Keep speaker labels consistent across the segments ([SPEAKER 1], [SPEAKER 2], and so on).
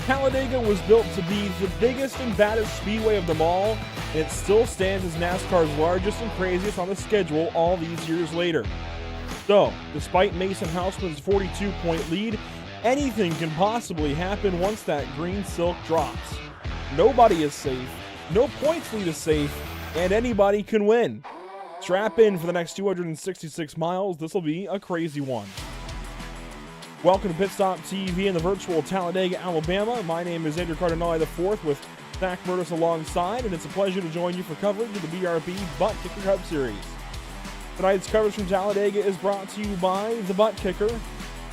[SPEAKER 1] Talladega was built to be the biggest and baddest speedway of them all, and it still stands as NASCAR's largest and craziest on the schedule all these years later. So, despite Mason Houseman's 42-point lead, anything can possibly happen once that green silk drops. Nobody is safe, no points lead is safe, and anybody can win. Strap in for the next 266 miles. This will be a crazy one. Welcome to Pit Stop TV in the virtual Talladega, Alabama. My name is Andrew Cardinale IV with Zach Murtis alongside, and it's a pleasure to join you for coverage of the BRB Buttkicker Cup Series. Tonight's coverage from Talladega is brought to you by the Buttkicker,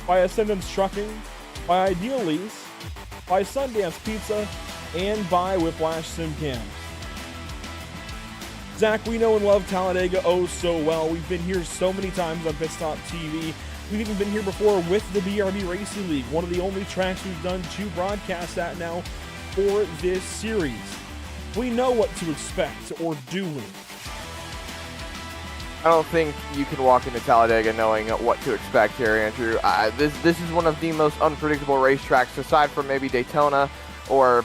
[SPEAKER 1] by Ascendance Trucking, by Ideal Lease, by Sundance Pizza, and by Whiplash Sim Cams. Zach, we know and love Talladega oh so well. We've been here so many times on Pit Stop TV. We've even been here before with the BRB Racing League, one of the only tracks we've done 2 broadcasts at now for this series. We know what to expect, or do we?
[SPEAKER 2] I don't think you can walk into Talladega knowing what to expect here, Andrew. This is one of the most unpredictable racetracks, aside from maybe Daytona or,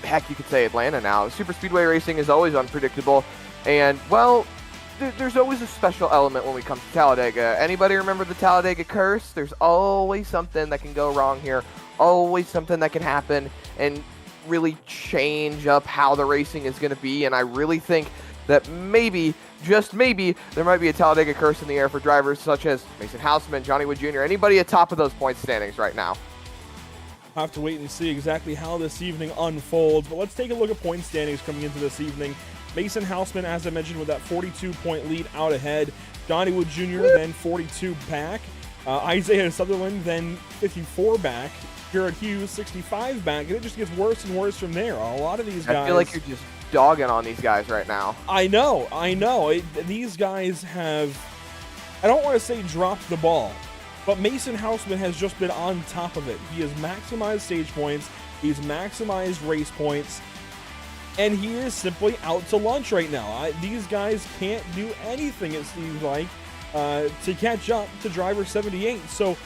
[SPEAKER 2] heck, you could say Atlanta now. Super Speedway racing is always unpredictable, and, well, there's always a special element when we come to Talladega. Anybody remember the Talladega curse? There's always something that can go wrong here, always something that can happen and really change up how the racing is going to be, and I really think that maybe, just maybe, there might be a Talladega curse in the air for drivers such as Mason Houseman, Johnny Wood Jr., anybody at top of those point standings right now.
[SPEAKER 1] We'll have to wait and see exactly how this evening unfolds, but let's take a look at point standings coming into this evening. Mason Houseman, as I mentioned, with that 42-point lead out ahead. Johnny Wood Jr. then 42 back. Isaiah Sutherland then 54 back. Garrett Hughes 65 back, and it just gets worse and worse from there. A lot of these guys...
[SPEAKER 2] I feel like you're just dogging on these guys right now.
[SPEAKER 1] I know. These guys have, I don't want to say dropped the ball, but Mason Houseman has just been on top of it. He has maximized stage points, he's maximized race points, and he is simply out to lunch right now. These guys can't do anything, it seems like, to catch up to driver 78. So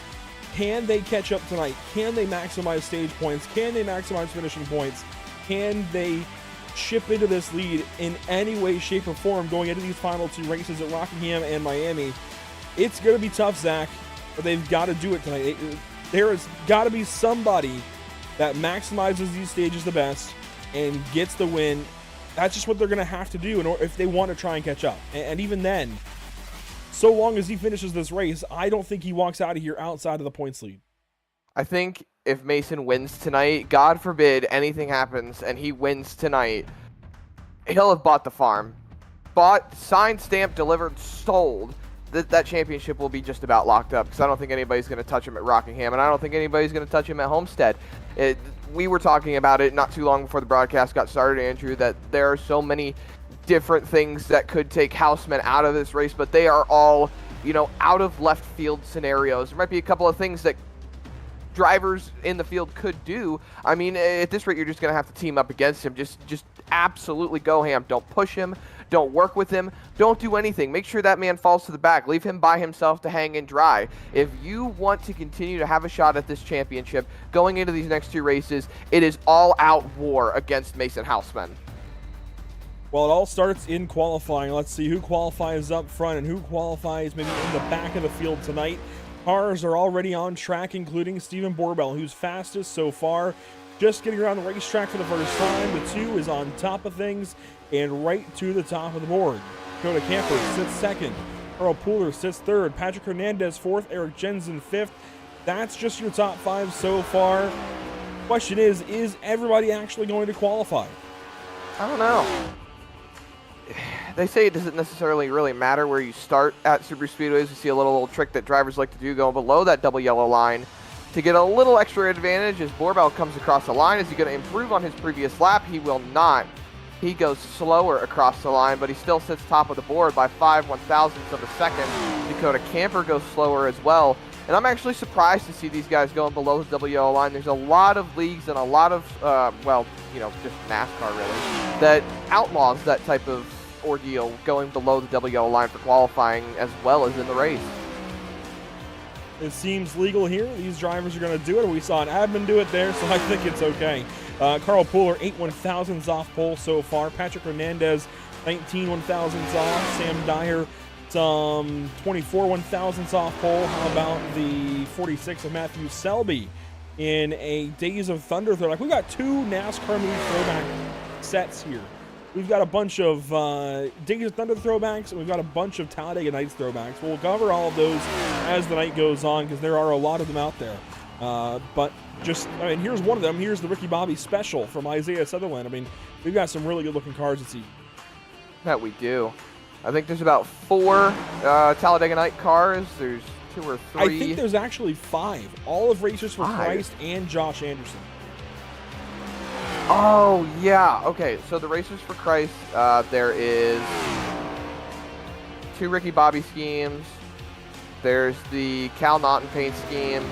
[SPEAKER 1] can they catch up tonight? Can they maximize stage points? Can they maximize finishing points? Can they chip into this lead in any way, shape, or form going into these final 2 races at Rockingham and Miami? It's going to be tough, Zach, but they've got to do it tonight. There has got to be somebody that maximizes these stages the best and gets the win. That's just what they're going to have to do in order, if they want to try and catch up. And even then, so long as he finishes this race, I don't think he walks out of here outside of the points lead.
[SPEAKER 2] I think if Mason wins tonight, God forbid anything happens and he wins tonight, he'll have bought the farm. Bought, signed, stamped, delivered, sold. That championship will be just about locked up, because I don't think anybody's going to touch him at Rockingham, and I don't think anybody's going to touch him at Homestead. We were talking about it not too long before the broadcast got started, Andrew, that there are so many different things that could take Houseman out of this race, but they are all, out of left field scenarios. There might be a couple of things that drivers in the field could do. I mean, at this rate, you're just going to have to team up against him. Just absolutely go ham. Don't push him. Don't work with him. Don't do anything. Make sure that man falls to the back. Leave him by himself to hang and dry. If you want to continue to have a shot at this championship going into these next 2 races, it is all-out war against Mason Houseman.
[SPEAKER 1] Well, it all starts in qualifying. Let's see who qualifies up front and who qualifies maybe in the back of the field tonight. Cars are already on track, including Steven Borbell, who's fastest so far. Just getting around the racetrack for the first time. The 2 is on top of things and right to the top of the board. Dakota Camper sits second. Earl Pooler sits third. Patrick Hernandez fourth. Eric Jensen fifth. That's just your top 5 so far. Question is everybody actually going to qualify?
[SPEAKER 2] I don't know. They say it doesn't necessarily really matter where you start at super speedways. We see a little trick that drivers like to do going below that double yellow line to get a little extra advantage as Borbell comes across the line. Is he going to improve on his previous lap? He will not. He goes slower across the line, but he still sits top of the board by 5/1000ths of a second. Dakota Camper goes slower as well. And I'm actually surprised to see these guys going below the double yellow line. There's a lot of leagues and a lot of, just NASCAR really, that outlaws that type of ordeal going below the double yellow line for qualifying as well as in the race.
[SPEAKER 1] It seems legal here. These drivers are going to do it. We saw an admin do it there, so I think it's okay. Carl Pooler, 8 1,000s off pole so far. Patrick Hernandez, 19 1,000s off. Sam Dyer, some 24 1,000s off pole. How about the 46 of Matthew Selby in a Days of Thunder throwback? We've got 2 NASCAR movie throwback sets here. We've got a bunch of Days of Thunder throwbacks, and we've got a bunch of Talladega Nights throwbacks. We'll cover all of those as the night goes on because there are a lot of them out there. But just, I mean, here's one of them. Here's the Ricky Bobby Special from Isaiah Sutherland. I mean, we've got some really good-looking cars this evening.
[SPEAKER 2] That we do. I think there's about 4 Talladega Night cars. There's 2 or 3.
[SPEAKER 1] I think there's actually 5. All of Racers for Christ and Josh Anderson.
[SPEAKER 2] Oh, yeah. Okay, so the Racers for Christ, there is 2 Ricky Bobby schemes. There's the Cal Naughton paint scheme.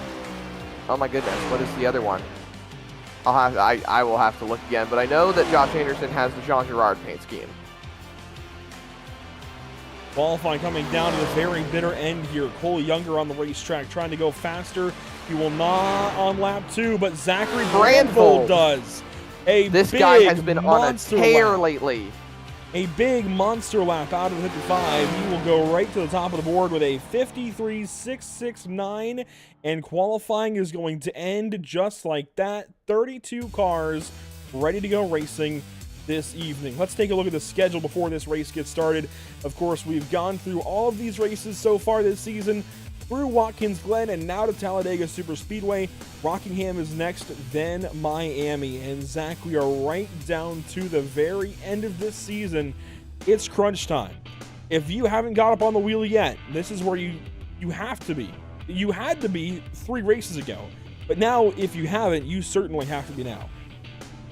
[SPEAKER 2] Oh my goodness, what is the other one? I will have to look again, but I know that Josh Anderson has the Jean Girard paint scheme.
[SPEAKER 1] Qualifying coming down to the very bitter end here. Cole Younger on the racetrack trying to go faster. He will not on lap 2, but Zachary Brandvold does.
[SPEAKER 2] This guy has been on a tear lately.
[SPEAKER 1] A big monster lap out of the 55. He will go right to the top of the board with a 53.669, and qualifying is going to end just like that. 32 cars ready to go racing this evening. Let's take a look at the schedule before this race gets started. Of course, we've gone through all of these races so far this season, through Watkins Glen and now to Talladega Superspeedway. Rockingham is next, then Miami. And Zach, we are right down to the very end of this season. It's crunch time. If you haven't got up on the wheel yet, this is where you have to be. You had to be 3 races ago. But now, if you haven't, you certainly have to be now.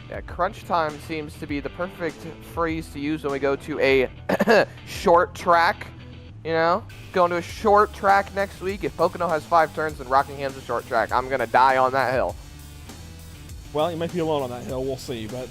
[SPEAKER 2] Yeah, crunch time seems to be the perfect phrase to use when we go to a short track. You know, going to a short track next week. If Pocono has 5 turns and Rockingham's a short track, I'm going to die on that hill.
[SPEAKER 1] Well, you might be alone on that hill. We'll see. But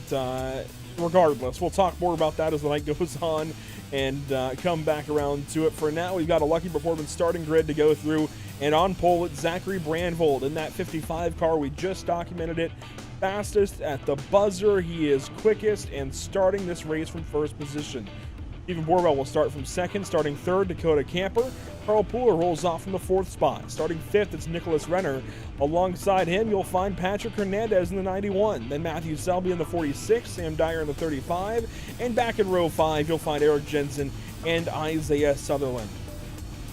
[SPEAKER 1] regardless, we'll talk more about that as the night goes on and come back around to it. For now, we've got a Lucky Performance starting grid to go through. And on pole, it's Zachary Brandvold in that 55 car. We just documented it. Fastest at the buzzer. He is quickest and starting this race from first position. Stephen Borwell will start from second. Starting third, Dakota Camper. Carl Pooler rolls off from the 4th spot. Starting 5th, it's Nicholas Renner. Alongside him, you'll find Patrick Hernandez in the 91. Then Matthew Selby in the 46, Sam Dyer in the 35. And back in row 5, you'll find Eric Jensen and Isaiah Sutherland.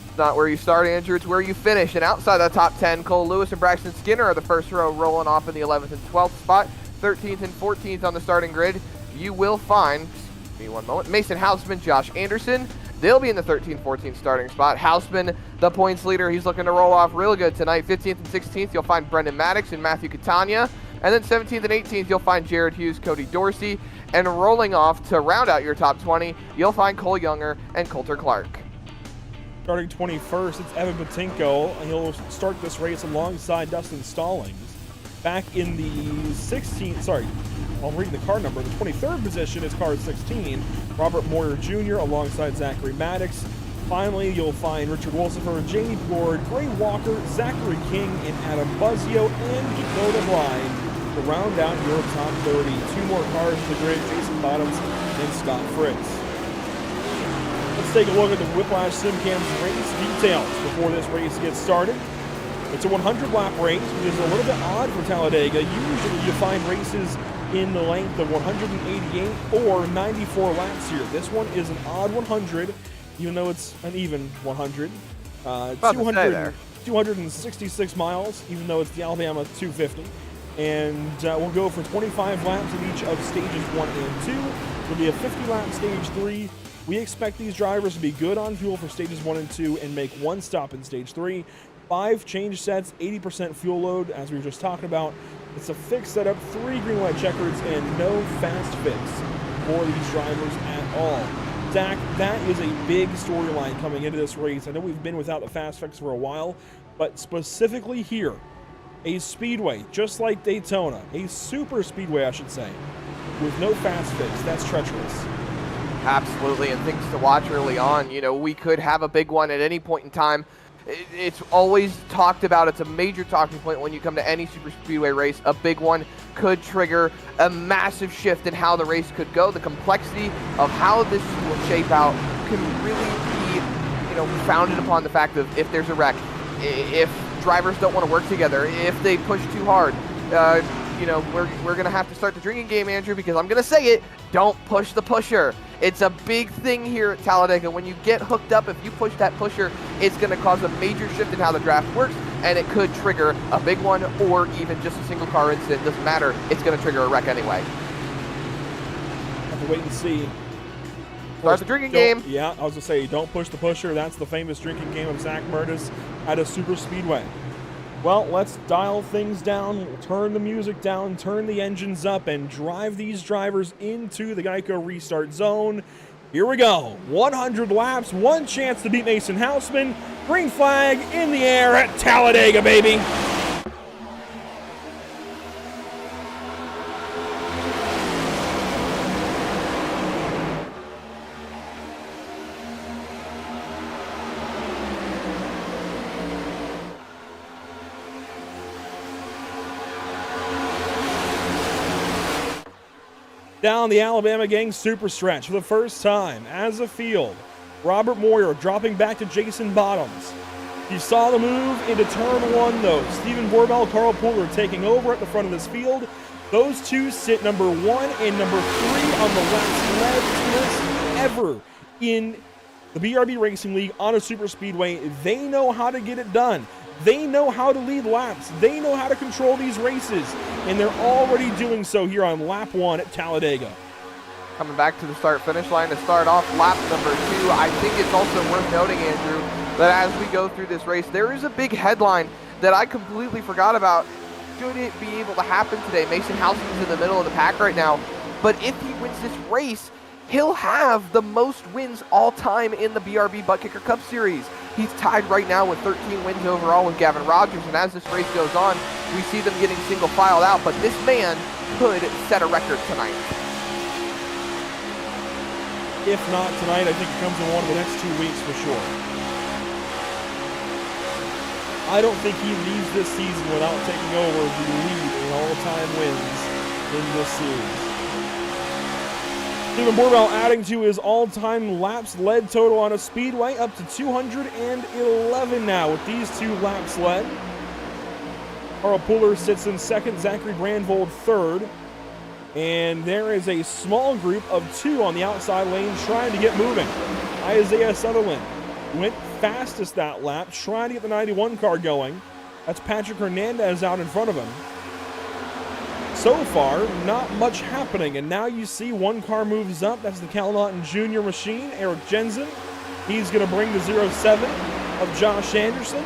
[SPEAKER 2] It's not where you start, Andrew. It's where you finish. And outside the top 10, Cole Lewis and Braxton Skinner are the first row, rolling off in the 11th and 12th spot. 13th and 14th on the starting grid. You will find... one moment. Mason Houseman, Josh Anderson. They'll be in the 13th-14th starting spot. Houseman, the points leader, he's looking to roll off real good tonight. 15th and 16th, you'll find Brendan Maddox and Matthew Catania. And then 17th and 18th, you'll find Jared Hughes, Cody Dorsey. And rolling off to round out your top 20, you'll find Cole Younger and Coulter Clark.
[SPEAKER 1] Starting 21st, it's Evan Patinko. He'll start this race alongside Dustin Stallings. Back in the 16th, I'm reading the car number. The 23rd position is car 16, Robert Moyer Jr. alongside Zachary Maddox. Finally, you'll find Richard Wolsifer, Jamie Ford, Gray Walker, Zachary King, and Adam Buzzio, and Dakota Blyde to round out your top 30. 2 more cars to the grid, Jason Bottoms and Scott Fritz. Let's take a look at the Whiplash SimCam's race details before this race gets started. It's a 100-lap race, which is a little bit odd for Talladega. Usually you find races in the length of 188 or 94 laps here. This one is an odd 100, even though it's an even 100. 266 miles, even though it's the Alabama 250. And we'll go for 25 laps at each of stages 1 and 2. It'll be a 50-lap stage 3. We expect these drivers to be good on fuel for stages 1 and 2 and make 1 stop in stage 3. 5 change sets, 80% fuel load, as we were just talking about. It's a fixed setup, 3 green light checkers, and no fast fix for these drivers at all. Zach, that is a big storyline coming into this race. I know we've been without a fast fix for a while, but specifically here, a speedway, just like Daytona, a super speedway, I should say, with no fast fix. That's treacherous.
[SPEAKER 2] Absolutely, and things to watch early on. You know, we could have a big one at any point in time. It's always talked about. It's a major talking point when you come to any super speedway race. A big one could trigger a massive shift in how the race could go. The complexity of how this will shape out can really be, you know, founded upon the fact of if there's a wreck, if drivers don't want to work together, if they push too hard. You know, we're going to have to start the drinking game, Andrew, because I'm going to say it, don't push the pusher. It's a big thing here at Talladega. When you get hooked up, if you push that pusher, it's going to cause a major shift in how the draft works, and it could trigger a big one or even just a single car incident. Doesn't matter. It's going to trigger a wreck anyway.
[SPEAKER 1] Have to wait and see.
[SPEAKER 2] Start the drinking game.
[SPEAKER 1] Yeah, I was going to say, don't push the pusher. That's the famous drinking game of Zach Murtis at a super speedway. Well, let's dial things down, turn the music down, turn the engines up, and drive these drivers into the Geico restart zone. Here we go. 100 laps, one chance to beat Mason Houseman. Green flag in the air at Talladega, baby. Down the Alabama gang super stretch for the first time as a field. Robert Moyer dropping back to Jason Bottoms. You saw the move into turn one though. Stephen Borbell, Carl Pooler taking over at the front of this field. Those two sit number 1 and number 3 on the laps led list ever in the BRB Racing League on a super speedway. They know how to get it done. They know how to lead laps. They know how to control these races, and they're already doing so here on lap 1 at Talladega.
[SPEAKER 2] Coming back to the start-finish line to start off lap number 2. I think it's also worth noting, Andrew, that as we go through this race, there is a big headline that I completely forgot about. Should it be able to happen today? Mason Houseman's in the middle of the pack right now, but if he wins this race, he'll have the most wins all time in the BRB Buttkicker Cup Series. He's tied right now with 13 wins overall with Gavin Rogers, and as this race goes on, we see them getting single filed out, but this man could set a record tonight.
[SPEAKER 1] If not tonight, I think it comes in one of the next 2 weeks for sure. I don't think he leaves this season without taking over the lead in all-time wins in this series. Stephen Borbell adding to his all-time laps led total on a speedway up to 211 now with these 2 laps led. Carl Pooler sits in second, Zachary Brandvold third. And there is a small group of 2 on the outside lane trying to get moving. Isaiah Sutherland went fastest that lap, trying to get the 91 car going. That's Patrick Hernandez out in front of him. So far, not much happening, and now you see 1 car moves up. That's the Cal Naughton Jr. machine, Eric Jensen. He's going to bring the 07 of Josh Anderson.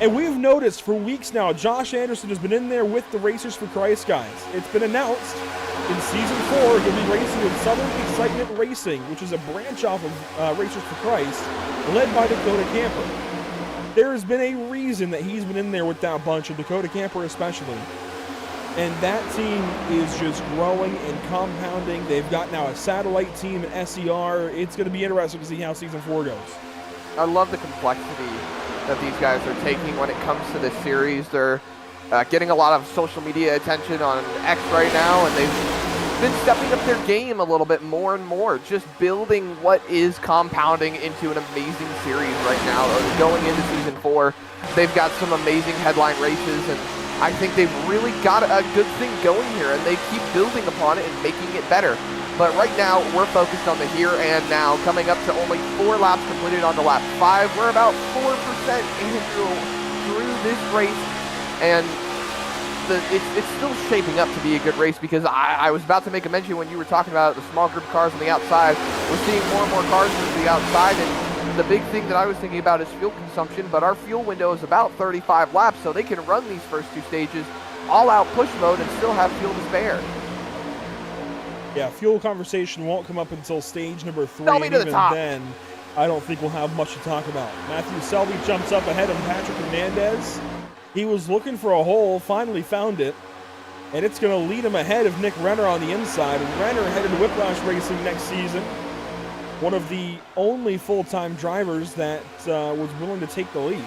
[SPEAKER 1] And we've noticed for weeks now, Josh Anderson has been in there with the Racers for Christ guys. It's been announced in Season 4 he'll be racing with Southern Excitement Racing, which is a branch off of Racers for Christ, led by Dakota Camper. There has been a reason that he's been in there with that bunch, of Dakota Camper especially. And that team is just growing and compounding. They've got now a satellite team in SER. It's going to be interesting to see how Season 4 goes.
[SPEAKER 2] I love the complexity that these guys are taking when it comes to this series. They're getting a lot of social media attention on X right now, and they've been stepping up their game a little bit more and more, just building what is compounding into an amazing series right now. Going into Season 4, they've got some amazing headline races, and I think they've really got a good thing going here, and they keep building upon it and making it better. But right now, we're focused on the here and now, coming up to only 4 laps completed on the lap 5. We're about 4% through this race, and it's still shaping up to be a good race, because I was about to make a mention when you were talking about the small group of cars on the outside. We're seeing more and more cars move to the outside, and the big thing that I was thinking about is fuel consumption, but our fuel window is about 35 laps, so they can run these first 2 stages all-out push mode and still have fuel to spare.
[SPEAKER 1] Yeah, fuel conversation won't come up until stage number 3,
[SPEAKER 2] and
[SPEAKER 1] even then, I don't think we'll have much to talk about. Matthew Selby jumps up ahead of Patrick Hernandez. He was looking for a hole, finally found it, and it's going to lead him ahead of Nick Renner on the inside. Renner headed to Whiplash Racing next season. one of the only full-time drivers that was willing to take the lead.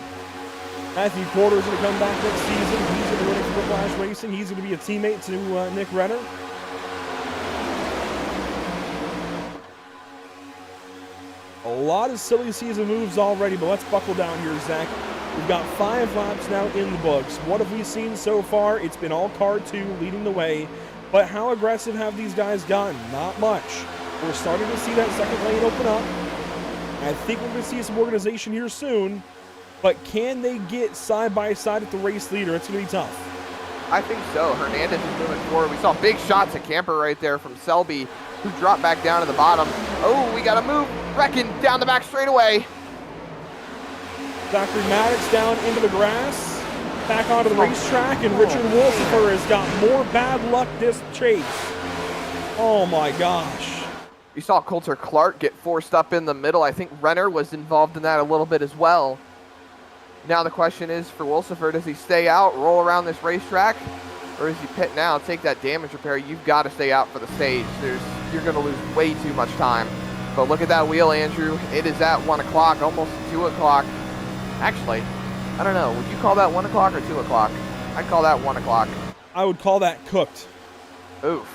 [SPEAKER 1] Matthew Porter's going to come back next season. He's going to be running for Whiplash Racing. He's going to be a teammate to Nick Renner. A lot of silly season moves already, but let's buckle down here, Zach. We've got 5 laps now in the books. What have we seen so far? It's been all car 2 leading the way, but how aggressive have these guys gotten? Not much. We're starting to see that second lane open up. I think we're going to see some organization here soon, but can they get side by side at the race leader? It's going to be tough.
[SPEAKER 2] I think so. Hernandez is moving forward. We saw big shots at Camper right there from Selby, who dropped back down to the bottom. Oh, we got to move. Wrecking down the back straightaway.
[SPEAKER 1] Zachary Maddox down into the grass, back onto the racetrack, and Richard Wolsifer has got more bad luck this chase. Oh my gosh.
[SPEAKER 2] You saw Coulter Clark get forced up in the middle. I think Renner was involved in that a little bit as well. Now the question is for Wolsifer, does he stay out, roll around this racetrack, or is he pit now, take that damage repair? You've got to stay out for the stage. You're going to lose way too much time. But look at that wheel, Andrew. It is at 1 o'clock, almost 2 o'clock. Actually, I don't know. Would you call that 1 o'clock or 2 o'clock? I'd call that 1 o'clock.
[SPEAKER 1] I would call that cooked.
[SPEAKER 2] Oof.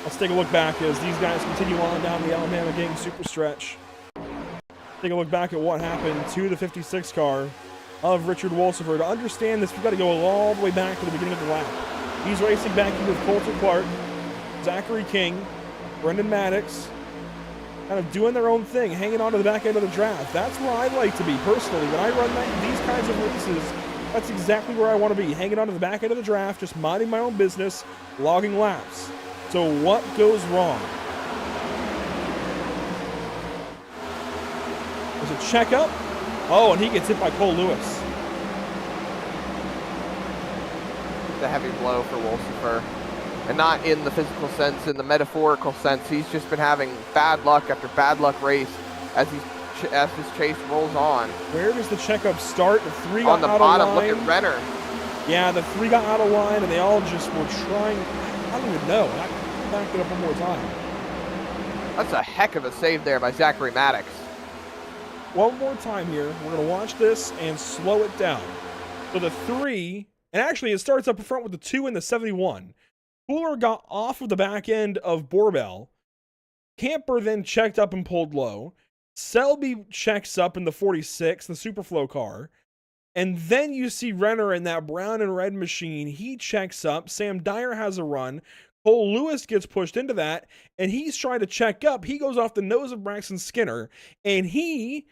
[SPEAKER 1] Let's take a look back as these guys continue on down the Alabama Gang super stretch. Take a look back at what happened to the 56 car of Richard Wolsifer. To understand this, we've got to go all the way back to the beginning of the lap. He's racing back with Coulter Clark, Zachary King, Brendan Maddox, kind of doing their own thing, hanging on to the back end of the draft. That's where I like to be, personally. When I run these kinds of races, that's exactly where I want to be, hanging on to the back end of the draft, just minding my own business, logging laps. So what goes wrong? There's a checkup. Oh, and he gets hit by Cole Lewis.
[SPEAKER 2] The heavy blow for Wolsifer. And not in the physical sense, in the metaphorical sense. He's just been having bad luck after bad luck race as this chase rolls on.
[SPEAKER 1] Where does the checkup start? The 3 got
[SPEAKER 2] on the
[SPEAKER 1] out
[SPEAKER 2] bottom,
[SPEAKER 1] of line.
[SPEAKER 2] look at Renner.
[SPEAKER 1] Yeah, the 3 got out of line, and they all just were trying. I don't even know. I can back it up one more time.
[SPEAKER 2] That's a heck of a save there by Zachary Maddox.
[SPEAKER 1] One more time here. We're going to watch this and slow it down. So the 3, and actually it starts up front with the 2 and the 71. Cooler got off of the back end of Borbell. Camper then checked up and pulled low. Selby checks up in the 46, the Superflow car. And then you see Renner in that brown and red machine. He checks up. Sam Dyer has a run. Cole Lewis gets pushed into that, and he's trying to check up. He goes off the nose of Braxton Skinner, and he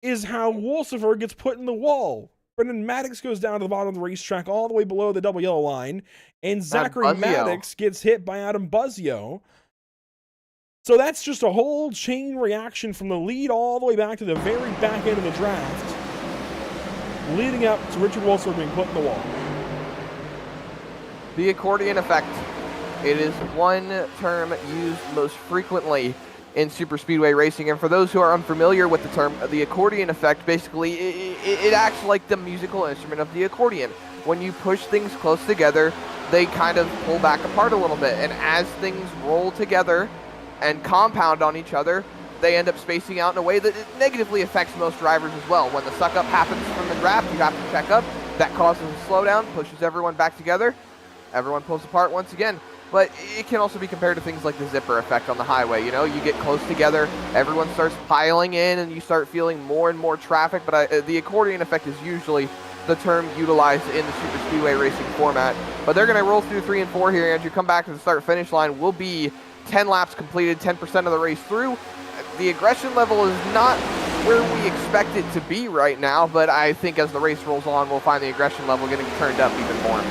[SPEAKER 1] is how Wolsifer gets put in the wall. Brendan Maddox goes down to the bottom of the racetrack, all the way below the double yellow line, and Zachary Maddox gets hit by Adam Buzzio. So that's just a whole chain reaction from the lead all the way back to the very back end of the draft, leading up to Richard Wolsifer being put in the wall.
[SPEAKER 2] The accordion effect. It is one term used most frequently in superspeedway racing, and for those who are unfamiliar with the term, the accordion effect, basically it acts like the musical instrument of the accordion. When you push things close together, they kind of pull back apart a little bit, and as things roll together and compound on each other, they end up spacing out in a way that it negatively affects most drivers as well. When the suck up happens from the draft, you have to check up. That causes a slowdown, pushes everyone back together. Everyone pulls apart once again. But it can also be compared to things like the zipper effect on the highway. You know, you get close together, everyone starts piling in, and you start feeling more and more traffic. But the accordion effect is usually the term utilized in the super speedway racing format. But they're going to roll through 3 and 4 here. As you come back to the start-finish line, will be 10 laps completed, 10% of the race through. The aggression level is not where we expect it to be right now, but I think as the race rolls on, we'll find the aggression level getting turned up even more.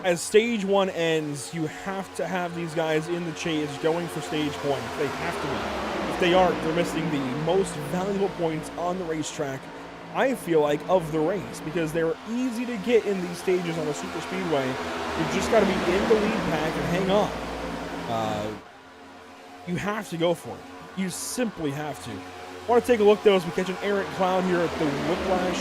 [SPEAKER 1] As stage 1 ends, you have to have these guys in the chase going for stage points. They have to be. If they aren't, they're missing the most valuable points on the racetrack, I feel like, of the race, because they're easy to get in these stages on a super speedway. You just got to be in the lead pack and hang on. You have to go for it. You simply have to. I want to take a look, though, as we catch an errant cloud here at the Whiplash.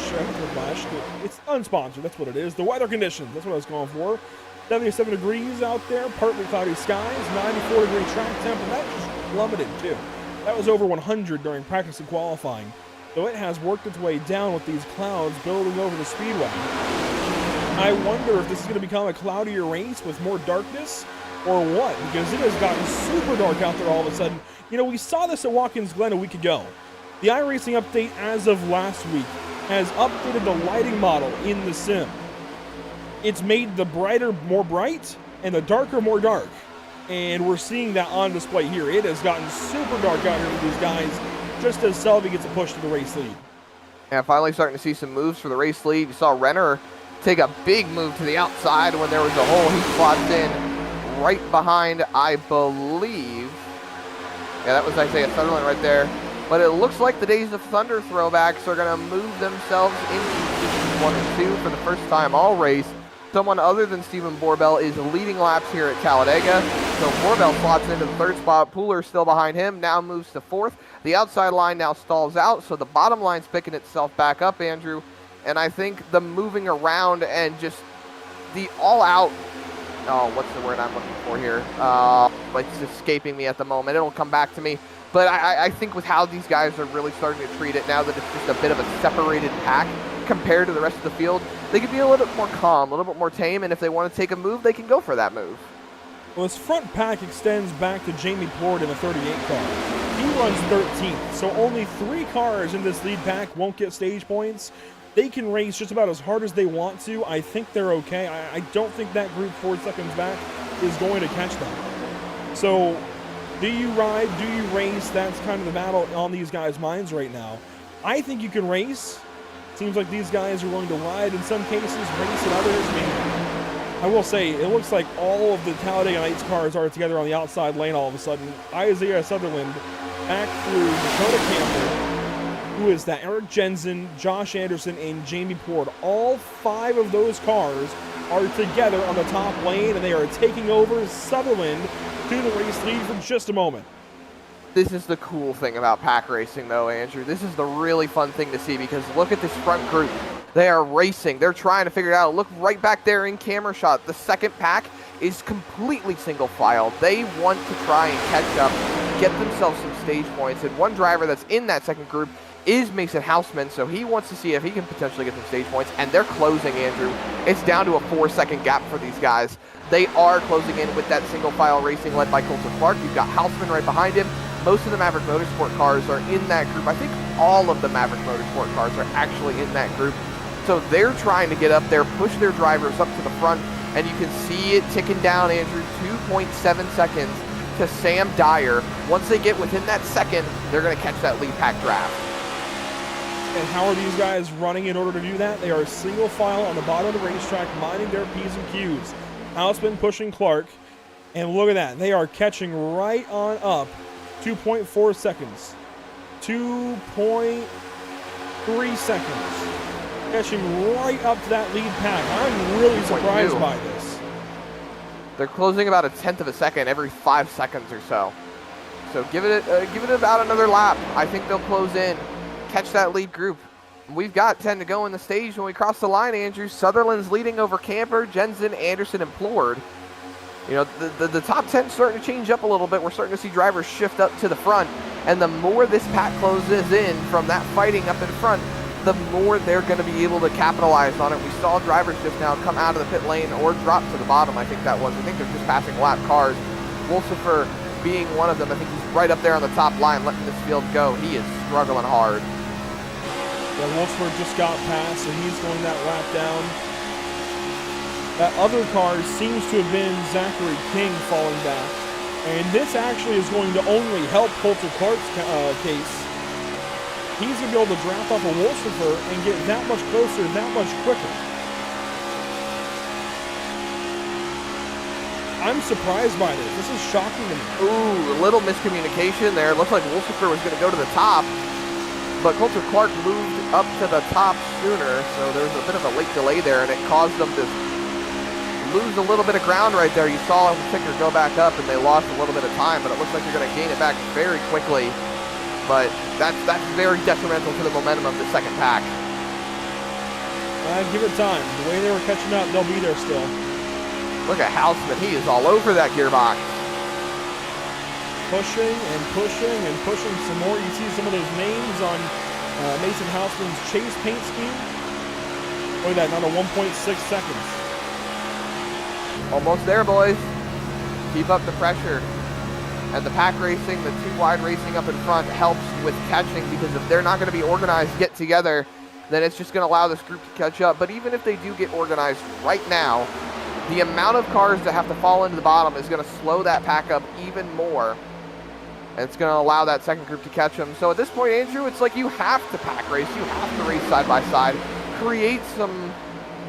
[SPEAKER 1] It's unsponsored, that's what it is. The weather conditions, that's what I was going for. 77 degrees out there, partly cloudy skies, 94-degree track temp, and that just plummeted too. That was over 100 during practice and qualifying. So it has worked its way down with these clouds building over the speedway. I wonder if this is going to become a cloudier race with more darkness or what, because it has gotten super dark out there all of a sudden. You know, we saw this at Watkins Glen a week ago. The iRacing update as of last week has updated the lighting model in the sim. It's made the brighter more bright and the darker more dark. And we're seeing that on display here. It has gotten super dark out here with these guys just as Selby gets a push to the race lead.
[SPEAKER 2] And finally starting to see some moves for the race lead. You saw Renner take a big move to the outside when there was a hole. He slots in right behind, I believe. Yeah, that was Isaiah Sutherland right there. But it looks like the Days of Thunder throwbacks are going to move themselves into positions 1 and 2 for the first time all race. Someone other than Stephen Borbell is leading laps here at Talladega. So Borbell slots into the 3rd spot. Pooler still behind him, now moves to 4th. The outside line now stalls out, so the bottom line's picking itself back up, Andrew. And I think the moving around and just the all-out, oh, what's the word I'm looking for here? It's escaping me at the moment. It'll come back to me. But I think with how these guys are really starting to treat it now that it's just a bit of a separated pack compared to the rest of the field, they can be a little bit more calm, a little bit more tame, and if they want to take a move, they can go for that move.
[SPEAKER 1] Well, his front pack extends back to Jamie Plord in the 38 car. He runs 13th, so only 3 cars in this lead pack won't get stage points. They can race just about as hard as they want to. I think they're okay. I don't think that group 4 seconds back is going to catch them. So, do you ride? Do you race? That's kind of the battle on these guys' minds right now. I think you can race. Seems like these guys are willing to ride in some cases, race in others. I mean, I will say, it looks like all of the Talladega Nights cars are together on the outside lane all of a sudden. Isaiah Sutherland back through Dakota Campbell. Who is that? Eric Jensen, Josh Anderson, and Jamie Plord. All 5 of those cars are together on the top lane, and they are taking over Sutherland to the race lead for just a moment.
[SPEAKER 2] This is the cool thing about pack racing, though, Andrew. This is the really fun thing to see, because look at this front group. They are racing. They're trying to figure it out. Look right back there in camera shot. The second pack is completely single file. They want to try and catch up, get themselves some stage points, and one driver that's in that second group is Mason Houseman, so he wants to see if he can potentially get some stage points, and they're closing, Andrew. It's down to a 4-second gap for these guys. They are closing in with that single file racing led by Colton Clark. You've got Houseman right behind him. Most of the Maverick Motorsport cars are in that group. I think all of the Maverick Motorsport cars are actually in that group. So they're trying to get up there, push their drivers up to the front, and you can see it ticking down, Andrew, 2.7 seconds to Sam Dyer. Once they get within that second, they're going to catch that lead pack draft.
[SPEAKER 1] And how are these guys running in order to do that? They are single file on the bottom of the racetrack, minding their P's and Q's. Houseman pushing Clark, and look at that. They are catching right on up. 2.4 seconds. 2.3 seconds. Catching right up to that lead pack. I'm really surprised by this.
[SPEAKER 2] They're closing about 1/10 of a second every 5 seconds or so. So give it about another lap. I think they'll close in, catch that lead group. We've got 10 to go in the stage when we cross the line, Andrew. Sutherland's leading over Camper, Jensen, Anderson, and Plord. You know, the top 10 starting to change up a little bit. We're starting to see drivers shift up to the front. And the more this pack closes in from that fighting up in front, the more they're going to be able to capitalize on it. We saw drivers just now come out of the pit lane or drop to the bottom, I think that was. I think they're just passing lap cars. Wolsifer being one of them. I think he's right up there on the top line, letting this field go. He is struggling hard.
[SPEAKER 1] Yeah, Wolfsburg just got past, and he's going that lap down. That other car seems to have been Zachary King falling back. And this actually is going to only help Coulter Clark's case. He's going to be able to draft off a Wolfsburg and get that much closer, that much quicker. I'm surprised by this. This is shocking to me.
[SPEAKER 2] Ooh, a little miscommunication there. It looks like Wolfsburg was going to go to the top, but Coulter Clark moved up to the top sooner, so there was a bit of a late delay there, and it caused them to lose a little bit of ground right there. You saw Buttkicker go back up, and they lost a little bit of time, but it looks like they're going to gain it back very quickly. But that's very detrimental to the momentum of the second pack.
[SPEAKER 1] Give it time. The way they were catching up, they'll be there still.
[SPEAKER 2] Look at Houseman. He is all over that gearbox.
[SPEAKER 1] pushing and pushing and pushing some more. You see some of those names on Mason Houseman's chase paint scheme. Look at that, not a 1.6 seconds.
[SPEAKER 2] Almost there, boys. Keep up the pressure. And the pack racing, the two wide racing up in front helps with catching, because if they're not going to be organized, get together, then it's just going to allow this group to catch up. But even if they do get organized right now, the amount of cars that have to fall into the bottom is going to slow that pack up even more. And it's going to allow that second group to catch them. So at this point, Andrew, it's like you have to pack race. You have to race side by side. Create some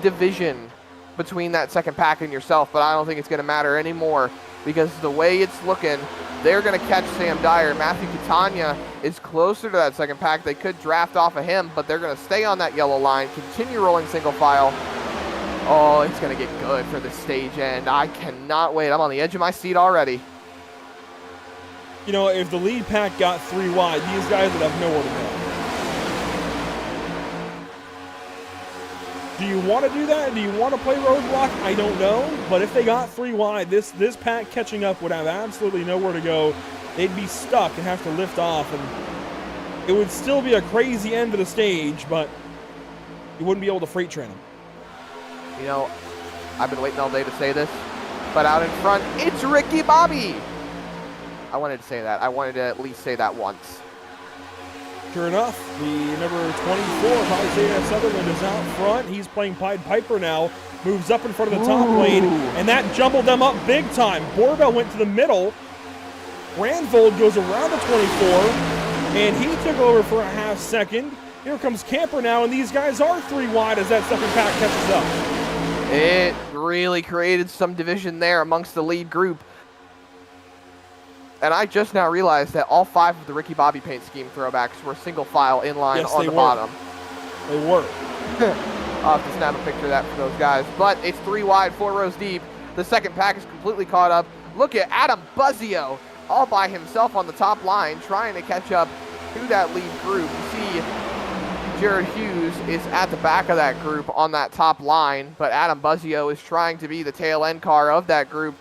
[SPEAKER 2] division between that second pack and yourself. But I don't think it's going to matter anymore, because the way it's looking, they're going to catch Sam Dyer. Matthew Catania is closer to that second pack. They could draft off of him, but they're going to stay on that yellow line, continue rolling single file. Oh, it's going to get good for the stage end. I cannot wait. I'm on the edge of my seat already.
[SPEAKER 1] You know, if the lead pack got 3 wide, these guys would have nowhere to go. Do you want to do that? Do you want to play roadblock? I don't know. But if they got 3 wide, this pack catching up would have absolutely nowhere to go. They'd be stuck and have to lift off. And it would still be a crazy end to the stage, but you wouldn't be able to freight train them.
[SPEAKER 2] You know, I've been waiting all day to say this, but out in front, it's Ricky Bobby. I wanted to say that. I wanted to at least say that once.
[SPEAKER 1] Sure enough, the number 24, Isaiah Sutherland, is out front. He's playing Pied Piper now. Moves up in front of the top lane, and that jumbled them up big time. Borbell went to the middle. Randvold goes around the 24, and he took over for a half second. Here comes Camper now, and these guys are 3 wide as that second pack catches up.
[SPEAKER 2] It really created some division there amongst the lead group. And I just now realized that all 5 of the Ricky Bobby paint scheme throwbacks were single file in line on the bottom.
[SPEAKER 1] They were.
[SPEAKER 2] I'll have to snap a picture of that for those guys. But it's 3 wide, 4 rows deep. The second pack is completely caught up. Look at Adam Buzzio all by himself on the top line, trying to catch up to that lead group. You see Jared Hughes is at the back of that group on that top line, but Adam Buzzio is trying to be the tail end car of that group.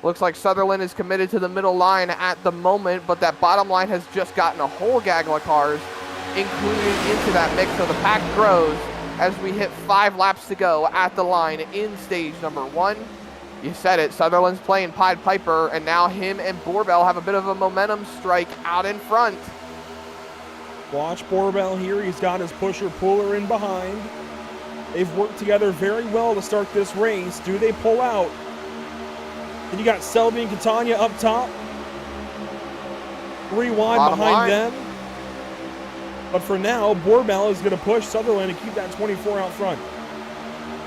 [SPEAKER 2] Looks like Sutherland is committed to the middle line at the moment, but that bottom line has just gotten a whole gaggle of cars included into that mix, so the pack grows as we hit 5 laps to go at the line in stage number 1. You said it, Sutherland's playing Pied Piper, and now him and Borbell have a bit of a momentum strike out in front.
[SPEAKER 1] Watch Borbell here. He's got his pusher-puller in behind. They've worked together very well to start this race. Do they pull out? Then you got Selby and Catania up top. 3 wide
[SPEAKER 2] Bottom
[SPEAKER 1] behind
[SPEAKER 2] line.
[SPEAKER 1] them. But for now, Borbell is going to push Sutherland and keep that 24 out front.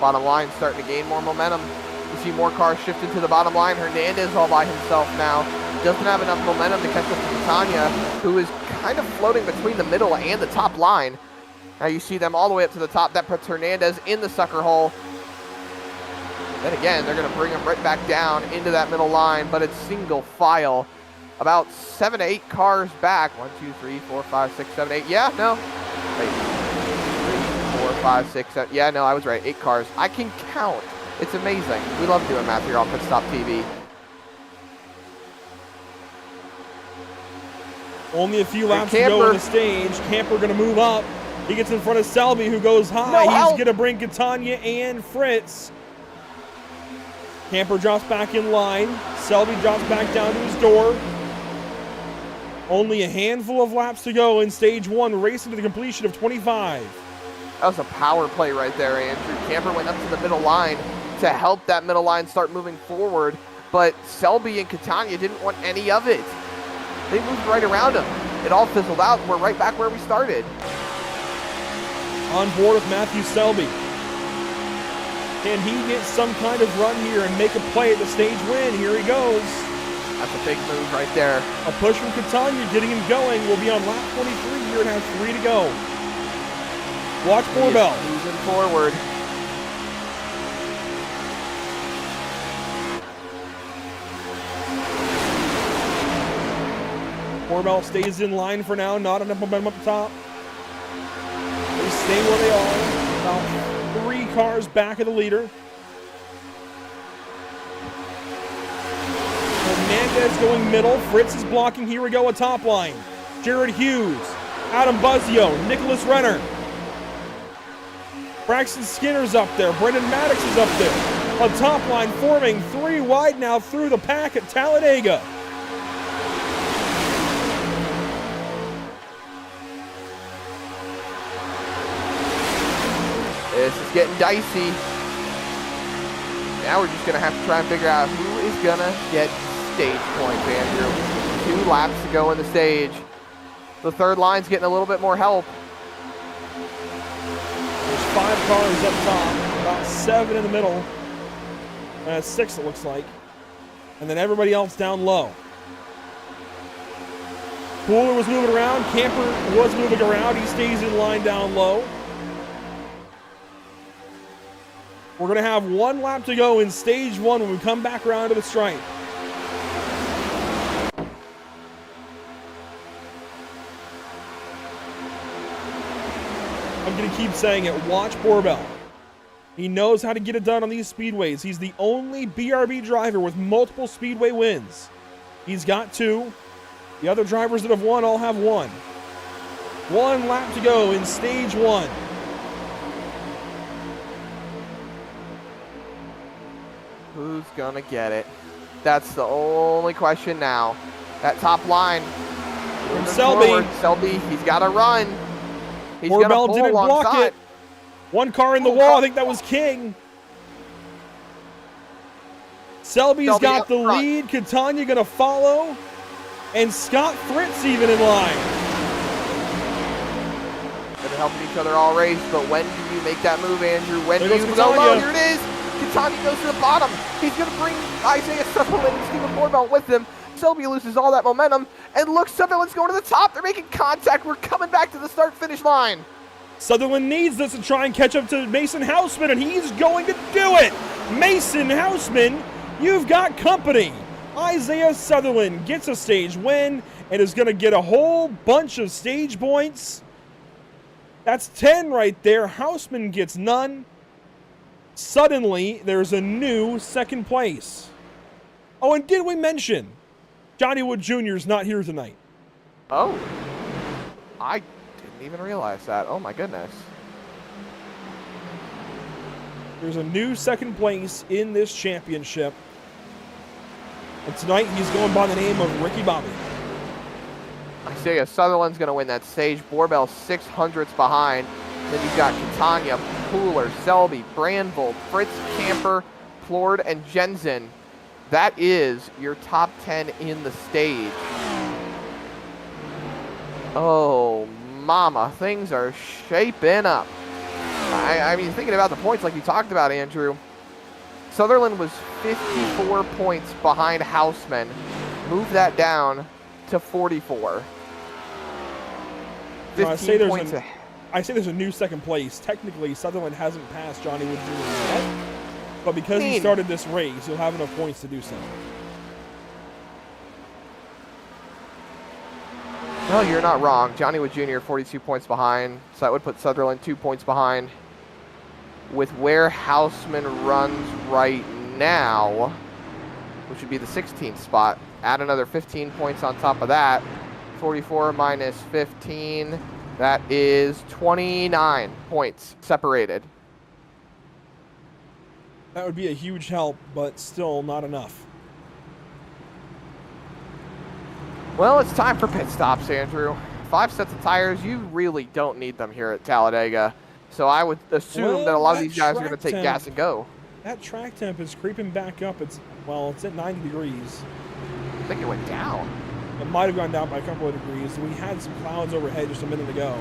[SPEAKER 2] Bottom line starting to gain more momentum. You see more cars shifted to the bottom line. Hernandez all by himself now. Doesn't have enough momentum to catch up to Catania, who is kind of floating between the middle and the top line. Now you see them all the way up to the top. That puts Hernandez in the sucker hole. Then again, they're going to bring him right back down into that middle line, but it's single file. About 7 to 8 cars back. 1, 2, 3, 4, 5, 6, 7, 8. Yeah, no. Wait. 3, 4, 5, 6, 7. Yeah, no, I was right. 8 cars. I can count. It's amazing. We love doing math here on Pit Stop TV.
[SPEAKER 1] Only a few laps to go on the stage. Camper going to move up. He gets in front of Selby, who goes high. He's going to bring Catania and Fritz. Camper drops back in line. Selby drops back down to his door. Only a handful of laps to go in stage 1, racing to the completion of 25.
[SPEAKER 2] That was a power play right there, Andrew. Camper went up to the middle line to help that middle line start moving forward, but Selby and Catania didn't want any of it. They moved right around him. It all fizzled out, and we're right back where we started.
[SPEAKER 1] On board with Matthew Selby. Can he get some kind of run here and make a play at the stage win? Here he goes.
[SPEAKER 2] That's a big move right there.
[SPEAKER 1] A push from Catania getting him going. We'll be on lap 23 here and have 3 to go. Watch Borbell.
[SPEAKER 2] Moving forward.
[SPEAKER 1] Borbell stays in line for now, not enough momentum up top. They stay where they are, about 3 cars back of the leader. Hernandez going middle. Fritz is blocking. Here we go, a top line. Jared Hughes, Adam Buzzio, Nicholas Renner. Braxton Skinner's up there. Brendan Maddox is up there. A top line forming 3 wide now through the pack at Talladega.
[SPEAKER 2] This is getting dicey. Now we're just going to have to try and figure out who is going to get stage points, Andrew. 2 laps to go in the stage. The third line's getting a little bit more help.
[SPEAKER 1] There's 5 cars up top, about 7 in the middle. 6 it looks like. And then everybody else down low. Pooler was moving around. Camper was moving around. He stays in line down low. We're going to have 1 lap to go in stage 1 when we come back around to the stripe. I'm going to keep saying it. Watch Borbell. He knows how to get it done on these speedways. He's the only BRB driver with multiple speedway wins. He's got 2. The other drivers that have won all have 1. 1 lap to go in stage 1.
[SPEAKER 2] Who's gonna get it? That's the only question now. That top line.
[SPEAKER 1] From Selby.
[SPEAKER 2] Selby, he's got to run. He's gonna
[SPEAKER 1] Borbell
[SPEAKER 2] pull
[SPEAKER 1] didn't block
[SPEAKER 2] alongside.
[SPEAKER 1] it. 1 car in the wall. I think that was King. Selby's
[SPEAKER 2] Selby
[SPEAKER 1] got
[SPEAKER 2] up
[SPEAKER 1] the
[SPEAKER 2] front.
[SPEAKER 1] lead. Catania gonna follow. And Scott Fritz even in line.
[SPEAKER 2] They're helping each other all race, but when do you make that move, Andrew? When
[SPEAKER 1] There
[SPEAKER 2] do
[SPEAKER 1] goes
[SPEAKER 2] you go
[SPEAKER 1] Catania.
[SPEAKER 2] low? Here it is. Catania goes to the bottom. He's going to bring Isaiah Sutherland and Stephen Borbell with him. Selby loses all that momentum, and look, Sutherland's going to the top. They're making contact. We're coming back to the start-finish line.
[SPEAKER 1] Sutherland needs this to try and catch up to Mason Houseman, and he's going to do it. Mason Houseman, you've got company. Isaiah Sutherland gets a stage win and is going to get a whole bunch of stage points. That's 10 right there. Houseman gets none. Suddenly, there's a new second place. Oh, and did we mention Johnny Wood Jr. is not here tonight?
[SPEAKER 2] Oh, I didn't even realize that. Oh, my goodness.
[SPEAKER 1] There's a new second place in this championship. And tonight, he's going by the name of Ricky Bobby.
[SPEAKER 2] Isaiah Sutherland's going to win that stage. Borbell 600ths behind. Then you've got Catania, Pooler, Selby, Brandvold, Fritz, Camper, Plord, and Jensen. That is your top 10 in the stage. Oh, mama, things are shaping up. I mean, thinking about the points like you talked about, Andrew, Sutherland was 54 points behind Houseman. Move that down to 44.
[SPEAKER 1] No, I say
[SPEAKER 2] points
[SPEAKER 1] there's a new second place. Technically, Sutherland hasn't passed Johnny Wood Jr. yet, but because he started this race, he'll have enough points to do so.
[SPEAKER 2] No, you're not wrong. Johnny Wood Jr. 42 points behind, so that would put Sutherland 2 points behind. With where Houseman runs right now, which would be the 16th spot, add another 15 points on top of that. 44 minus 15, that is 29 points separated.
[SPEAKER 1] That would be a huge help, but still not enough.
[SPEAKER 2] Well, it's time for pit stops, Andrew. 5 sets of tires, you really don't need them here at Talladega. So I would assume that a lot of these guys are going to take gas and go.
[SPEAKER 1] That track temp is creeping back up. It's at 90 degrees.
[SPEAKER 2] I think it went down.
[SPEAKER 1] It might have gone down by a couple of degrees. We had some clouds overhead just a minute ago.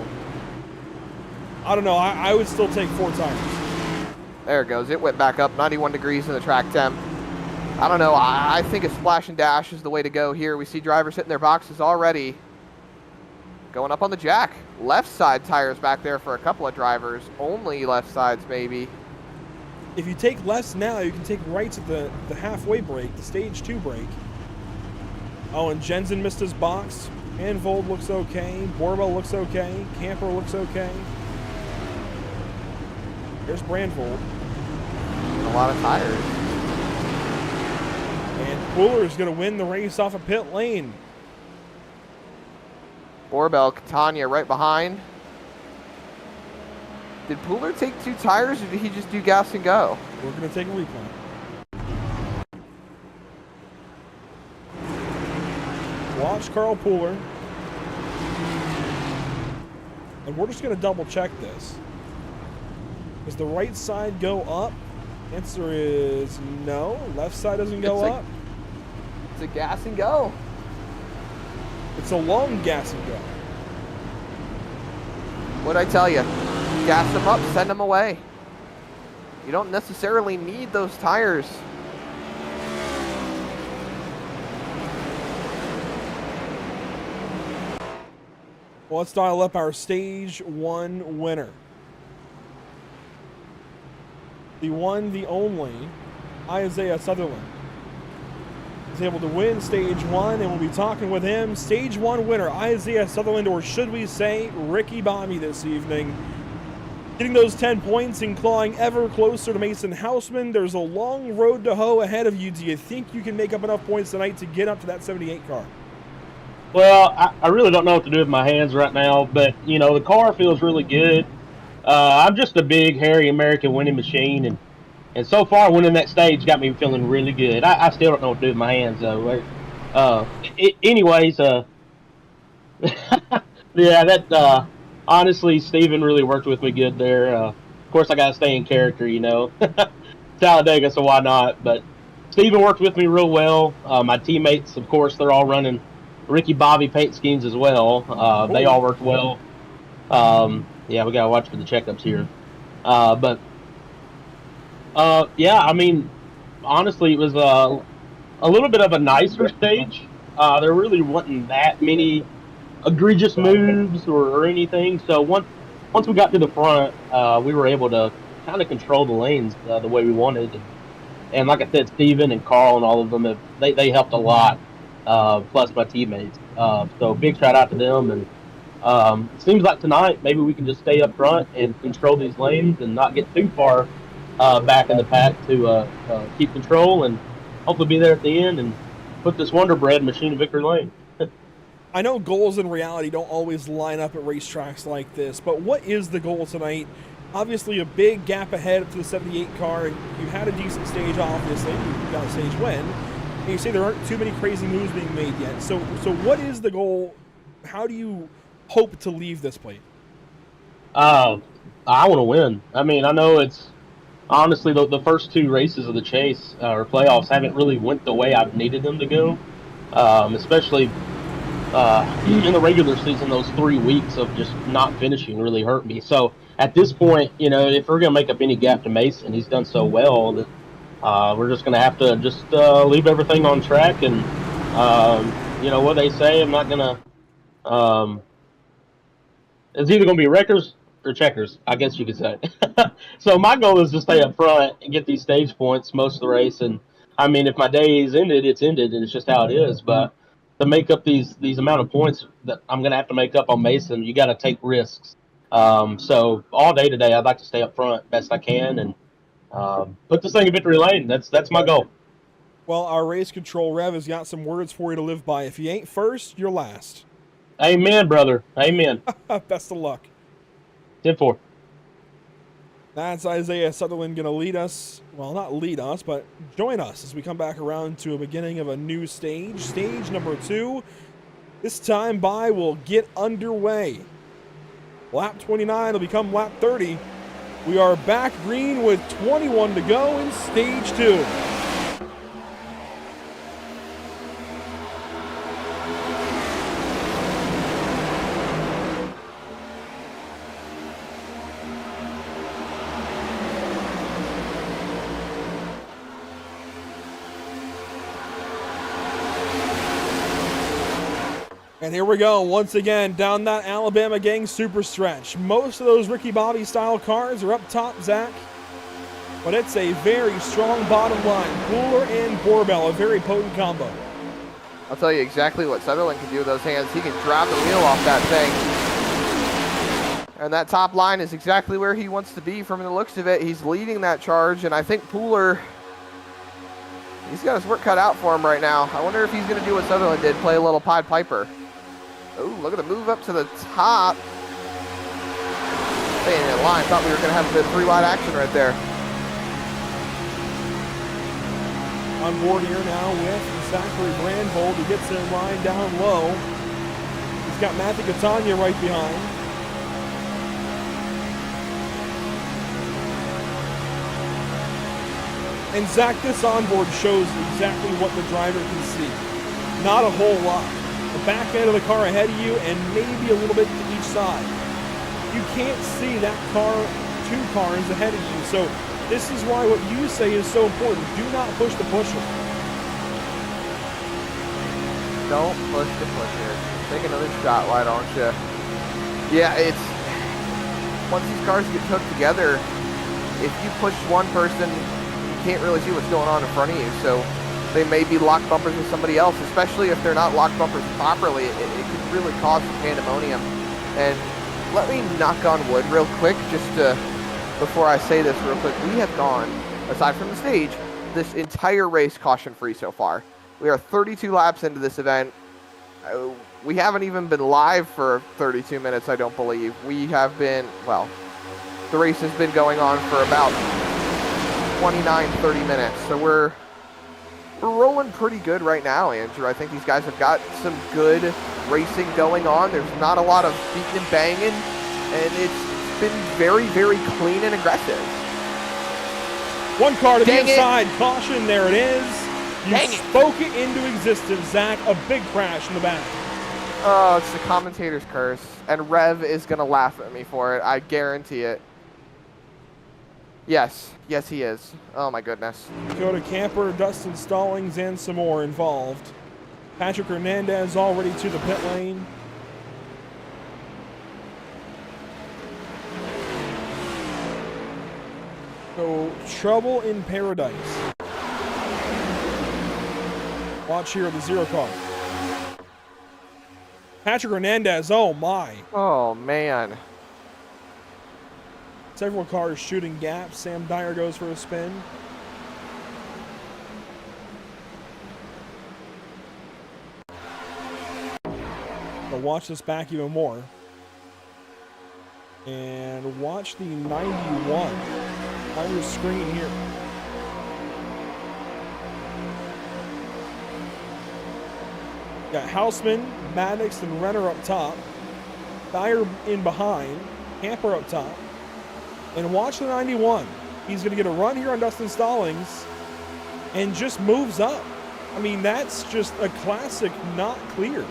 [SPEAKER 1] I don't know. I would still take 4 tires.
[SPEAKER 2] There it goes. It went back up 91 degrees in the track temp. I don't know. I think a splash and dash is the way to go here. We see drivers hitting their boxes already. Going up on the jack. Left side tires back there for a couple of drivers. Only left sides, maybe.
[SPEAKER 1] If you take lefts now, you can take rights at the halfway break, the stage 2 break. Oh, and Jensen missed his box. Anvold looks okay. Borbell looks okay. Camper looks okay. There's Brandvold.
[SPEAKER 2] A lot of tires.
[SPEAKER 1] And Pooler is going to win the race off of pit lane.
[SPEAKER 2] Borbell, Catania right behind. Did Pooler take 2 tires, or did he just do gas and go?
[SPEAKER 1] We're going to take a replay. Watch Carl Pooler. And we're just going to double check this. Does the right side go up? Answer is no. Left side doesn't go up.
[SPEAKER 2] It's a gas and go.
[SPEAKER 1] It's a long gas and go.
[SPEAKER 2] What'd I tell you? Gas them up, send them away. You don't necessarily need those tires.
[SPEAKER 1] Well, let's dial up our stage 1 winner. The one, the only, Isaiah Sutherland is able to win stage 1, and we'll be talking with him. Stage 1 winner, Isaiah Sutherland, or should we say Ricky Bobby this evening. Getting those 10 points and clawing ever closer to Mason Houseman. There's a long road to hoe ahead of you. Do you think you can make up enough points tonight to get up to that 78 car?
[SPEAKER 3] Well, I really don't know what to do with my hands right now, but, you know, the car feels really good. I'm just a big, hairy American winning machine, and so far winning that stage got me feeling really good. I still don't know what to do with my hands, though. Anyways, yeah, honestly, Steven really worked with me good there. Of course, I got to stay in character, you know. Talladega, so why not? But Steven worked with me real well. My teammates, of course, they're all running Ricky Bobby paint schemes as well. They all worked well. Yeah, we got to watch for the checkups here. Yeah, I mean, honestly, it was a little bit of a nicer stage. There really wasn't that many egregious moves or anything. So once we got to the front, we were able to kind of control the lanes the way we wanted. And like I said, Steven and Carl and all of them, they helped a lot, plus my teammates. So big shout out to them. And it seems like tonight maybe we can just stay up front and control these lanes and not get too far back in the pack to keep control and hopefully be there at the end and put this Wonder Bread machine in victory lane.
[SPEAKER 1] I know goals in reality don't always line up at racetracks like this, but what is the goal tonight? Obviously a big gap ahead to the 78 car, and you had a decent stage, obviously. You got a stage win. And you say there aren't too many crazy moves being made yet. So what is the goal? How do you hope to leave this plate?
[SPEAKER 3] I want to win. I mean, I know it's honestly the first 2 races of the chase or playoffs haven't really went the way I've needed them to go, especially in the regular season. Those 3 weeks of just not finishing really hurt me. So at this point, you know, if we're going to make up any gap to Mason, he's done so well that we're just going to have to just leave everything on track. And, you know, what they say, I'm not going to it's either going to be wreckers or checkers, I guess you could say. So my goal is to stay up front and get these stage points most of the race. And, I mean, if my day is ended, it's ended, and it's just how it is. But to make up these amount of points that I'm going to have to make up on Mason, you got to take risks. So all day today, I'd like to stay up front best I can and put this thing in victory lane. That's my goal.
[SPEAKER 1] Well, our race control Rev has got some words for you to live by. If you ain't first, you're last.
[SPEAKER 3] Amen, brother. Amen.
[SPEAKER 1] Best of luck.
[SPEAKER 3] 10-4.
[SPEAKER 1] That's Isaiah Sutherland going to lead us. Well, not lead us, but join us as we come back around to a beginning of a new stage. Stage number 2. This time by will get underway. Lap 29 will become lap 30. We are back green with 21 to go in stage 2. And here we go, once again, down that Alabama gang super stretch. Most of those Ricky Bobby style cars are up top, Zach. But it's a very strong bottom line. Pooler and Borbell, a very potent combo.
[SPEAKER 2] I'll tell you exactly what Sutherland can do with those hands. He can drive the wheel off that thing. And that top line is exactly where he wants to be from the looks of it. He's leading that charge, and I think Pooler, He's got his work cut out for him right now. I wonder if he's going to do what Sutherland did, play a little Pied Piper. Oh, look at the move up to the top. Staying in line. Thought we were going to have a bit of 3-wide action right there.
[SPEAKER 1] On board here now with Zachary Brandvold, who gets in line down low. He's got Matthew Catania right behind. And Zach, this onboard shows exactly what the driver can see. Not a whole lot. The back end of the car ahead of you and maybe a little bit to each side. You can't see that car, 2 cars ahead of you. So this is why what you say is so important. Do not push the pusher.
[SPEAKER 2] Don't push the pusher. Take another shot, why don't you? Yeah, it's... Once these cars get hooked together, if you push one person, you can't really see what's going on in front of you. So they may be locked bumpers with somebody else, especially if they're not locked bumpers properly. It could really cause some pandemonium. And let me knock on wood real quick, just to... Before I say this real quick, we have gone, aside from the stage, this entire race caution-free so far. We are 32 laps into this event. We haven't even been live for 32 minutes, I don't believe. We have been, well, the race has been going on for about 29, 30 minutes. So we're rolling pretty good right now, Andrew. I think these guys have got some good racing going on. There's not a lot of beating and banging, and it's been very, very clean and aggressive.
[SPEAKER 1] One car to the inside. Caution, there it is. You
[SPEAKER 2] Dang it.
[SPEAKER 1] spoke it into existence, Zach. A big crash in the back.
[SPEAKER 2] Oh, it's the commentator's curse. And Rev is going to laugh at me for it. I guarantee it. Yes. Yes, he is. Oh, my goodness.
[SPEAKER 1] Dakota Camper, Dustin Stallings, and some more involved. Patrick Hernandez already to the pit lane. So, trouble in paradise. Watch here, the 0 car. Patrick Hernandez, oh my.
[SPEAKER 2] Oh, man.
[SPEAKER 1] Several cars shooting gaps. Sam Dyer goes for a spin. So watch this back even more. And watch the 91 on your screen here. Got Houseman, Maddox, and Renner up top. Dyer in behind. Camper up top. And watch the 91. He's going to get a run here on Dustin Stallings and just moves up. I mean, that's just a classic not clear.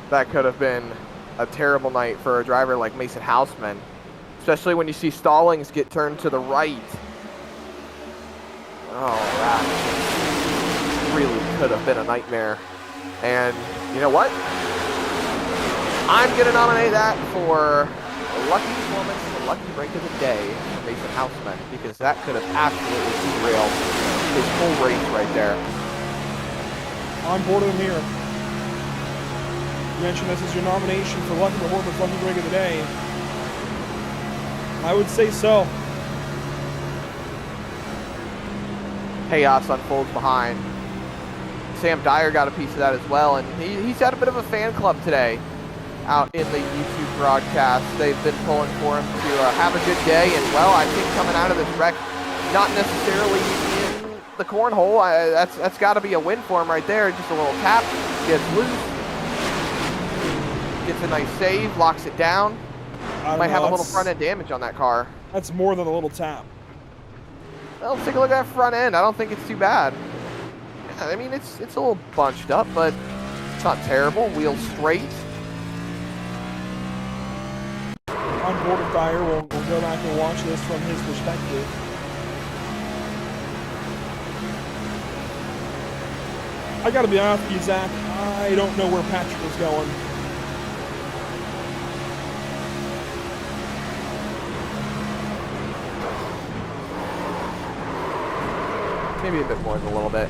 [SPEAKER 2] That could have been a terrible night for a driver like Mason Houseman, especially when you see Stallings get turned to the right. Oh, that really could have been a nightmare. And you know what? I'm going to nominate that for lucky performance, the lucky break of the day for Mason Houseman, because that could have absolutely derailed his whole race right there.
[SPEAKER 1] On board with him here. You mentioned this is your nomination for lucky performance, lucky break of the day. I would say so.
[SPEAKER 2] Chaos unfolds behind. Sam Dyer got a piece of that as well, and he's had a bit of a fan club today out in the YouTube broadcast. They've been pulling for him to have a good day, and well, I think coming out of this wreck, not necessarily in the cornhole, that's got to be a win for him right there. Just a little tap, gets loose, gets a nice save, locks it down. Might have a little front end damage on that car.
[SPEAKER 1] That's more than a little tap.
[SPEAKER 2] Well, let's take a look at that front end. I don't think it's too bad. Yeah, I mean, it's a little bunched up, but it's not terrible. Wheels straight.
[SPEAKER 1] On board with Dyer, we'll go back and watch this from his perspective. I gotta be honest with you, Zach, I don't know where Patrick was going.
[SPEAKER 2] Maybe a bit more than a little bit.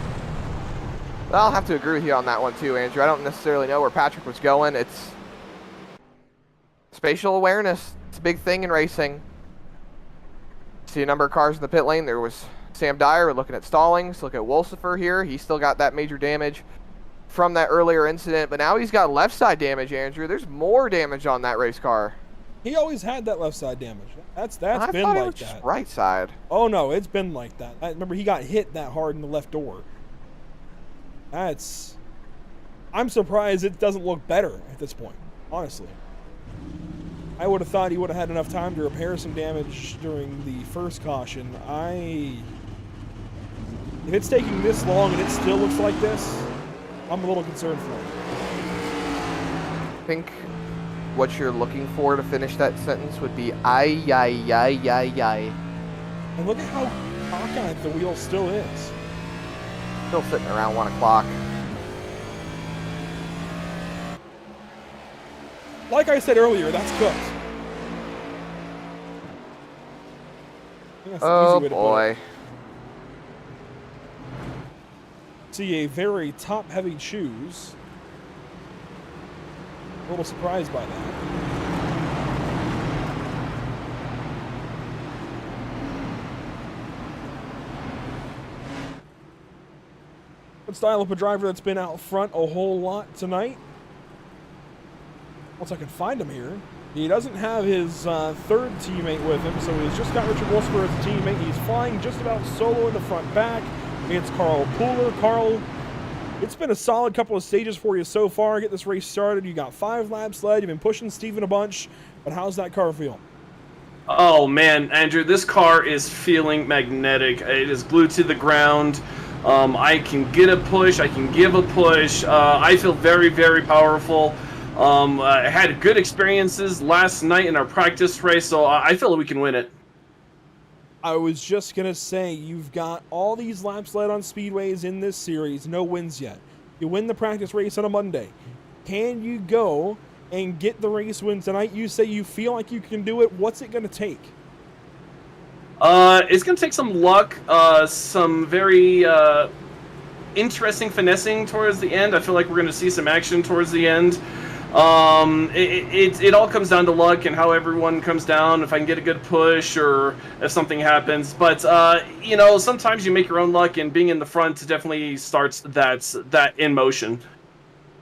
[SPEAKER 2] But I'll have to agree with you on that one too, Andrew. I don't necessarily know where Patrick was going. It's spatial awareness. It's a big thing in racing. See a number of cars in the pit lane. There was Sam Dyer, we're looking at Stallings. Look at Wolsifer here. He's still got that major damage from that earlier incident, but now he's got left side damage, Andrew. There's more damage on that race car.
[SPEAKER 1] He always had that left side damage. That's
[SPEAKER 2] I
[SPEAKER 1] been
[SPEAKER 2] thought it
[SPEAKER 1] like
[SPEAKER 2] was just
[SPEAKER 1] that.
[SPEAKER 2] right side.
[SPEAKER 1] Oh no, it's been like that. Remember, he got hit that hard in the left door. I'm surprised it doesn't look better at this point, honestly. I would have thought he would have had enough time to repair some damage during the first caution. If it's taking this long and it still looks like this, I'm a little concerned for him.
[SPEAKER 2] I think what you're looking for to finish that sentence would be ay, ay, ay, ay, ay.
[SPEAKER 1] And look at how cockeyed the wheel still is.
[SPEAKER 2] Still sitting around 1 o'clock.
[SPEAKER 1] Like I said earlier, that's cooked. That's the
[SPEAKER 2] Oh
[SPEAKER 1] easy way to put
[SPEAKER 2] boy.
[SPEAKER 1] it. See a very top-heavy choose. A little surprised by that. Good style of a driver that's been out front a whole lot tonight. Once I can find him here. He doesn't have his third teammate with him, so he's just got Richard Wolsifer as a teammate. He's flying just about solo in the front back. It's Carl Pooler. Carl, it's been a solid couple of stages for you so far. Get this race started. You got 5 laps led. You've been pushing Steven a bunch, but how's that car feel?
[SPEAKER 4] Oh man, Andrew, this car is feeling magnetic. It is glued to the ground. I can get a push. I can give a push. I feel very, very powerful. I had good experiences last night in our practice race, so I feel that we can win it.
[SPEAKER 1] I was just going to say, you've got all these laps led on speedways in this series, no wins yet. You win the practice race on a Monday. Can you go and get the race win tonight? You say you feel like you can do it. What's it going to take?
[SPEAKER 4] It's going to take some luck, some very interesting finessing towards the end. I feel like we're going to see some action towards the end. It all comes down to luck and how everyone comes down, if I can get a good push or if something happens. But, sometimes you make your own luck, and being in the front definitely starts that in motion.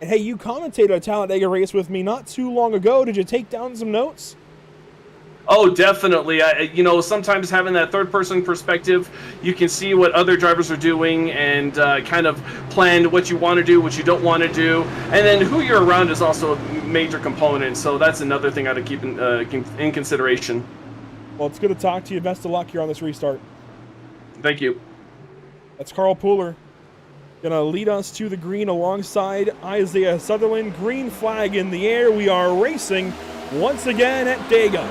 [SPEAKER 1] And hey, you commentated a Talladega race with me not too long ago. Did you take down some notes?
[SPEAKER 4] Oh, definitely. Sometimes having that third-person perspective, you can see what other drivers are doing and kind of plan what you want to do, what you don't want to do. And then who you're around is also a major component, so that's another thing I have to keep in consideration.
[SPEAKER 1] Well, it's good to talk to you. Best of luck here on this restart.
[SPEAKER 4] Thank you.
[SPEAKER 1] That's Carl Pooler. Going to lead us to the green alongside Isaiah Sutherland. Green flag in the air. We are racing once again at Dega.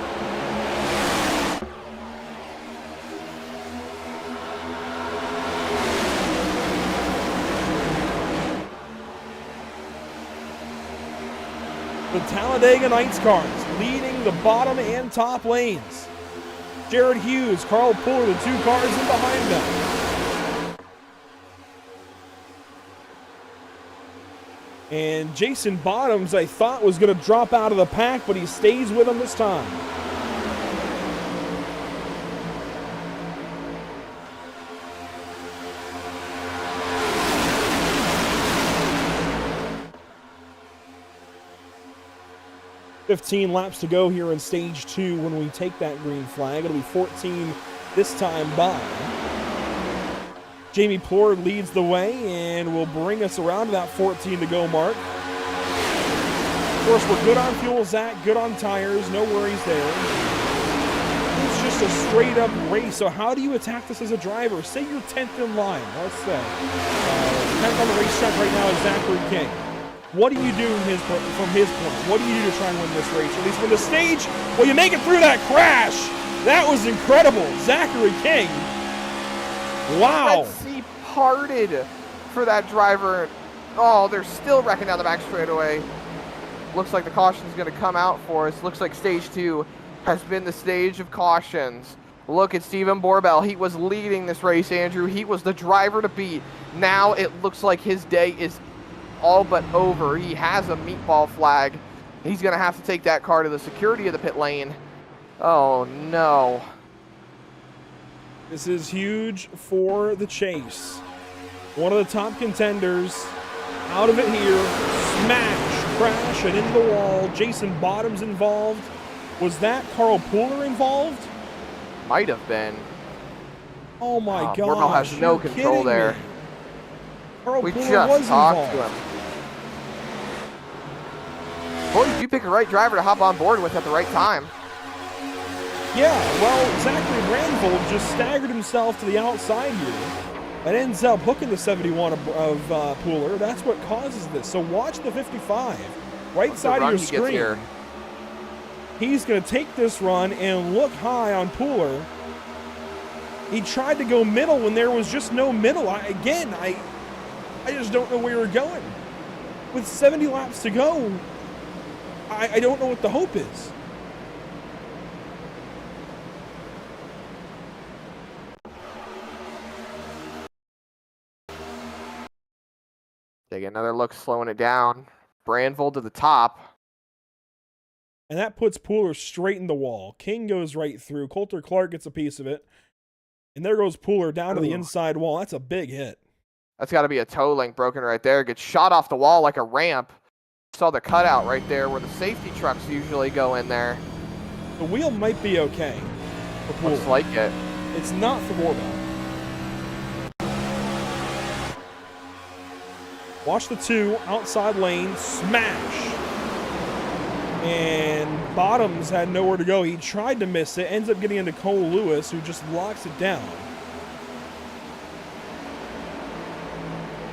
[SPEAKER 1] The Talladega Nights cars leading the bottom and top lanes. Jared Hughes, Carl Pooler, the 2 cars in behind them. And Jason Bottoms, I thought, was going to drop out of the pack, but he stays with them this time. $15 laps to go here in stage 2 when we take that green flag. It'll be 14 this time by. Jamie Plord leads the way and will bring us around to that 14 to go mark. Of course, we're good on fuel, Zach, good on tires, no worries there. It's just a straight up race, so how do you attack this as a driver? Say you're 10th in line, let's say. 10th on the racetrack right now is Zachary King. What do you do from his point? What do you do to try and win this race? Or at least win the stage? Well, you make it through that crash. That was incredible. Zachary King. Wow.
[SPEAKER 2] Red Sea parted for that driver. Oh, they're still wrecking down the back straightaway. Looks like the caution's going to come out for us. Looks like stage 2 has been the stage of cautions. Look at Steven Borbell. He was leading this race, Andrew. He was the driver to beat. Now it looks like his day is all but over. He has a meatball flag. He's going to have to take that car to the security of the pit lane. Oh, no.
[SPEAKER 1] This is huge for the chase. One of the top contenders out of it here. Smash, crash, and into the wall. Jason Bottom's involved. Was that Carl Pooler involved?
[SPEAKER 2] Might have been.
[SPEAKER 1] Oh my gosh.
[SPEAKER 2] Borbell has no control there.
[SPEAKER 1] Me. Carl
[SPEAKER 2] We
[SPEAKER 1] Pooler
[SPEAKER 2] just
[SPEAKER 1] was
[SPEAKER 2] talked
[SPEAKER 1] involved.
[SPEAKER 2] to him. Boy, you pick a right driver to hop on board with at the right time.
[SPEAKER 1] Yeah, well, Zachary Brandvold just staggered himself to the outside here and ends up hooking the 71 of Pooler. That's what causes this. So watch the 55, right side of your screen. He's going to take this run and look high on Pooler. He tried to go middle when there was just no middle. I just don't know where you're going. With 70 laps to go, I don't know what the hope is.
[SPEAKER 2] Take another look, slowing it down. Brandvold to the top.
[SPEAKER 1] And that puts Pooler straight in the wall. King goes right through. Coulter Clark gets a piece of it. And there goes Pooler down to the inside wall. That's a big hit.
[SPEAKER 2] That's got to be a toe link broken right there. Gets shot off the wall like a ramp. Saw the cutout right there where the safety trucks usually go in there.
[SPEAKER 1] The wheel might be okay for Pooler.
[SPEAKER 2] Looks like it.
[SPEAKER 1] It's not for Borbell. Watch the 2, outside lane, smash. And Bottoms had nowhere to go. He tried to miss it, ends up getting into Cole Lewis, who just locks it down.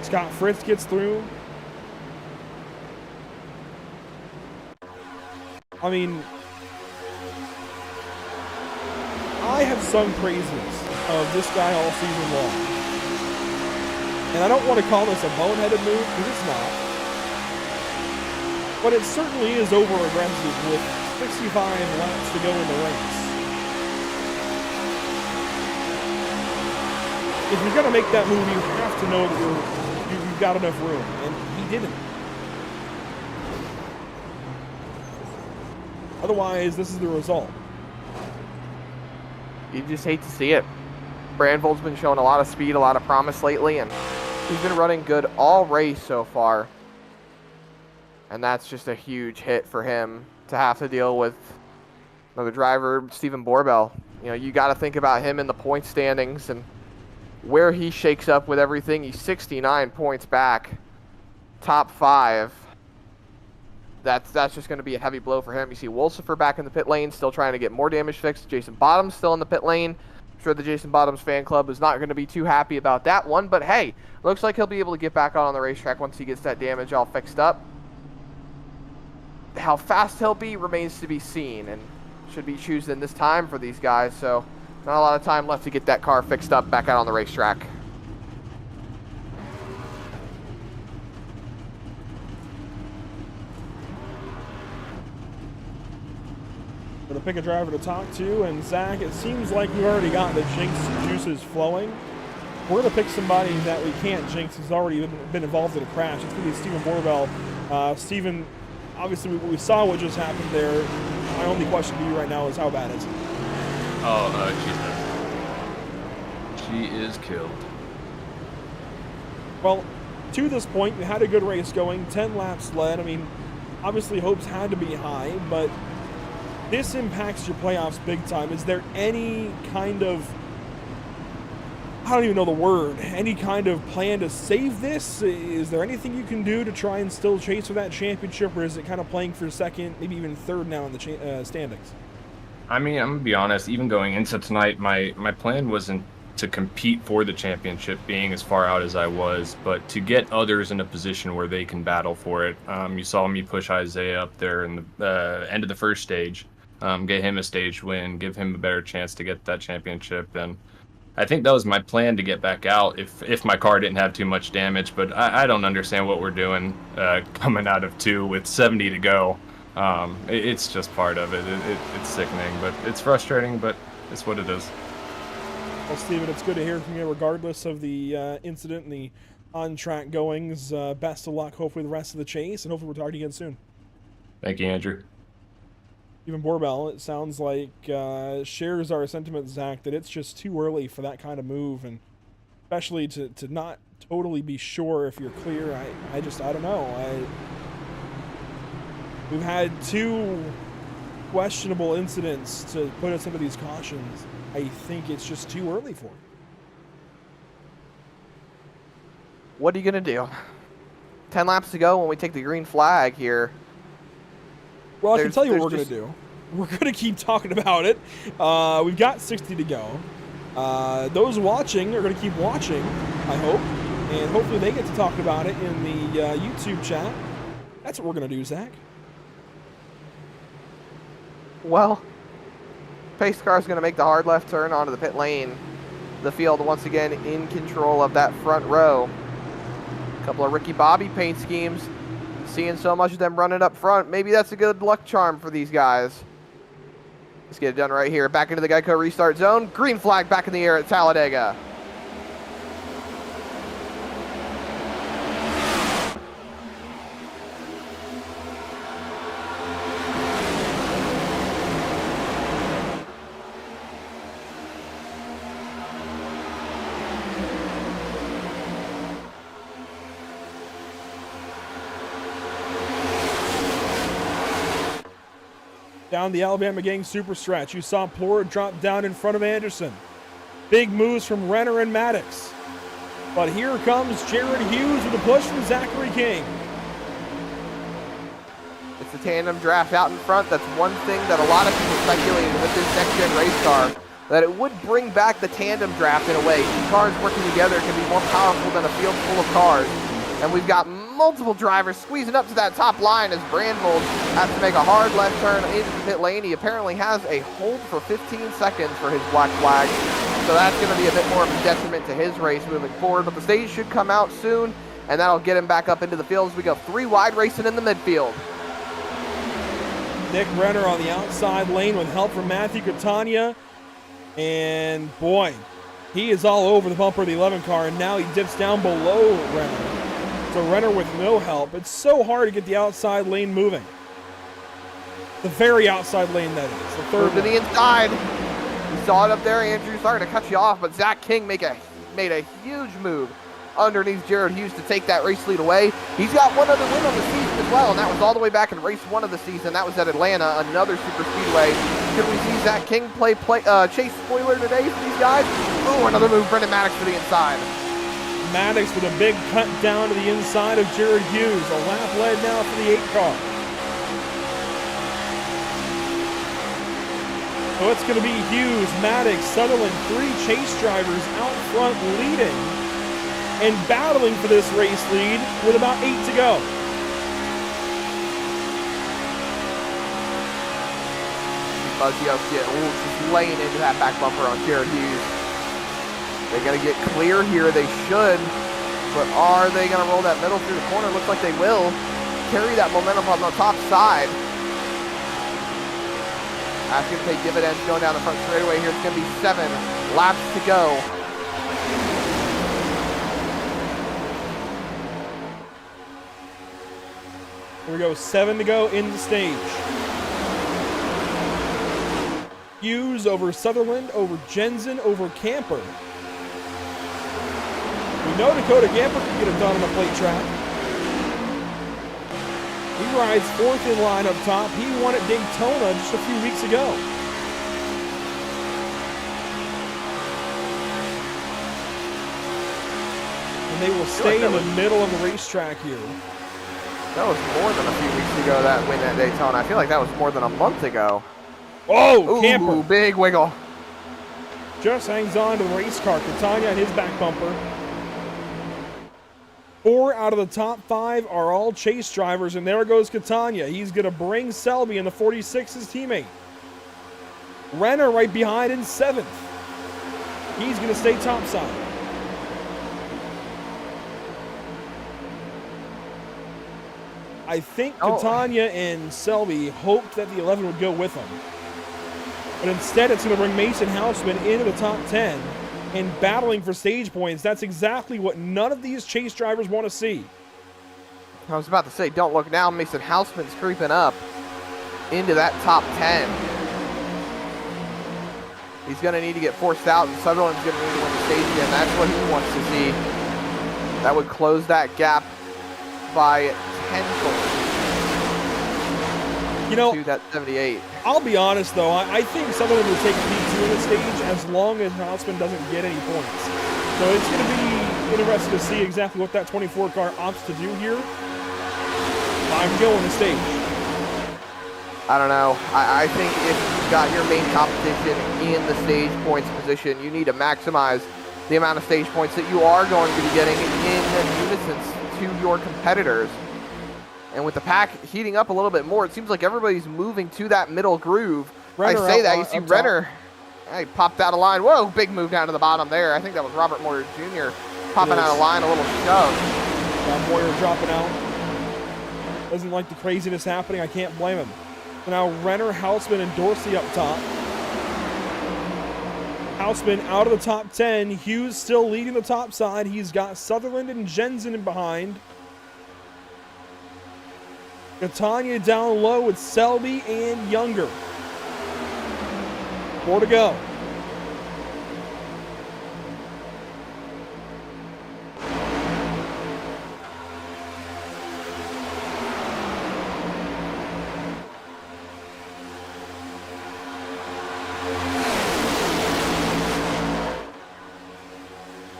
[SPEAKER 1] Scott Fritz gets through. I mean, I have sung praises of this guy all season long. And I don't want to call this a boneheaded move, because it's not. But it certainly is over-aggressive with 65 laps to go in the race. If you're going to make that move, you have to know that you've got enough room, and he didn't. Otherwise, this is the result.
[SPEAKER 2] You just hate to see it. Brandvold's been showing a lot of speed, a lot of promise lately, and he's been running good all race so far. And that's just a huge hit for him to have to deal with another driver, Stephen Borbell. You know, you got to think about him in the point standings and where he shakes up with everything. He's 69 points back, top 5. That's just going to be a heavy blow for him. You see Wolsifer back in the pit lane, still trying to get more damage fixed. Jason Bottoms still in the pit lane. I'm sure the Jason Bottoms fan club is not going to be too happy about that one, but hey, looks like he'll be able to get back on the racetrack once he gets that damage all fixed up. How fast he'll be remains to be seen, and should be choosing this time for these guys, so not a lot of time left to get that car fixed up back out on the racetrack.
[SPEAKER 1] Going to pick a driver to talk to, and Zach, it seems like we've already got the jinx juices flowing. We're going to pick somebody that we can't jinx who's already been involved in a crash. It's going to be Stephen Borbell. Stephen, obviously we saw what just happened there. My only question to you right now is how bad is it?
[SPEAKER 5] She is killed.
[SPEAKER 1] Well, to this point, we had a good race going, 10 laps led. I mean, obviously hopes had to be high, but this impacts your playoffs big time. Is there any kind of, I don't even know the word, any kind of plan to save this? Is there anything you can do to try and still chase for that championship, or is it kind of playing for second, maybe even third now in the standings?
[SPEAKER 5] I mean, I'm going to be honest, even going into tonight, my plan wasn't to compete for the championship, being as far out as I was, but to get others in a position where they can battle for it. You saw me push Isaiah up there in the end of the first stage, get him a stage win, give him a better chance to get that championship, and I think that was my plan to get back out if my car didn't have too much damage, but I don't understand what we're doing coming out of 2 with 70 to go. It's just part of it. It's sickening, but it's frustrating, but it's what it is.
[SPEAKER 1] Well, Steven, it's good to hear from you regardless of the incident and the on-track goings. Best of luck, hopefully, the rest of the chase, and hopefully we'll talk to you again soon.
[SPEAKER 5] Thank you, Andrew.
[SPEAKER 1] Even Borbell, it sounds like, shares our sentiment, Zach, that it's just too early for that kind of move, and especially to not totally be sure if you're clear. I don't know. We've had 2 questionable incidents to put us into these cautions. I think it's just too early for it.
[SPEAKER 2] What are you going to do? 10 laps to go when we take the green flag here.
[SPEAKER 1] Well, I can tell you what we're going to do. We're going to keep talking about it. We've got 60 to go. Those watching are going to keep watching, I hope. And hopefully they get to talk about it in the YouTube chat. That's what we're going to do, Zach.
[SPEAKER 2] Well, pace car is going to make the hard left turn onto the pit lane. The field once again in control of that front row. A couple of Ricky Bobby paint schemes. Seeing so much of them running up front, maybe that's a good luck charm for these guys. Let's get it done right here. Back into the Geico restart zone. Green flag back in the air at Talladega.
[SPEAKER 1] Down the Alabama gang super stretch, you saw Plora drop down in front of Anderson. Big moves from Renner and Maddox. But here comes Jared Hughes with a push from Zachary King.
[SPEAKER 2] It's the tandem draft out in front. That's one thing that a lot of people speculated with this next-gen race car, that it would bring back the tandem draft in a way. 2 cars working together can be more powerful than a field full of cars. And we've got multiple drivers squeezing up to that top line as Brandvold has to make a hard left turn into the pit lane. He apparently has a hold for 15 seconds for his black flag. So that's going to be a bit more of a detriment to his race moving forward. But the stage should come out soon, and that'll get him back up into the field as we go 3 wide racing in the midfield.
[SPEAKER 1] Nick Renner on the outside lane with help from Matthew Catania. And boy, he is all over the bumper of the 11 car, and now he dips down below Renner. So Renner with no help. It's so hard to get the outside lane moving. The very outside lane, that is. The third
[SPEAKER 2] Move to the inside. You saw it up there, Andrew. Sorry to cut you off, but Zach King made a huge move underneath Jared Hughes to take that race lead away. He's got one other win on the season as well, and that was all the way back in race 1 of the season. That was at Atlanta, another super speedway. Could we see Zach King play chase spoiler today for these guys? Oh, another move, Brendan Maddox to the inside.
[SPEAKER 1] Maddox with a big cut down to the inside of Jared Hughes. A lap lead now for the 8 car. So it's going to be Hughes, Maddox, Sutherland, 3 chase drivers out front leading and battling for this race lead with about 8 to go.
[SPEAKER 2] Fuzzy up, just laying into that back bumper on Jared Hughes. They're going to get clear here. They should. But are they going to roll that middle through the corner? Looks like they will. Carry that momentum on the top side. That's going to pay dividends going down the front straightaway here. It's going to be 7 laps to go.
[SPEAKER 1] Here we go, 7 to go in the stage. Hughes over Sutherland, over Jensen, over Camper. We know Dakota Camper can get it done on the plate track. He rides 4th in line up top. He won at Daytona just a few weeks ago. And they will stay in the middle of the racetrack here.
[SPEAKER 2] That was more than a few weeks ago, that win at Daytona. I feel like that was more than a month ago.
[SPEAKER 1] Oh,
[SPEAKER 2] Ooh,
[SPEAKER 1] Camper.
[SPEAKER 2] Big wiggle.
[SPEAKER 1] Just hangs on to the race car. Catania and his back bumper. 4 out of the top 5 are all chase drivers, and there goes Catania. He's going to bring Selby in the 46, his teammate. Renner right behind in 7th. He's going to stay topside. I think Catania and Selby hoped that the 11 would go with them. But instead, it's going to bring Mason Houseman into the top 10 and battling for stage points. That's exactly what none of these chase drivers want to see.
[SPEAKER 2] I was about to say, don't look now. Mason Houseman's creeping up. into that top 10. He's going to need to get forced out, and Sutherland's going to need to win the stage again. That's what he wants to see. That would close that gap by tenfold.
[SPEAKER 1] You know,
[SPEAKER 2] to that 78.
[SPEAKER 1] I'll be honest though, I think Sutherland will take P2 in the stage as long as Hausman doesn't get any points. So it's going to be interesting to see exactly what that 24 car opts to do here. I'm going the stage.
[SPEAKER 2] I don't know. I think if you've got your main competition in the stage points position, you need to maximize the amount of stage points that you are going to be getting in unison to your competitors. And with the pack heating up a little bit more, it seems like everybody's moving to that middle groove.
[SPEAKER 1] Renner
[SPEAKER 2] I say that, you see Renner, he popped out of line. Whoa, big move down to the bottom there. I think that was Robert Moyer Jr. popping out of line, a little shove.
[SPEAKER 1] Moyer dropping out. Doesn't like the craziness happening. I can't blame him. So now Renner, Hausman, and Dorsey up top. Hausman out of the top 10. Hughes still leading the top side. He's got Sutherland and Jensen in behind. Catania down low with Selby and Younger. 4 to go.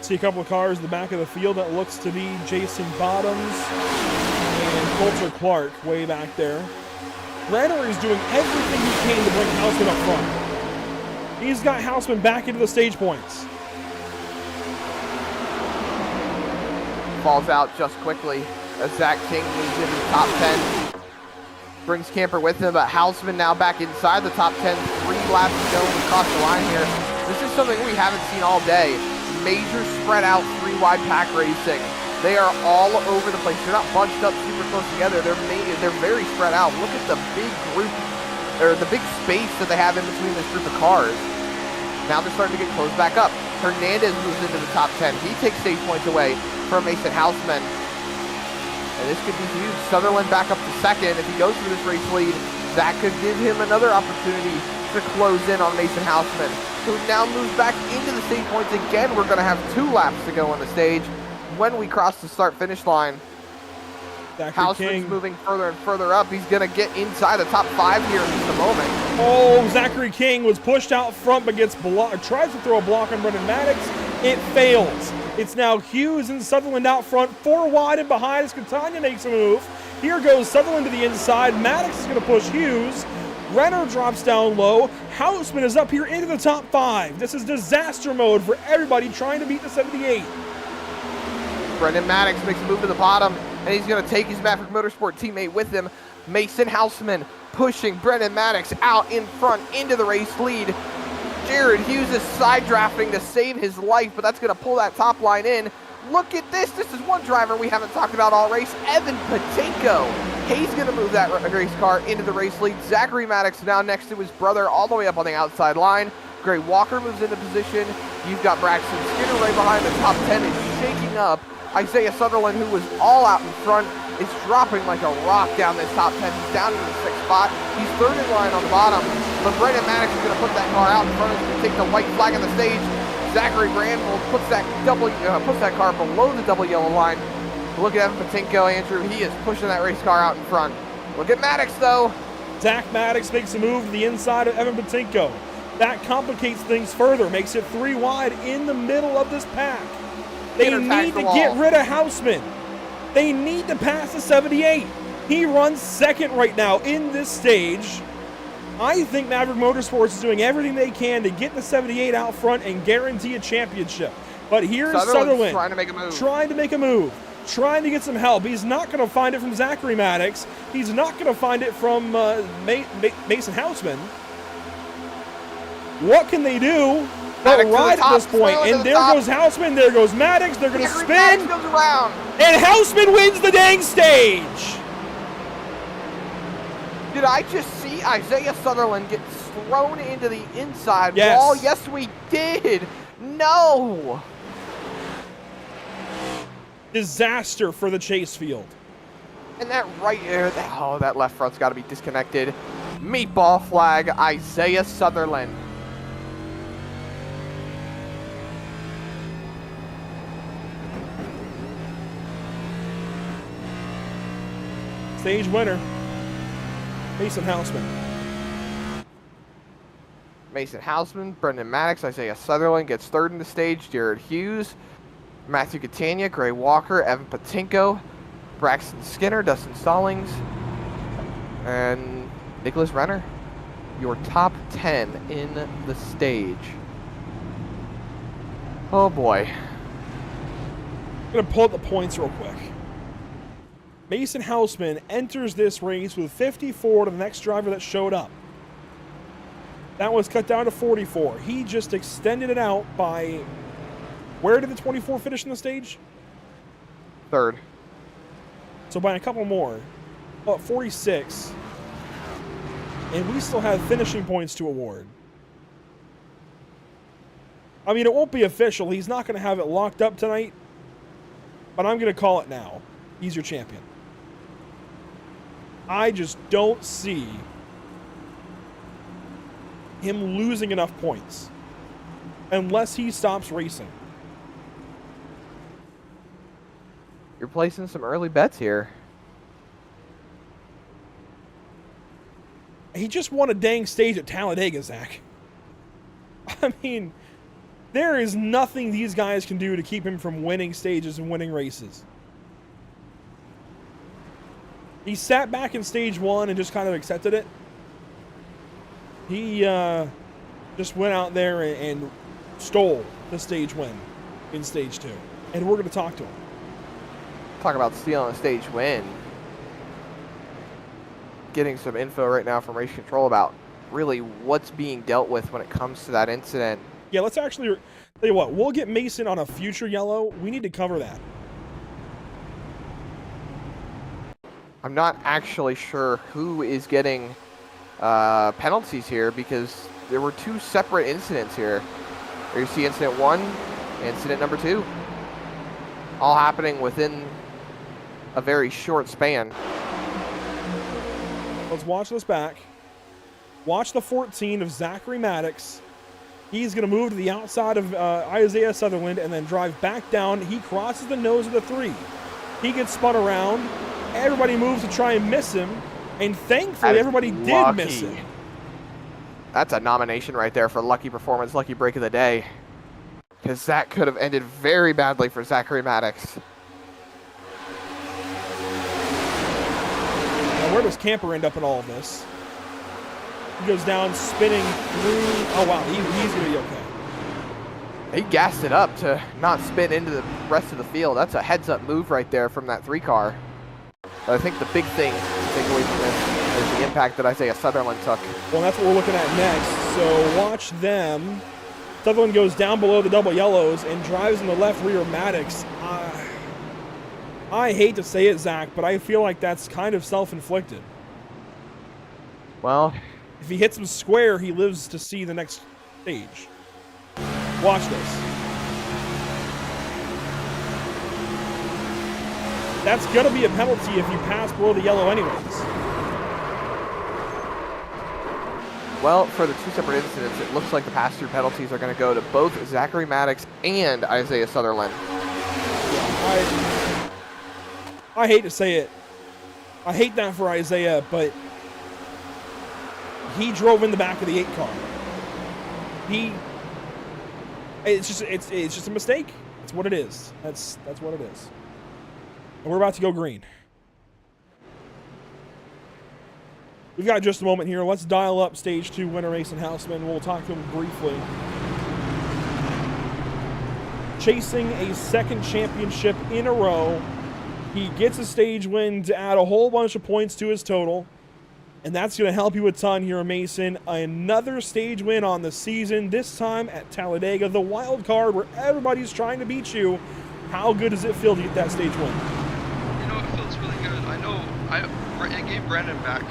[SPEAKER 1] See a couple of cars in the back of the field. That looks to be Jason Bottoms and Coulter Clark way back there. Renner is doing everything he can to bring Hausman up front. He's got Hausman back into the stage points.
[SPEAKER 2] Falls out just quickly as Zach King moves into the top 10. Brings Camper with him, but Hausman now back inside the top 10. 3 laps to go across the line here. This is something we haven't seen all day. Major spread out 3-wide pack racing. They are all over the place. They're not bunched up super close together. They're very spread out. Look at the big group, or the big space that they have in between this group of cars. Now they're starting to get closed back up. Hernandez moves into the top 10. He takes stage points away from Mason Hausman. And this could be huge. Sutherland back up to second. If he goes for this race lead, that could give him another opportunity to close in on Mason Hausman, who now moves back into the stage points again. We're going to have 2 laps to go on the stage when we cross the start-finish line. Hausman's moving further and further up. He's going to get inside the top 5 here in just a moment.
[SPEAKER 1] Oh, Zachary King was pushed out front but gets blocked. Tries to throw a block on Brendan Maddox. It fails. It's now Hughes and Sutherland out front, 4 wide and behind as Catania makes a move. Here goes Sutherland to the inside. Maddox is going to push Hughes. Renner drops down low. Hausman is up here into the top 5. This is disaster mode for everybody trying to beat the 78.
[SPEAKER 2] Brendan Maddox makes a move to the bottom, and he's going to take his Maverick Motorsport teammate with him. Mason Hausman pushing Brendan Maddox out in front into the race lead. Jared Hughes is side drafting to save his life, but that's going to pull that top line in. Look at this. This is one driver we haven't talked about all race, Evan Patinko. He's going to move that race car into the race lead. Zachary Maddox now next to his brother all the way up on the outside line. Gray Walker moves into position. You've got Braxton Skinner right behind. The top 10 is shaking up. Isaiah Sutherland, who was all out in front, is dropping like a rock down this top 10. He's down into the 6th spot. He's 3rd in line on the bottom. But Brendan Maddox is going to put that car out in front. He's going to take the white flag on the stage. Zachary Granville puts that car below the double yellow line. Look at Evan Patinko, Andrew. He is pushing that race car out in front. Look at Maddox, though.
[SPEAKER 1] Zach Maddox makes a move to the inside of Evan Patinko. That complicates things further, makes it 3 wide in the middle of this pack. They need to get rid of Hausman. They need to pass the 78. He runs 2nd right now in this stage. I think Maverick Motorsports is doing everything they can to get the 78 out front and guarantee a championship. But here's Sutherland
[SPEAKER 2] trying to make a move.
[SPEAKER 1] Trying to get some help. He's not going to find it from Zachary Maddox. He's not going to find it from Mason Hausman. What can they do? But ride at this point. And there goes Hausman. There goes Maddox. They're going to spin.
[SPEAKER 2] Maddox goes around.
[SPEAKER 1] And Hausman wins the dang stage.
[SPEAKER 2] Did I just see Isaiah Sutherland get thrown into the inside
[SPEAKER 1] yes.
[SPEAKER 2] wall? Yes, we did. No.
[SPEAKER 1] Disaster for the chase field.
[SPEAKER 2] And that right there, that left front's got to be disconnected. Meatball flag, Isaiah Sutherland.
[SPEAKER 1] Stage winner, Mason Houseman.
[SPEAKER 2] Mason Houseman, Brendan Maddox, Isaiah Sutherland gets third in the stage. Jared Hughes, Matthew Catania, Gray Walker, Evan Patinko, Braxton Skinner, Dustin Stallings, and Nicholas Renner. Your top 10 in the stage. Oh boy.
[SPEAKER 1] I'm going to pull up the points real quick. Mason Houseman enters this race with 54 to the next driver that showed up. That was cut down to 44. He just extended it out by... Where did the 24 finish in the stage?
[SPEAKER 2] Third.
[SPEAKER 1] So by a couple more. Well, 46. And we still have finishing points to award. I mean, it won't be official. He's not going to have it locked up tonight. But I'm going to call it now. He's your champion. I just don't see him losing enough points unless he stops racing.
[SPEAKER 2] You're placing some early bets here.
[SPEAKER 1] He just won a dang stage at Talladega, Zach. I mean, there is nothing these guys can do to keep him from winning stages and winning races. He sat back in stage one and just kind of accepted it. He just went out there and stole the stage win in stage two. And we're going to talk to him.
[SPEAKER 2] Talk about stealing a stage win. Getting some info right now from Race Control about really what's being dealt with when it comes to that incident.
[SPEAKER 1] Yeah, let's actually, tell you what, we'll get Mason on a future yellow. We need to cover that.
[SPEAKER 2] I'm not actually sure who is getting penalties here because there were two separate incidents here. Here you see incident one, incident number two. All happening within a very short span.
[SPEAKER 1] Let's watch this back. Watch the 14 of Zachary Maddox. He's going to move to the outside of Isaiah Sutherland and then drive back down. He crosses the nose of the 3. He gets spun around. Everybody moves to try and miss him. And thankfully, everybody did miss him.
[SPEAKER 2] That's a nomination right there for Lucky Performance, Lucky Break of the Day. Because that could have ended very badly for Zachary Maddox.
[SPEAKER 1] Now, where does Camper end up in all of this? He goes down, spinning through. Oh, wow, he's going to be okay.
[SPEAKER 2] He gassed it up to not spin into the rest of the field. That's a heads-up move right there from that 3 car. But I think the big thing to take away from this is the impact that Isaiah Sutherland took.
[SPEAKER 1] Well, that's what we're looking at next. So watch them. Sutherland goes down below the double yellows and drives in the left rear of Maddox. I hate to say it, Zach, but I feel like that's kind of self-inflicted.
[SPEAKER 2] Well,
[SPEAKER 1] if he hits him square, he lives to see the next stage. Watch this. That's going to be a penalty if you pass below the yellow anyways.
[SPEAKER 2] Well, for the 2 separate incidents, it looks like the pass-through penalties are going to go to both Zachary Maddox and Isaiah Sutherland.
[SPEAKER 1] Yeah, I hate to say it. I hate that for Isaiah, but he drove in the back of the 8 car. It's just a mistake. That's what it is. That's what it is. And we're about to go green. We've got just a moment here. Let's dial up stage 2 winner Mason Houseman. We'll talk to him briefly. Chasing a second championship in a row. He gets a stage win to add a whole bunch of points to his total. And that's going to help you a ton here, Mason. Another stage win on the season, this time at Talladega, the wild card where everybody's trying to beat you. How good does it feel to get that stage win?
[SPEAKER 6] You know, it feels really good. I know I gave Brandon back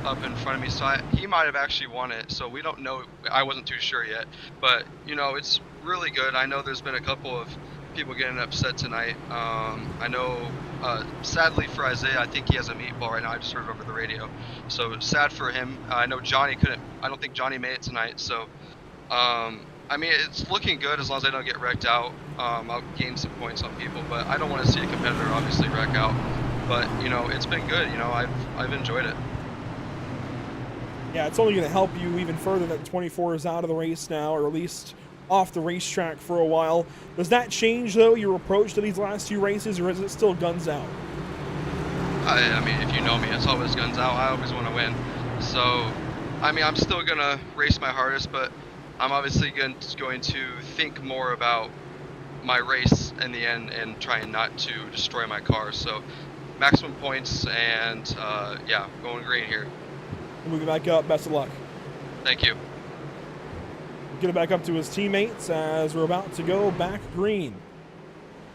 [SPEAKER 6] up in front of me, so he might have actually won it. So we don't know. I wasn't too sure yet. But, you know, it's really good. I know there's been a couple of people getting upset tonight. I know sadly for Isaiah, I think he has a meatball right now. I just heard it over the radio. So sad for him. I know Johnny couldn't. I don't think Johnny made it tonight. So, I mean, it's looking good as long as I don't get wrecked out. I'll gain some points on people, but I don't want to see a competitor obviously wreck out. But you know, it's been good. You know, I've enjoyed it.
[SPEAKER 1] Yeah, it's only going to help you even further that 24 is out of the race now, or at least off the racetrack for a while. Does that change, though, your approach to these last 2 races, or is it still guns out?
[SPEAKER 6] I mean, if you know me, it's always guns out. I always want to win. So, I mean, I'm still going to race my hardest, but I'm obviously going to think more about my race in the end and trying not to destroy my car. So, maximum points and, yeah, going green here.
[SPEAKER 1] Moving back up, best of luck.
[SPEAKER 6] Thank you.
[SPEAKER 1] Get it back up to his teammates as we're about to go back green.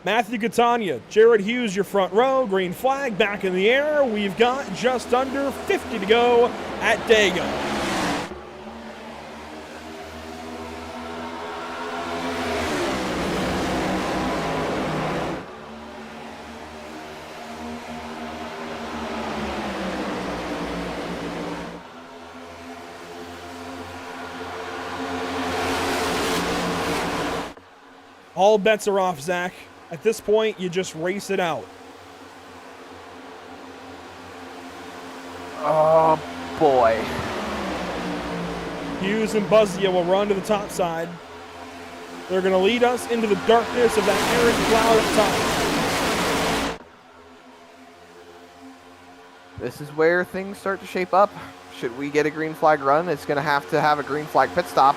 [SPEAKER 1] Matthew Catania, Jared Hughes, your front row, green flag back in the air. We've got just under 50 to go at Dega. All bets are off, Zach. At this point, you just race it out.
[SPEAKER 2] Oh, boy.
[SPEAKER 1] Hughes and Buzzia will run to the top side. They're going to lead us into the darkness of that errant cloud up top.
[SPEAKER 2] This is where things start to shape up. Should we get a green flag run, it's going to have a green flag pit stop.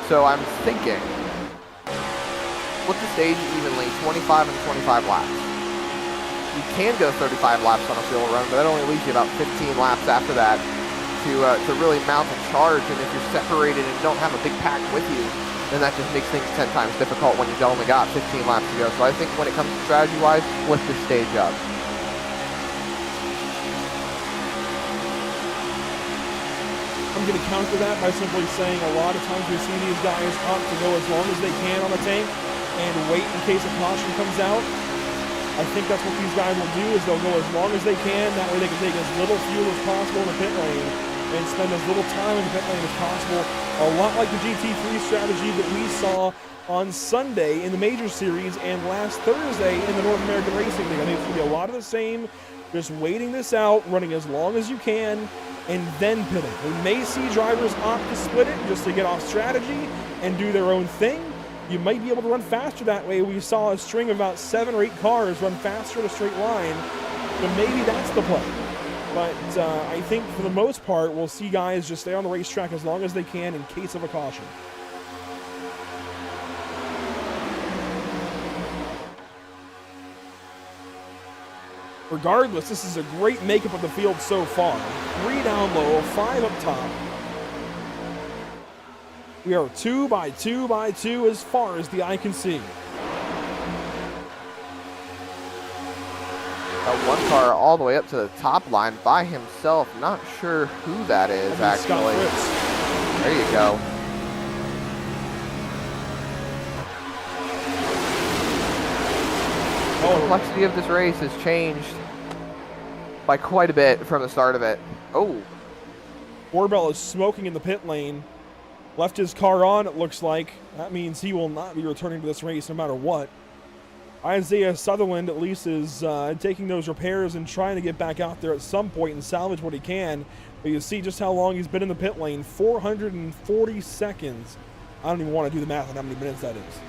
[SPEAKER 2] So I'm thinking, split the stage evenly, 25 and 25 laps. You can go 35 laps on a field run, but that only leaves you about 15 laps after that to really mount a charge. And if you're separated and don't have a big pack with you, then that just makes things 10 times difficult when you've only got 15 laps to go. So I think when it comes to strategy-wise, split the stage up.
[SPEAKER 1] I'm going to counter that by simply saying a lot of times we see these guys opt to go as long as they can on the tank and wait in case a caution comes out. I think that's what these guys will do, is they'll go as long as they can. That way they can take as little fuel as possible in the pit lane and spend as little time in the pit lane as possible. A lot like the GT3 strategy that we saw on Sunday in the Major Series and last Thursday in the North American Racing League. I think it's going to be a lot of the same, just waiting this out, running as long as you can, and then pitting. We may see drivers opt to split it just to get off strategy and do their own thing. You might be able to run faster that way. We saw a string of about 7 or 8 cars run faster in a straight line, so maybe that's the play. But I think for the most part, we'll see guys just stay on the racetrack as long as they can in case of a caution. Regardless, this is a great makeup of the field so far. 3 down low, 5 up top. We are 2 by 2 by 2 as far as the eye can see.
[SPEAKER 2] One car all the way up to the top line by himself. Not sure who that is, actually. There you go. The complexity of this race has changed by quite a bit from the start of it. Oh.
[SPEAKER 1] Corbell is smoking in the pit lane. Left his car on, it looks like. That means he will not be returning to this race no matter what. Isaiah Sutherland at least is taking those repairs and trying to get back out there at some point and salvage what he can. But you see just how long he's been in the pit lane, 440 seconds. I don't even want to do the math on how many minutes that is.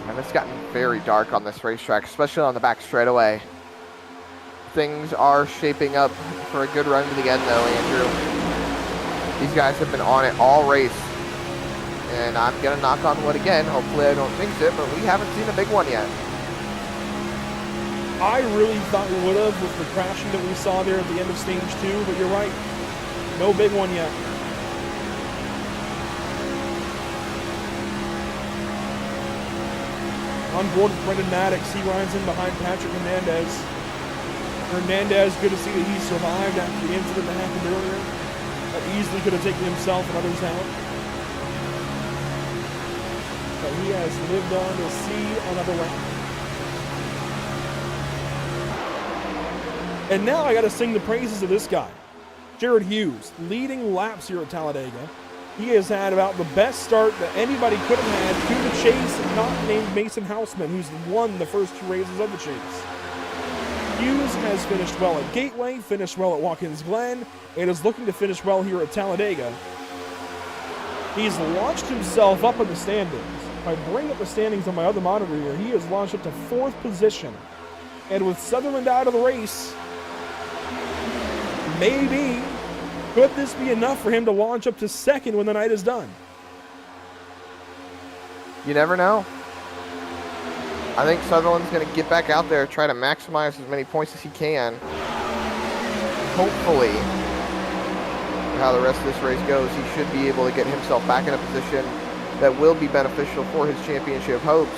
[SPEAKER 2] And it's gotten very dark on this racetrack, especially on the back straightaway. Things are shaping up for a good run to the end though, Andrew. These guys have been on it all race. And I'm going to knock on wood again. Hopefully I don't jinx it, but we haven't seen a big one yet.
[SPEAKER 1] I really thought we would have with the crashing that we saw there at the end of stage 2, but you're right. No big one yet. On board with Brendan Maddox, he rides in behind Patrick Hernandez. Hernandez, good to see that he survived after the incident that happened earlier. That easily could have taken himself and others out. But he has lived on to see another lap. And now I got to sing the praises of this guy, Jared Hughes, leading laps here at Talladega. He has had about the best start that anybody could have had to the chase, not named Mason Houseman, who's won the first 2 races of the chase. Hughes has finished well at Gateway, finished well at Watkins Glen, and is looking to finish well here at Talladega. He's launched himself up in the standings. If I bring up the standings on my other monitor here, he has launched up to 4th position. And with Sutherland out of the race, maybe, could this be enough for him to launch up to 2nd when the night is done?
[SPEAKER 2] You never know. I think Sutherland's going to get back out there, try to maximize as many points as he can. Hopefully, how the rest of this race goes, he should be able to get himself back in a position that will be beneficial for his championship hopes.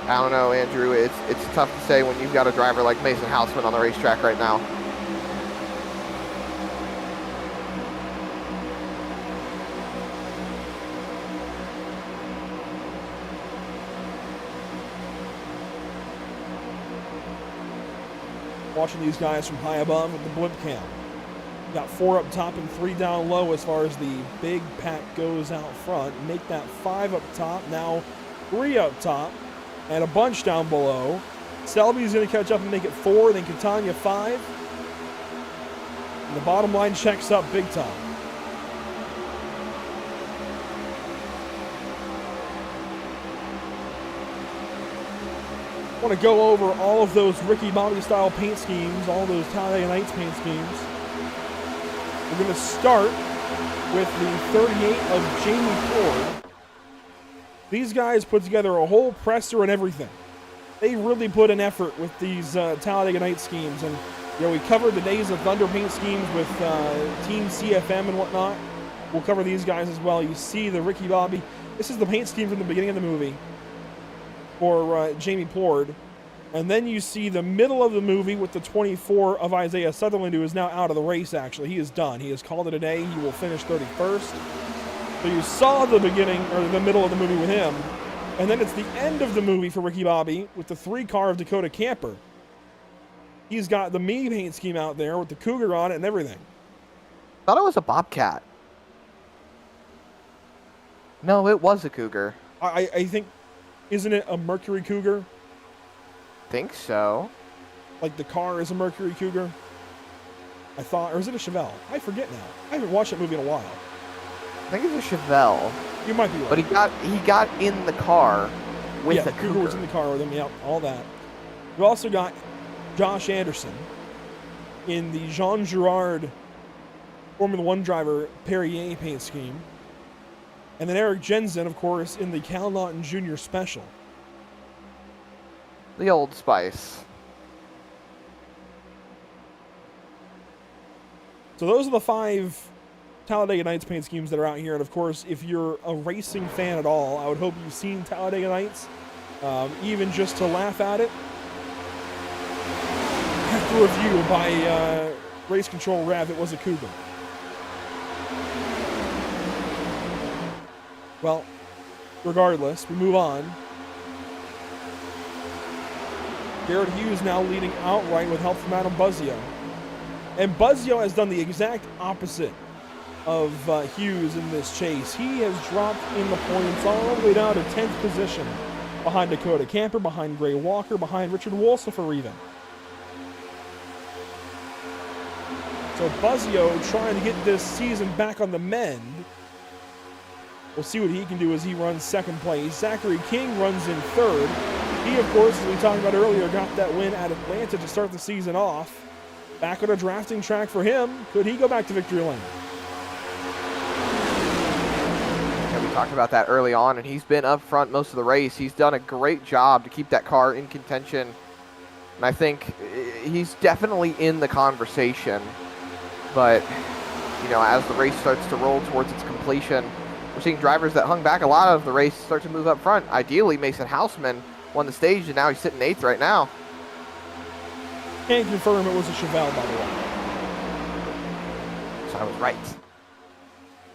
[SPEAKER 2] I don't know, Andrew. It's tough to say when you've got a driver like Mason Houseman on the racetrack right now.
[SPEAKER 1] Watching these guys from high above with the blimp cam. Got 4 up top and 3 down low as far as the big pack goes out front. Make that 5 up top, now 3 up top, and a bunch down below. Selby's going to catch up and make it 4, then Catania 5. And the bottom line checks up big time. I want to go over all of those Ricky Bobby style paint schemes, all those Talladega Nights paint schemes. We're going to start with the 38 of Jamie Ford. These guys put together a whole presser and everything. They really put an effort with these Talladega Nights schemes. And, you know, we covered the Days of Thunder paint schemes with Team CFM and whatnot. We'll cover these guys as well. You see the Ricky Bobby. This is the paint scheme from the beginning of the movie for Jamie Ford. And then you see the middle of the movie with the 24 of Isaiah Sutherland, who is now out of the race, actually. He is done. He has called it a day. He will finish 31st. So you saw the beginning, or the middle of the movie with him. And then it's the end of the movie for Ricky Bobby with the 3-car of Dakota Camper. He's got the Me paint scheme out there with the Cougar on it and everything.
[SPEAKER 2] Thought it was a Bobcat. No, it was a Cougar.
[SPEAKER 1] I think, isn't it a Mercury Cougar?
[SPEAKER 2] Think so.
[SPEAKER 1] Like the car is a Mercury Cougar? I thought, or is it a Chevelle? I forget now. I haven't watched that movie in a while.
[SPEAKER 2] I think it's a Chevelle.
[SPEAKER 1] You might be right.
[SPEAKER 2] But he got in the car with a
[SPEAKER 1] Cougar was in the car with him. Yep, all that. We also got Josh Anderson in the Jean Girard Formula One driver Perrier paint scheme. And then Eric Jensen, of course, in the Cal Naughton Jr. Special.
[SPEAKER 2] The Old Spice.
[SPEAKER 1] So those are the 5 Talladega Nights paint schemes that are out here. And of course, if you're a racing fan at all, I would hope you've seen Talladega Nights, even just to laugh at it. After review by Race Control Rev, it was a Cougar. Well, regardless, we move on. Garrett Hughes now leading outright with help from Adam Buzzio. And Buzzio has done the exact opposite of Hughes in this chase. He has dropped in the points all the way down to 10th position behind Dakota Camper, behind Gray Walker, behind Richard Wolsifer even. So Buzzio trying to get this season back on the mend. We'll see what he can do as he runs 2nd place. Zachary King runs in 3rd. He, of course, as we talked about earlier, got that win at Atlanta to start the season off. Back on a drafting track for him. Could he go back to victory lane?
[SPEAKER 2] Yeah, we talked about that early on, and he's been up front most of the race. He's done a great job to keep that car in contention. And I think he's definitely in the conversation. But, you know, as the race starts to roll towards its completion, we're seeing drivers that hung back a lot of the race start to move up front. Ideally, Mason Houseman won the stage, and now he's sitting 8th right now.
[SPEAKER 1] Can't confirm it was a Chevelle, by the way.
[SPEAKER 2] So I was right.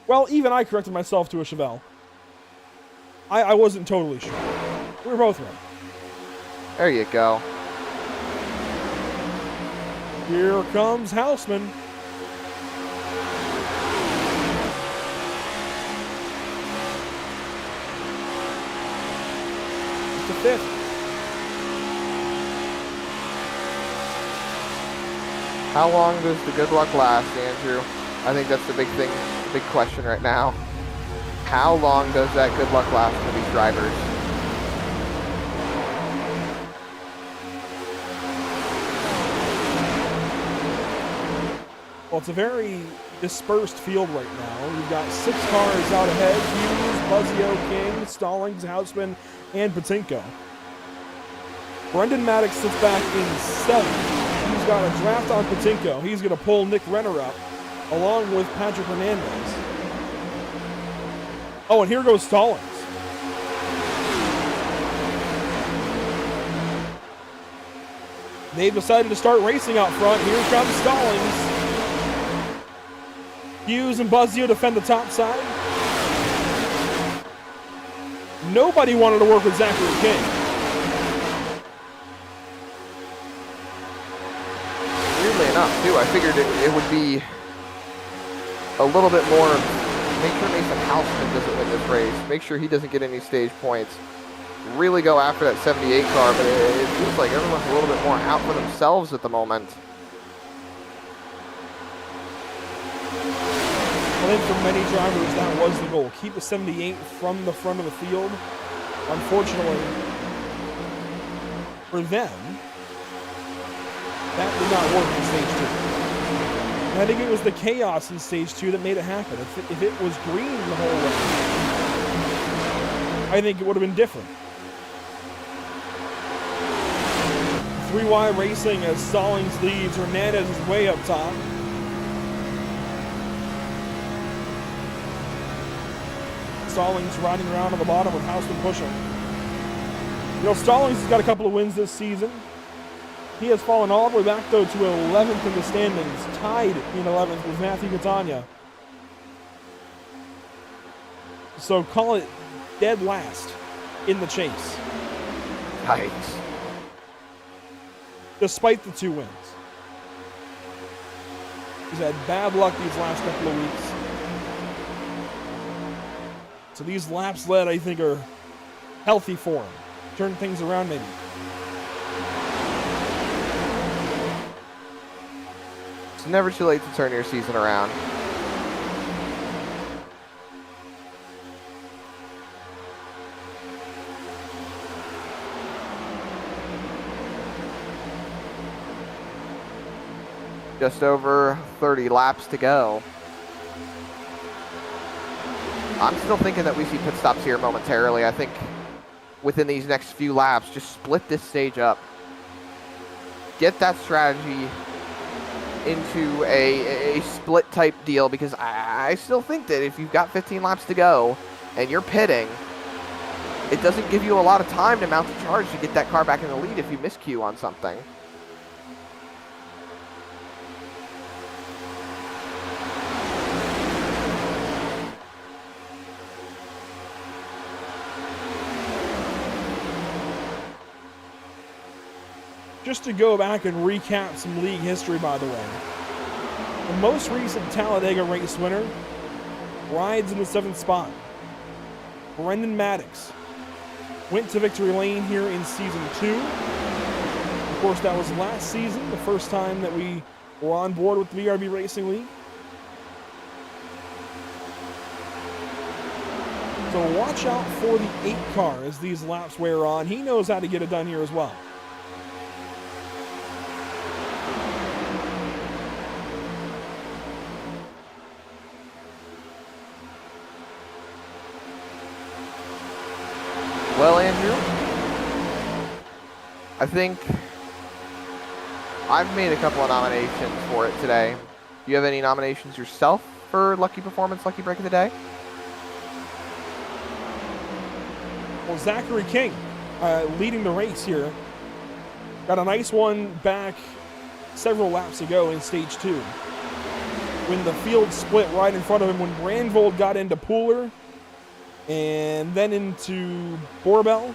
[SPEAKER 1] Well, even I corrected myself to a Chevelle. I wasn't totally sure. We were both right.
[SPEAKER 2] There you go.
[SPEAKER 1] Here comes Houseman. To fifth.
[SPEAKER 2] How long does the good luck last, Andrew? I think that's the big thing, the big question right now. How long does that good luck last for these drivers?
[SPEAKER 1] Well, it's a very dispersed field right now. You've got 6 cars out ahead. Hughes, Buzzio, King, Stallings, Houseman, and Patinko. Brendan Maddox sits back in 7th. He's got a draft on Patinko. He's going to pull Nick Renner up, along with Patrick Hernandez. Oh, and here goes Stallings. They've decided to start racing out front. Here comes Stallings. Hughes and Buzzio defend the top side. Nobody wanted to work with Zachary King.
[SPEAKER 2] Weirdly enough, too, I figured it would be a little bit more, make sure Mason Houseman doesn't win this race. Make sure he doesn't get any stage points. Really go after that 78 car, but it feels like everyone's a little bit more out for themselves at the moment.
[SPEAKER 1] I think for many drivers that was the goal. Keep the 78 from the front of the field. Unfortunately, for them, that did not work in stage 2. And I think it was the chaos in stage 2 that made it happen. If it was green the whole way, I think it would have been different. 3Y Racing as Stallings leads. Hernandez is way up top. Stallings riding around on the bottom with Houseman pushing. You know, Stallings has got a couple of wins this season. He has fallen all the way back, though, to 11th in the standings, tied in 11th with Matthew Catania. So call it dead last in the chase.
[SPEAKER 2] Yikes.
[SPEAKER 1] Despite the 2 wins. He's had bad luck these last couple of weeks. So these laps led, I think, are healthy for him. Turn things around, maybe.
[SPEAKER 2] It's never too late to turn your season around. Just over 30 laps to go. I'm still thinking that we see pit stops here momentarily. I think within these next few laps, just split this stage up. Get that strategy into a split type deal, because I still think that if you've got 15 laps to go and you're pitting, it doesn't give you a lot of time to mount the charge to get that car back in the lead if you miscue on something.
[SPEAKER 1] Just to go back and recap some league history, by the way. The most recent Talladega race winner rides in the 7th spot. Brendan Maddox went to victory lane here in season 2. Of course, that was last season, the first time that we were on board with the BRB Racing League. So watch out for the 8 car as these laps wear on. He knows how to get it done here as well.
[SPEAKER 2] Well, Andrew, I think I've made a couple of nominations for it today. Do you have any nominations yourself for Lucky Performance, Lucky Break of the Day?
[SPEAKER 1] Well, Zachary King leading the race here. Got a nice one back several laps ago in stage 2. When the field split right in front of him, when Brandvold got into Pooler and then into Borbell.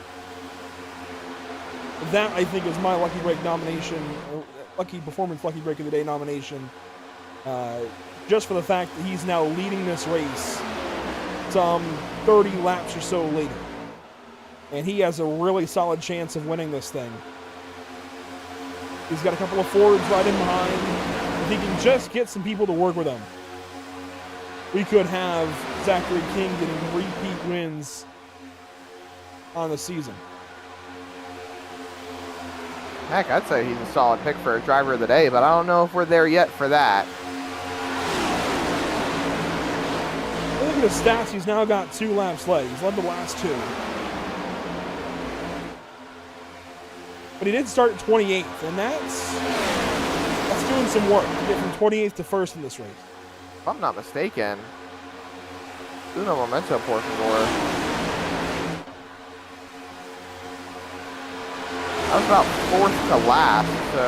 [SPEAKER 1] That, I think, is my Lucky Break nomination Lucky Break of the Day nomination, just for the fact that he's now leading this race some 30 laps or so later. And he has a really solid chance of winning this thing. He's got a couple of Fords right in behind. If he can just get some people to work with him, we could have Zachary King getting repeat wins on the season.
[SPEAKER 2] Heck, I'd say he's a solid pick for a driver of the day, but I don't know if we're there yet for that.
[SPEAKER 1] Look at his stats. He's now got 2 laps left. He's led the last 2. But he did start 28th, and that's doing some work to get from 28th to 1st in this race.
[SPEAKER 2] If I'm not mistaken, Uno Momento por favor. I was about 4th to last, so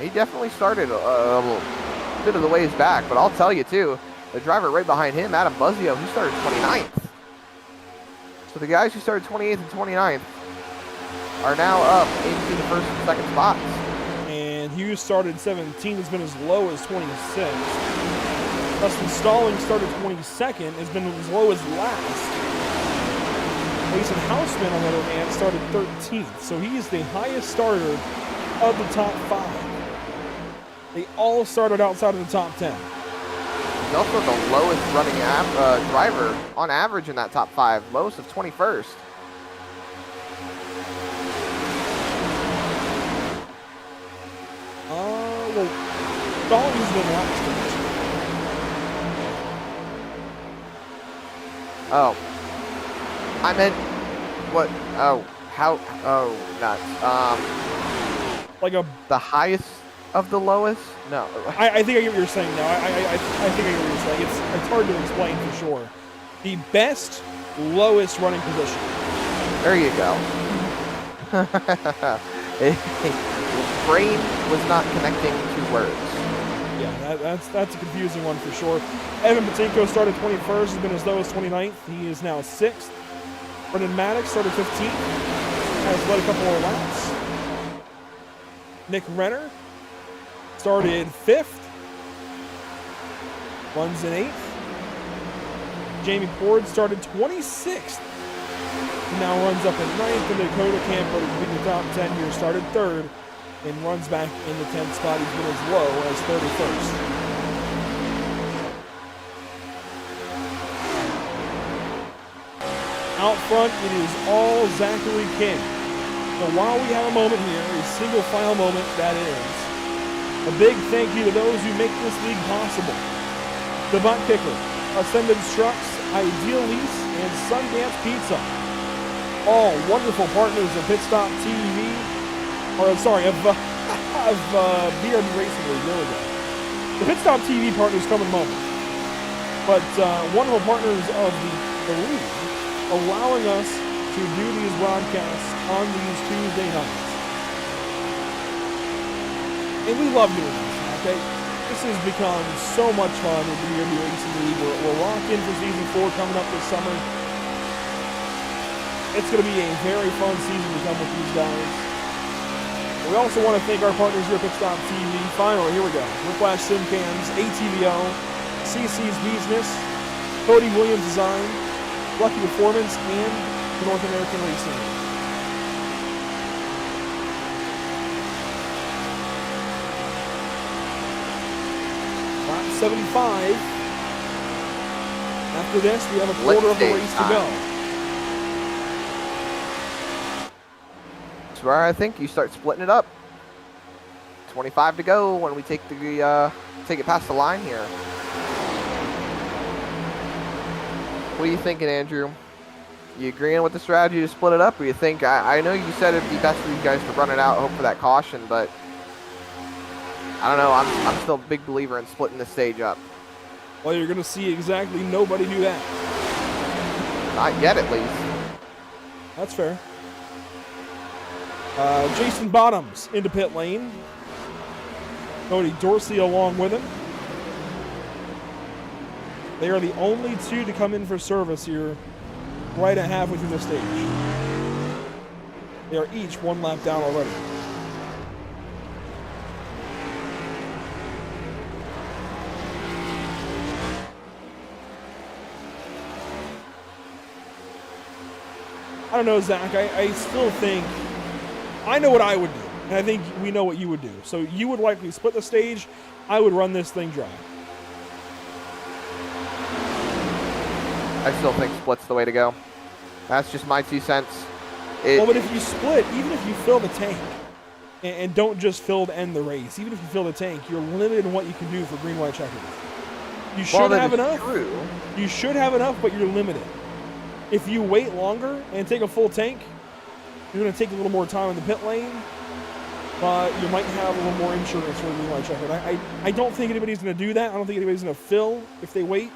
[SPEAKER 2] he definitely started a bit of the ways back. But I'll tell you too, the driver right behind him, Adam Buzzio, he started 29th. So the guys who started 28th and 29th are now up into the 1st and 2nd spots.
[SPEAKER 1] And Hughes started 17th, has been as low as 26th. Dustin Stalling started 22nd, has been as low as last. Mason Houseman, on the other hand, started 13th, so he is the highest starter of the top 5. They all started outside of the top 10.
[SPEAKER 2] He's also the lowest running driver on average in that top 5, lowest of 21st.
[SPEAKER 1] Well, Stallings been last.
[SPEAKER 2] Oh. I meant, what, oh, how, oh, nuts.
[SPEAKER 1] Like
[SPEAKER 2] the highest of the lowest? No.
[SPEAKER 1] I think I get what you're saying now. I think I get what you're saying. It's hard to explain for sure. The best, lowest running position.
[SPEAKER 2] There you go. Brain was not connecting to words.
[SPEAKER 1] Yeah, that's a confusing one for sure. Evan Patinko started 21st, has been as low as 29th. He is now 6th. Brendan Maddox started 15th, has led a couple more laps. Nick Renner started 5th, runs in 8th. Jamie Ford started 26th, now runs up in 9th. And Dakota Camper, in the top 10 here, started 3rd and runs back in the 10th spot. He's been as low as 31st. Out front, it is all Zachary King. So while we have a moment here, a single file moment that is, a big thank you to those who make this league possible. The Buttkicker, Ascended Trucks, Ideal Lease, and Sundance Pizza. All wonderful partners of Pitstop TV, or sorry, of BRB Racing League. There we go. The Pitstop TV partners come in a moment. But wonderful partners of the league, allowing us to do these broadcasts on these Tuesday nights. And we love doing this, okay? This has become so much fun with the BRB Racing League. We're locked in for Season 4 coming up this summer. It's going to be a very fun season to come with these guys. We also want to thank our partners here at Pitstop TV. Finally, here we go. Whiplash Simcams, ATVO, CC's Business, Cody Williams Design, Lucky Performance, and the North American Racing League. Lap 75. After this, we have a quarter of the race to go.
[SPEAKER 2] That's where I think you start splitting it up. 25 to go when we take it past the line here. What are you thinking, Andrew? You agreeing with the strategy to split it up, or you think, I know you said it'd be best for you guys to run it out, hope for that caution, but I don't know, I'm still a big believer in splitting the stage up.
[SPEAKER 1] Well, you're going to see exactly nobody do that.
[SPEAKER 2] Not yet, at least.
[SPEAKER 1] That's fair. Jason Bottoms into pit lane. Cody Dorsey along with him. They are the only two to come in for service here right at halfway through the stage. They are each one lap down already. I don't know, Zach. I still think I know what I would do, and I think we know what you would do. So you would likely split the stage. I would run this thing dry.
[SPEAKER 2] I still think split's the way to go. That's just my 2 cents.
[SPEAKER 1] Well, but if you split, even if you fill the tank, and don't just fill to end the race, even if you fill the tank, you're limited in what you can do for green, white, checkers. You should have enough.
[SPEAKER 2] True.
[SPEAKER 1] You should have enough, but you're limited. If you wait longer and take a full tank, you're going to take a little more time in the pit lane, but you might have a little more insurance for a green, white, checker. I don't think anybody's going to do that. I don't think anybody's going to fill if they wait.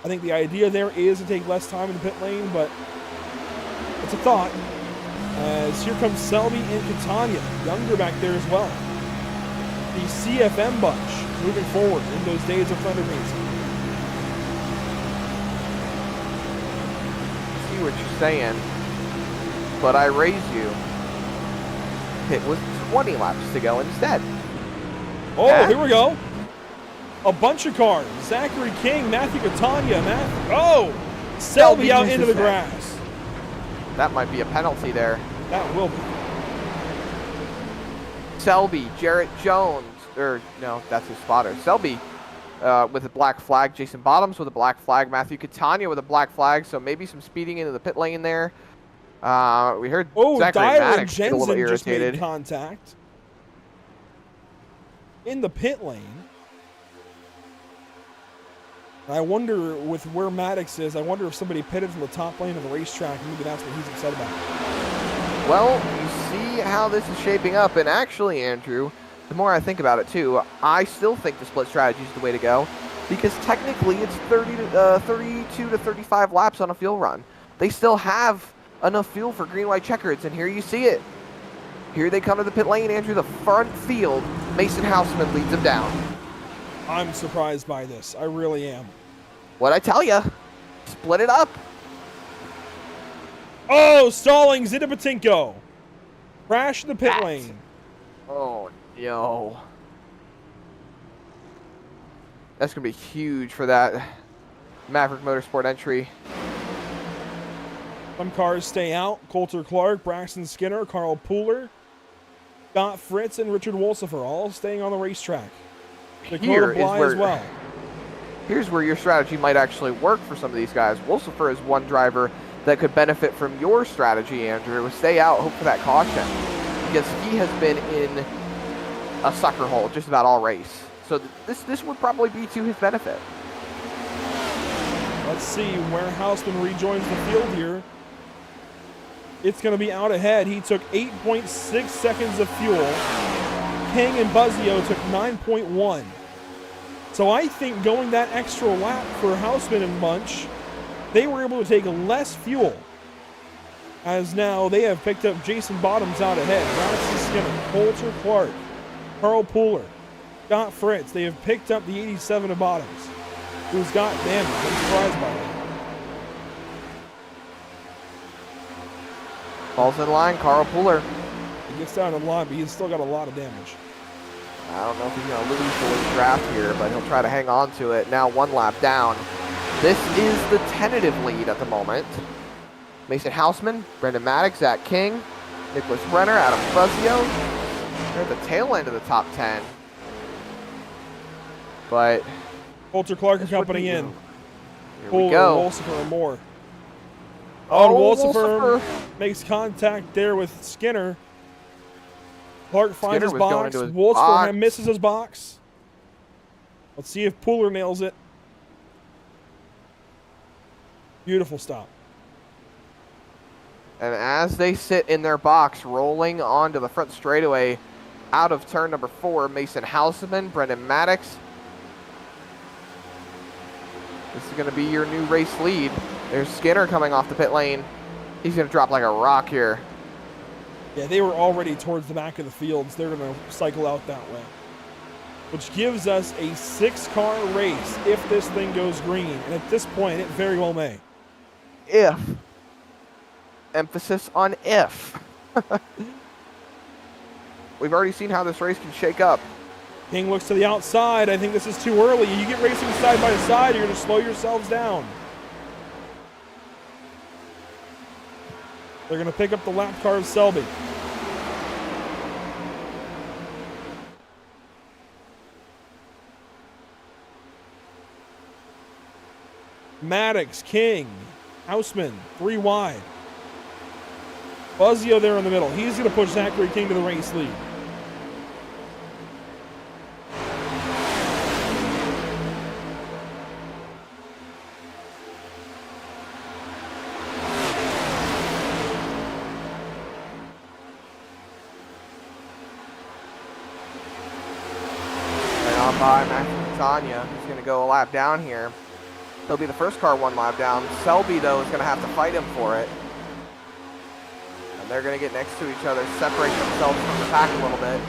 [SPEAKER 1] I think the idea there is to take less time in the pit lane, but it's a thought. As here comes Selby and Catania, younger back there as well. The CFM bunch moving forward in those days of Thunder Racing.
[SPEAKER 2] See what you're saying, but I raise you. It was 20 laps to go instead.
[SPEAKER 1] Oh, here we go. A bunch of cars. Zachary King, Matthew Catania, Selby out into the grass.
[SPEAKER 2] That might be a penalty there.
[SPEAKER 1] That will be.
[SPEAKER 2] Selby, Jarrett Jones, or no, that's his spotter. Selby with a black flag. Jason Bottoms with a black flag. Matthew Catania with a black flag. So maybe some speeding into the pit lane there. We heard Zachary Maddox get a little irritated.
[SPEAKER 1] Just made contact in the pit lane. I wonder, with where Maddox is, I wonder if somebody pitted from the top lane of the racetrack, and maybe that's what he's upset about.
[SPEAKER 2] Well, you see how this is shaping up, and actually, Andrew, the more I think about it too, I still think the split strategy is the way to go, because technically it's 32 to 35 laps on a fuel run. They still have enough fuel for green, white, checkers, and here you see it. Here they come to the pit lane, Andrew, the front field. Mason Houseman leads them down.
[SPEAKER 1] I'm surprised by this. I really am.
[SPEAKER 2] What'd I tell you? Split it up.
[SPEAKER 1] Oh, Stallings into Buttkicker. Crash in the pit lane.
[SPEAKER 2] Oh, no. That's going to be huge for that Maverick Motorsport entry.
[SPEAKER 1] Some cars stay out. Coulter Clark, Braxton Skinner, Carl Pooler, Scott Fritz, and Richard Wolsifer all staying on the racetrack. Dakota Bly as well.
[SPEAKER 2] Here's where your strategy might actually work for some of these guys. Wolsifer is one driver that could benefit from your strategy, Andrew. Stay out, hope for that caution. Because he has been in a sucker hole just about all race. So this would probably be to his benefit.
[SPEAKER 1] Let's see where Houseman rejoins the field here. It's going to be out ahead. He took 8.6 seconds of fuel. King and Buzzio took 9.1. So I think going that extra lap for Houseman and Bunch, they were able to take less fuel. As now they have picked up Jason Bottoms out ahead. Braxton Skinner, Coulter Clark, Carl Pooler, Scott Fritz. They have picked up the 87 of Bottoms. Who's got damage. I'm surprised by that.
[SPEAKER 2] Falls in line, Carl Pooler.
[SPEAKER 1] He gets down the line, but he's still got a lot of damage.
[SPEAKER 2] I don't know if he's going to lose the draft here, but he'll try to hang on to it. Now 1 lap down. This is the tentative lead at the moment. Mason Houseman, Brendan Maddox, Zach King, Nicholas Renner, Adam Buzzio. They're at the tail end of the top 10. But
[SPEAKER 1] Coulter Clark and company in.
[SPEAKER 2] Here we go.
[SPEAKER 1] Wolsifer and more. Wolsifer makes contact there with Skinner. Clark finds his box. Wolsifer misses his box. Let's see if Pooler nails it. Beautiful stop.
[SPEAKER 2] And as they sit in their box, rolling onto the front straightaway out of turn number 4, Mason Houseman, Brendan Maddox. This is going to be your new race lead. There's Skinner coming off the pit lane. He's going to drop like a rock here.
[SPEAKER 1] Yeah, they were already towards the back of the fields. They're going to cycle out that way. Which gives us a 6-car race if this thing goes green. And at this point, it very well may.
[SPEAKER 2] If. Emphasis on if. We've already seen how this race can shake up.
[SPEAKER 1] King looks to the outside. I think this is too early. You get racing side by side, you're going to slow yourselves down. They're going to pick up the lap car of Selby. Maddox, King, Houseman, 3 wide. Buzzio there in the middle. He's going to push Zachary King to the race lead.
[SPEAKER 2] Right on by Max Tanya. He's going to go a lap down here. He'll be the first car 1 lap down. Selby, though, is going to have to fight him for it. And they're going to get next to each other, separate themselves from the pack a little bit.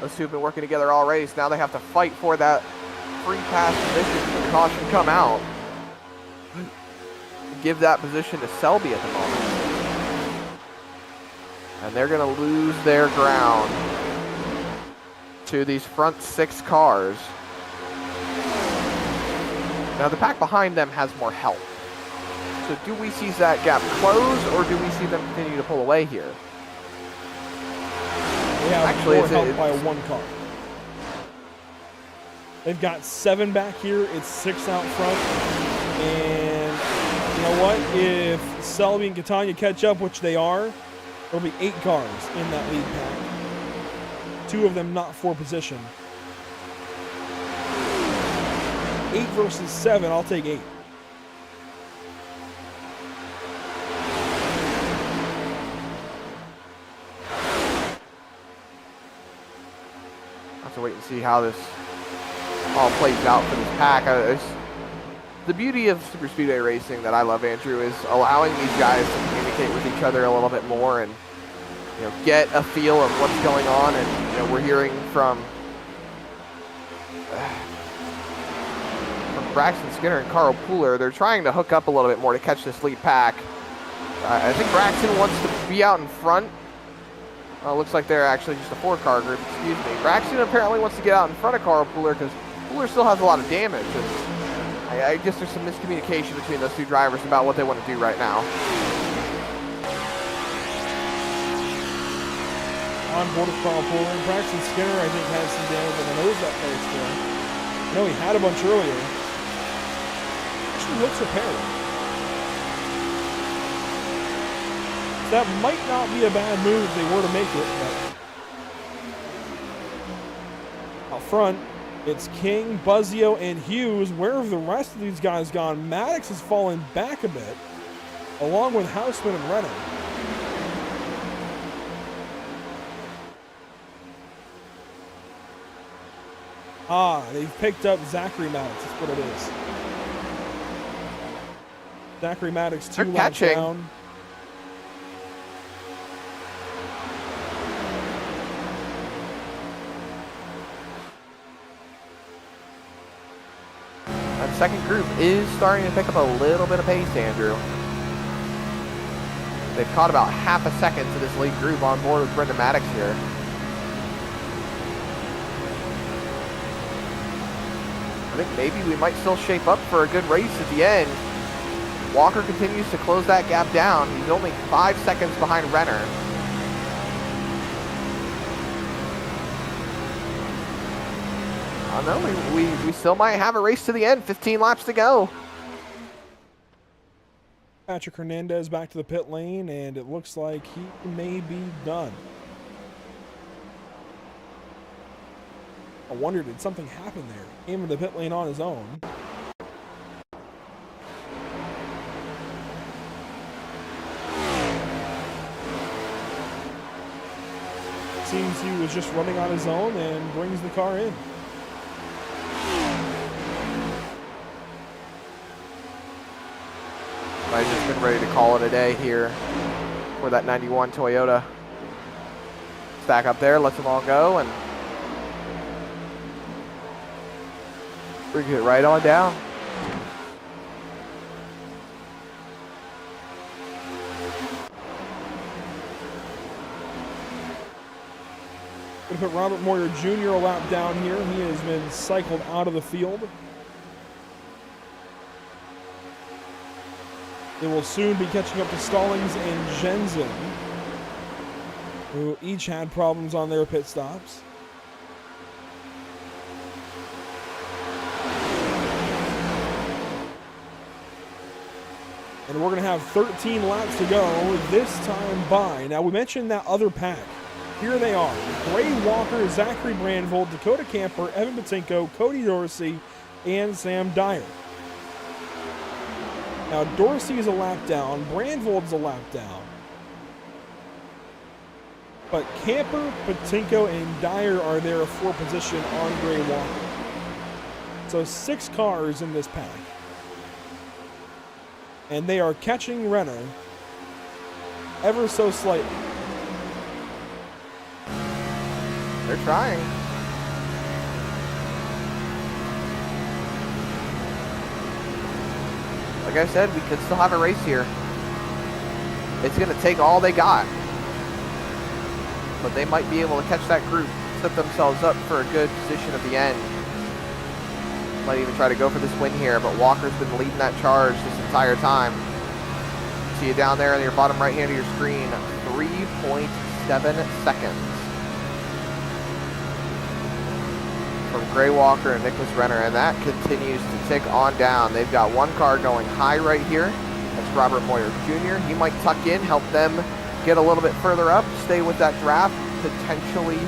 [SPEAKER 2] Those two have been working together all race. Now they have to fight for that free pass position should the caution come out. Give that position to Selby at the moment. And they're going to lose their ground to these front 6 cars. Now the pack behind them has more help. So do we see that gap close, or do we see them continue to pull away here?
[SPEAKER 1] They have more help by 1 car. They've got 7 back here. It's 6 out front. And you know what? If Selby and Catania catch up, which they are, there'll be 8 cars in that lead pack. 2 of them not for position. 8 versus 7, I'll take 8.
[SPEAKER 2] I'll have to wait and see how this all plays out for this pack. The beauty of super speedway racing that I love, Andrew, is allowing these guys to communicate with each other a little bit more and get a feel of what's going on. And we're hearing from Braxton Skinner and Carl Pooler. They're trying to hook up a little bit more to catch this lead pack. I think Braxton wants to be out in front. Looks like they're actually just a 4-car group, excuse me. Braxton apparently wants to get out in front of Carl Pooler because Pooler still has a lot of damage. And I guess there's some miscommunication between those 2 drivers about what they want to do right now.
[SPEAKER 1] On board with Carl Pooler. Braxton Skinner, I think, has some damage on the nose that place there. I know he had a bunch earlier. Actually looks repaired. That might not be a bad move if they were to make it, but out front, it's King, Buzzio, and Hughes. Where have the rest of these guys gone? Maddox has fallen back a bit, along with Houseman and Renner. They've picked up Zachary Maddox. That's what it is. Zachary Maddox 2 laps down.
[SPEAKER 2] That second group is starting to pick up a little bit of pace, Andrew. They've caught about half a second to this lead group on board with Brendan Maddox here. I think maybe we might still shape up for a good race at the end. Walker continues to close that gap down. He's only 5 seconds behind Renner. I don't know, we still might have a race to the end. 15 laps to go.
[SPEAKER 1] Patrick Hernandez back to the pit lane, and it looks like he may be done. I wonder, did something happen there? He came into the pit lane on his own. Seems he was just running on his own and brings the car in.
[SPEAKER 2] I've just been ready to call it a day here for that 91 Toyota. Stack up there, lets them all go, and bring it right on down.
[SPEAKER 1] Going to put Robert Moyer Jr. a lap down here. He has been cycled out of the field. It will soon be catching up to Stallings and Jensen, who each had problems on their pit stops. And we're going to have 13 laps to go this time by. Now, we mentioned that other pack. Here they are. Gray Walker, Zachary Brandvold, Dakota Camper, Evan Batinko, Cody Dorsey, and Sam Dyer. Now, Dorsey is a lap down. Brandvold's a lap down. But Camper, Batinko, and Dyer are there for position on Gray Walker. So 6 cars in this pack. And they are catching Renner ever so slightly.
[SPEAKER 2] They're trying. Like I said, we could still have a race here. It's going to take all they got. But they might be able to catch that group, set themselves up for a good position at the end. Might even try to go for this win here, but Walker's been leading that charge this entire time. See you down there in your bottom right hand of your screen, 3.7 seconds from Gray Walker and Nicholas Renner, and that continues to tick on down. They've got one car going high right here. That's Robert Moyer Jr. He might tuck in, help them get a little bit further up, stay with that draft, potentially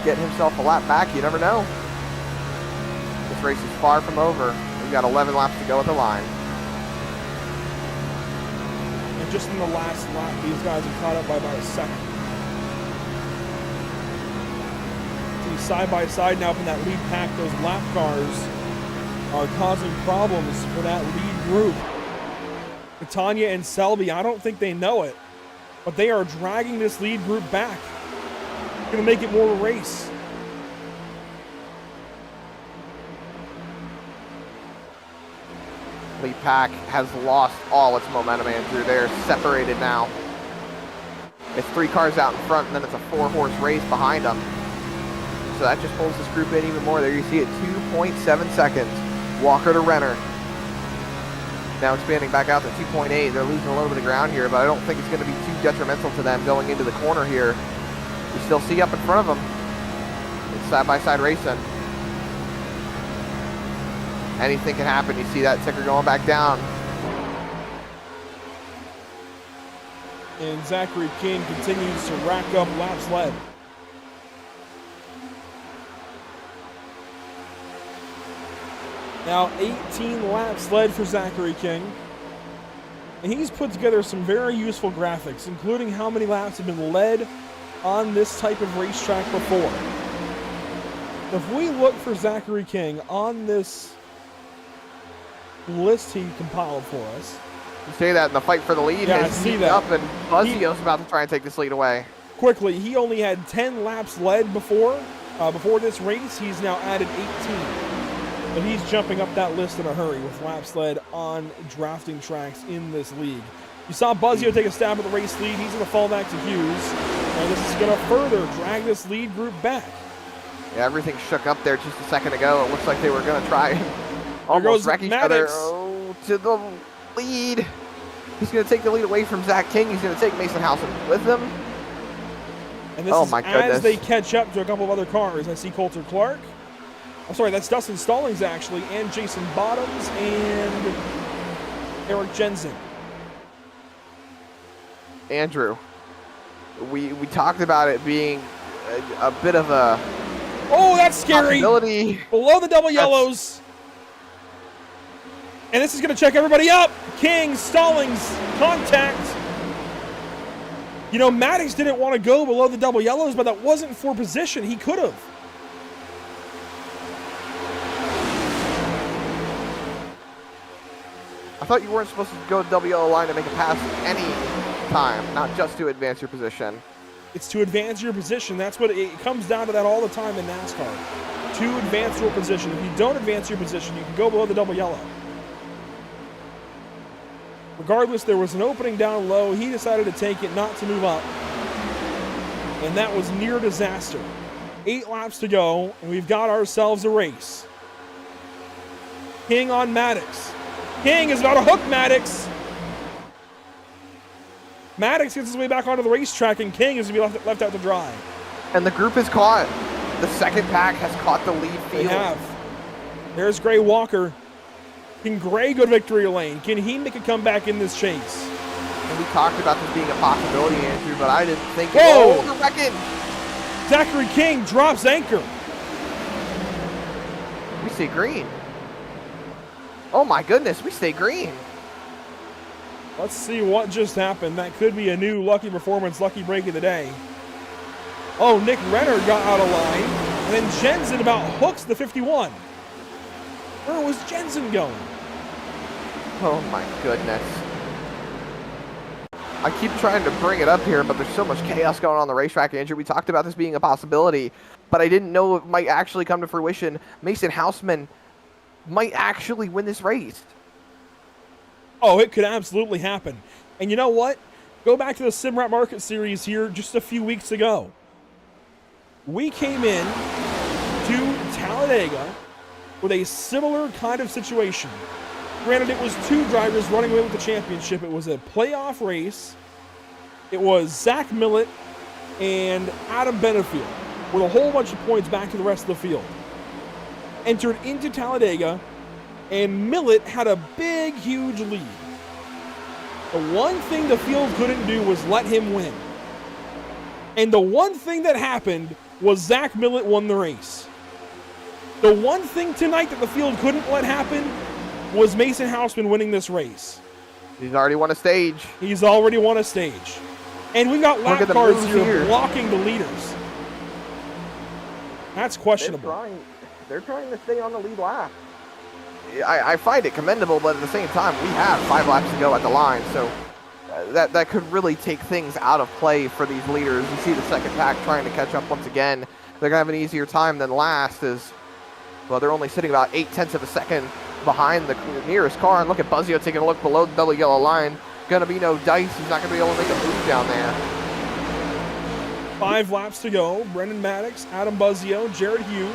[SPEAKER 2] get himself a lap back. You never know. This race is far from over. We've got 11 laps to go at the line.
[SPEAKER 1] And just in the last lap, these guys have caught up by about a second. See, side by side now from that lead pack, those lap cars are causing problems for that lead group. Catania and Selby, I don't think they know it, but they are dragging this lead group back. It's going to make it more of a race.
[SPEAKER 2] Lead pack has lost all its momentum, Andrew. They're separated now. It's 3 cars out in front, and then it's a 4-horse race behind them. So that just pulls this group in even more. There you see it, 2.7 seconds. Walker to Renner. Now expanding back out to 2.8. They're losing a little bit of ground here, but I don't think it's going to be too detrimental to them going into the corner here. You still see up in front of them. It's side-by-side racing. Anything can happen. You see that ticker going back down.
[SPEAKER 1] And Zachary King continues to rack up laps led. Now 18 laps led for Zachary King. And he's put together some very useful graphics, including how many laps have been led on this type of racetrack before. If we look for Zachary King on this list he compiled for us.
[SPEAKER 2] You say that in the fight for the lead.
[SPEAKER 1] Yeah, I see that.
[SPEAKER 2] Up and Buzzio's about to try and take this lead away.
[SPEAKER 1] Quickly, he only had 10 laps led before this race. He's now added 18. But he's jumping up that list in a hurry with laps led on drafting tracks in this league. You saw Buzzio take a stab at the race lead. He's going to fall back to Hughes. And this is going to further drag this lead group back.
[SPEAKER 2] Yeah, everything shook up there just a second ago. It looks like they were going to try almost wreck each other. Oh, to the lead. He's going to take the lead away from Zach King. He's going to take Mason Housen with him.
[SPEAKER 1] And this is as they catch up to a couple of other cars. I see Coulter Clark. I'm sorry, that's Dustin Stallings, actually, and Jason Bottoms and Eric Jensen.
[SPEAKER 2] Andrew, we talked about it being a bit of a...
[SPEAKER 1] Oh, that's scary. Below the double yellows. And this is going to check everybody up. King, Stallings, contact. You know, Maddox didn't want to go below the double yellows, but that wasn't for position. He could have.
[SPEAKER 2] I thought you weren't supposed to go to double yellow line to make a pass any time, not just to advance your position.
[SPEAKER 1] It's to advance your position. That's what it comes down to, that all the time in NASCAR. To advance your position. If you don't advance your position, you can go below the double yellow. Regardless, there was an opening down low. He decided to take it, not to move up. And that was near disaster. 8 laps to go, and we've got ourselves a race. King on Maddox. King is about to hook Maddox. Maddox gets his way back onto the racetrack, and King is going to be left out to dry.
[SPEAKER 2] And the group is caught. The second pack has caught the lead field.
[SPEAKER 1] They have. There's Gray Walker. Can Gray go to victory lane? Can he make a comeback in this chase?
[SPEAKER 2] And we talked about this being a possibility, Andrew, but I didn't think.
[SPEAKER 1] Whoa!
[SPEAKER 2] Oh, the wrecking!
[SPEAKER 1] Zachary King drops anchor.
[SPEAKER 2] We stay green. Oh my goodness, we stay green.
[SPEAKER 1] Let's see what just happened. That could be a new lucky performance, lucky break of the day. Oh, Nick Renner got out of line. And then Jensen about hooks the 51. Where was Jensen going?
[SPEAKER 2] Oh my goodness. I keep trying to bring it up here, but there's so much chaos going on the racetrack, Andrew. We talked about this being a possibility, but I didn't know it might actually come to fruition. Mason Houseman might actually win this race.
[SPEAKER 1] Oh, it could absolutely happen. And you know what? Go back to the Simrat Market Series here just a few weeks ago. We came in to Talladega with a similar kind of situation. Granted, it was two drivers running away with the championship. It was a playoff race. It was Zach Millett and Adam Benefield with a whole bunch of points back to the rest of the field. Entered into Talladega, and Millett had a big, huge lead. The one thing the field couldn't do was let him win. And the one thing that happened was Zach Millett won the race. The one thing tonight that the field couldn't let happen was Mason Houseman winning this race.
[SPEAKER 2] He's already won a stage.
[SPEAKER 1] He's already won a stage. And we've got lap cars here blocking the leaders. That's questionable.
[SPEAKER 2] They're trying to stay on the lead lap. I find it commendable, but at the same time, we have 5 laps to go at the line, so that could really take things out of play for these leaders. You see the second pack trying to catch up once again. They're going to have an easier time than last, as, well, they're only sitting about 0.8 of a second behind the nearest car. And look at Buzzio taking a look below the double yellow line. Going to be no dice. He's not going to be able to make a move down there.
[SPEAKER 1] 5 laps to go. Brendan Maddox, Adam Buzzio, Jared Hughes.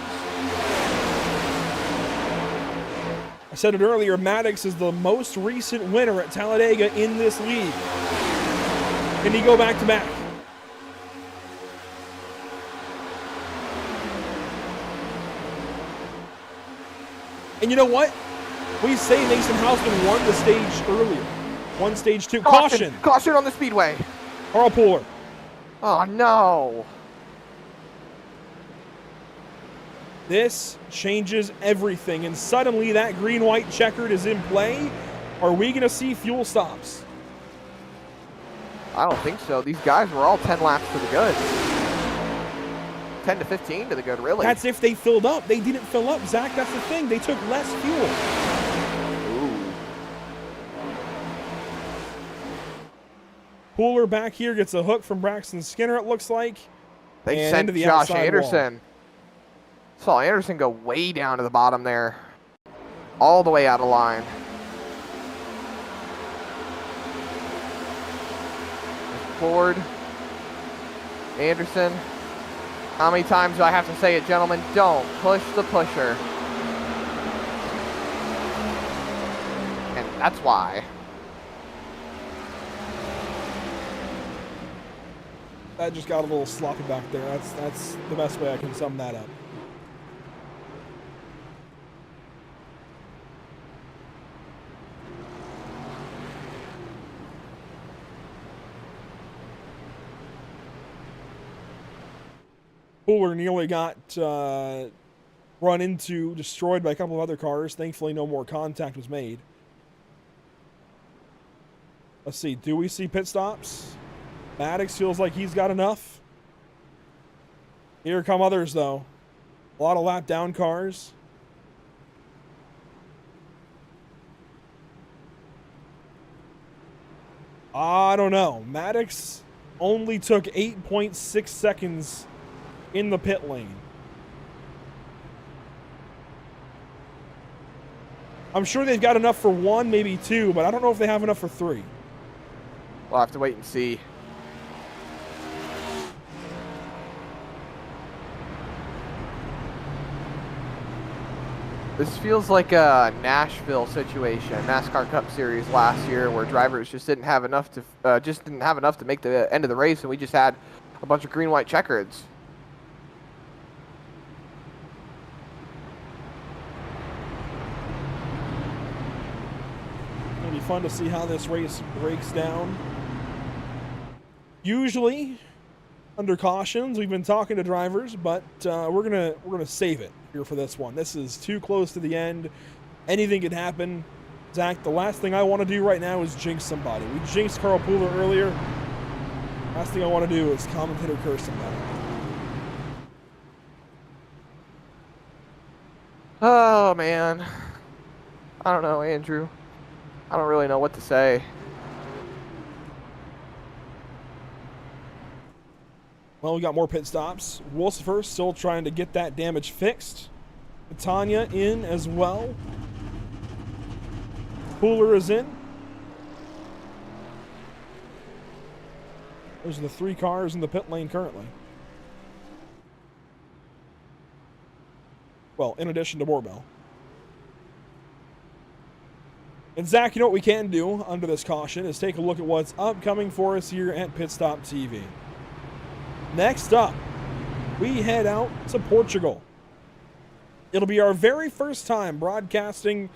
[SPEAKER 1] I said it earlier, Maddox is the most recent winner at Talladega in this league. Can he go back to back? And you know what? We say Mason Houseman won the stage earlier. Won stage 2. Caution!
[SPEAKER 2] Caution on the speedway.
[SPEAKER 1] Carl Pooler.
[SPEAKER 2] Oh, no.
[SPEAKER 1] This changes everything, and suddenly that green-white checkered is in play. Are we going to see fuel stops?
[SPEAKER 2] I don't think so. These guys were all 10 laps to the good. 10 to 15 to the good, really.
[SPEAKER 1] That's if they filled up. They didn't fill up, Zach. That's the thing. They took less fuel.
[SPEAKER 2] Ooh.
[SPEAKER 1] Pooler back here gets a hook from Braxton Skinner, it looks like.
[SPEAKER 2] They
[SPEAKER 1] and
[SPEAKER 2] sent
[SPEAKER 1] into the
[SPEAKER 2] Josh
[SPEAKER 1] outside
[SPEAKER 2] Anderson.
[SPEAKER 1] wall.
[SPEAKER 2] Saw Anderson go way down to the bottom there. All the way out of line. Ford. Anderson. How many times do I have to say it, gentlemen? Don't push the pusher. And that's why.
[SPEAKER 1] That just got a little sloppy back there. That's the best way I can sum that up. Pooler nearly got run into, destroyed by a couple of other cars. Thankfully, no more contact was made. Let's see. Do we see pit stops? Maddox feels like he's got enough. Here come others, though. A lot of lap down cars. I don't know. Maddox only took 8.6 seconds in the pit lane. I'm sure they've got enough for 1, maybe 2, but I don't know if they have enough for 3.
[SPEAKER 2] We'll have to wait and see. This feels like a Nashville situation, NASCAR Cup Series last year, where drivers just didn't have enough to make the end of the race, and we just had a bunch of green-white checkers.
[SPEAKER 1] It'll be fun to see how this race breaks down. Usually, under cautions, we've been talking to drivers, but we're gonna save it here for this one. This is too close to the end. Anything could happen. Zach, the last thing I want to do right now is jinx somebody. We jinxed Carl Pooler earlier. Last thing I want to do is commentator curse somebody.
[SPEAKER 2] Oh, man. I don't know, Andrew. I don't really know what to say.
[SPEAKER 1] Well, we got more pit stops. Wolsifer still trying to get that damage fixed. Tanya in as well. Pooler is in. Those are the 3 cars in the pit lane currently. Well, in addition to Borbell. And Zach, you know what we can do under this caution is take a look at what's upcoming for us here at Pit Stop TV. Next up, we head out to Portugal. It'll be our very first time broadcasting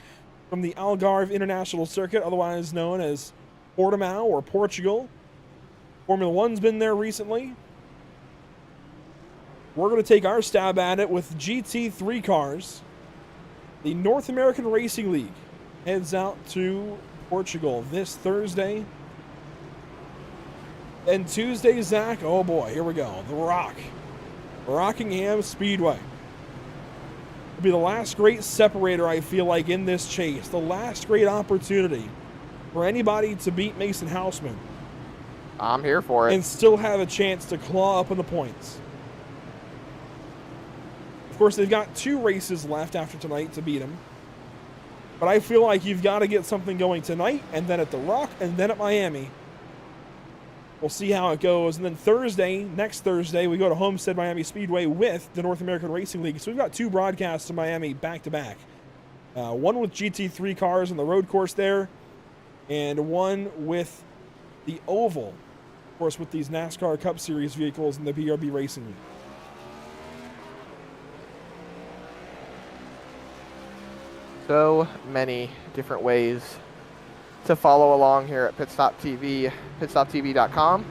[SPEAKER 1] from the Algarve International Circuit, otherwise known as Portimao or Portugal. Formula One's been there recently. We're going to take our stab at it with GT3 cars. The North American Racing League heads out to Portugal this Thursday. And Tuesday, Zach, oh boy, here we go. The Rock. Rockingham Speedway. It'll be the last great separator, I feel like, in this chase. The last great opportunity for anybody to beat Mason Houseman.
[SPEAKER 2] I'm here for it.
[SPEAKER 1] And still have a chance to claw up in the points. Of course, they've got 2 races left after tonight to beat him. But I feel like you've got to get something going tonight, and then at the Rock, and then at Miami. We'll see how it goes. And then Thursday, next Thursday, we go to Homestead Miami Speedway with the North American Racing League. So we've got 2 broadcasts in Miami back-to-back. One with GT3 cars on the road course there, and one with the oval, of course, with these NASCAR Cup Series vehicles in the BRB Racing League.
[SPEAKER 2] So many different ways to follow along here at Pit Stop TV. PitStopTV.com,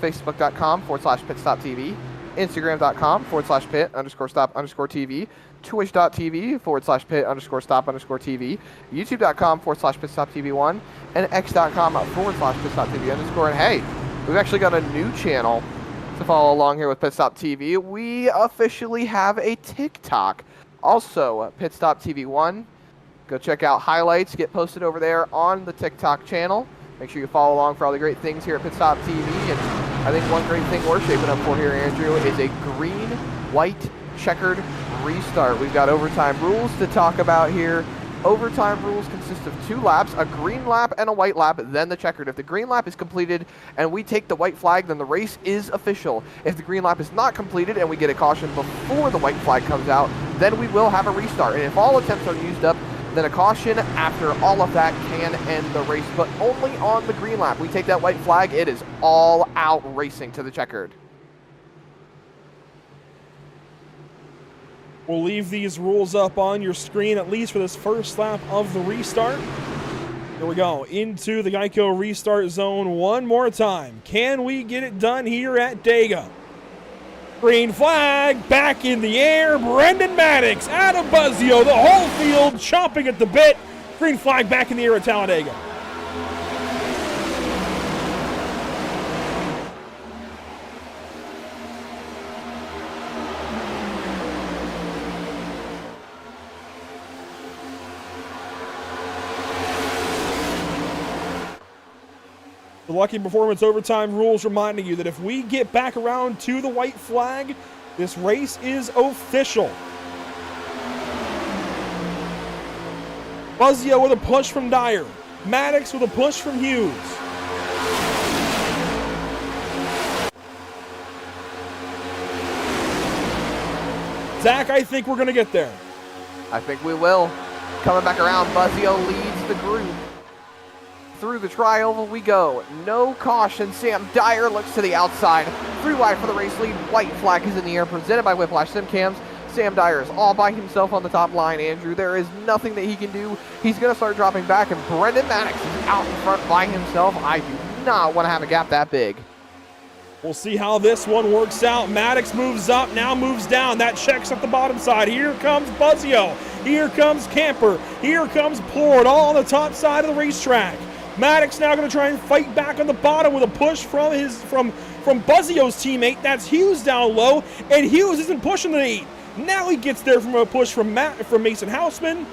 [SPEAKER 2] Facebook.com/PitStopTV, Instagram.com/pit_stop_TV, Twitch.tv/pit_stop_TV, YouTube.com/PitStopTV1, and X.com/PitStopTV_. And hey, we've actually got a new channel to follow along here with Pit Stop TV. We officially have a TikTok. Also, Pit Stop TV1. Go check out highlights, get posted over there on the TikTok channel. Make sure you follow along for all the great things here at Pit Stop TV. And I think one great thing we're shaping up for here, Andrew, is a green-white checkered restart. We've got overtime rules to talk about here. Overtime rules consist of 2 laps, a green lap and a white lap, then the checkered. If the green lap is completed and we take the white flag, then the race is official. If the green lap is not completed and we get a caution before the white flag comes out, then we will have a restart. And if all attempts are used up, then a caution after all of that can end the race, but only on the green lap. We take that white flag, it is all out racing to the checkered.
[SPEAKER 1] We'll leave these rules up on your screen, at least for this first lap of the restart. Here we go, into the Geico restart zone one more time. Can we get it done here at Dega? Green flag, back in the air. Brendan Maddox out of Buzzio. The whole field chomping at the bit. Green flag back in the air at Talladega. The Lucky Performance Overtime rules reminding you that if we get back around to the white flag, this race is official. Buzzio with a push from Dyer. Maddox with a push from Hughes. Zach, I think we're going to get there.
[SPEAKER 2] I think we will. Coming back around, Buzzio leads the group. Through the tri-oval we go. No caution. Sam Dyer looks to the outside. 3 wide for the race lead. White flag is in the air, presented by Whiplash Sim Cams. Sam Dyer is all by himself on the top line, Andrew. There is nothing that he can do. He's going to start dropping back, and Brendan Maddox is out in front by himself. I do not want to have a gap that big.
[SPEAKER 1] We'll see how this one works out. Maddox moves up, now moves down. That checks up the bottom side. Here comes Buzzio. Here comes Camper. Here comes Plord, all on the top side of the racetrack. Maddox now going to try and fight back on the bottom with a push from Buzzio's teammate. That's Hughes down low, and Hughes isn't pushing the lead. Now he gets there from a push from Mason Houseman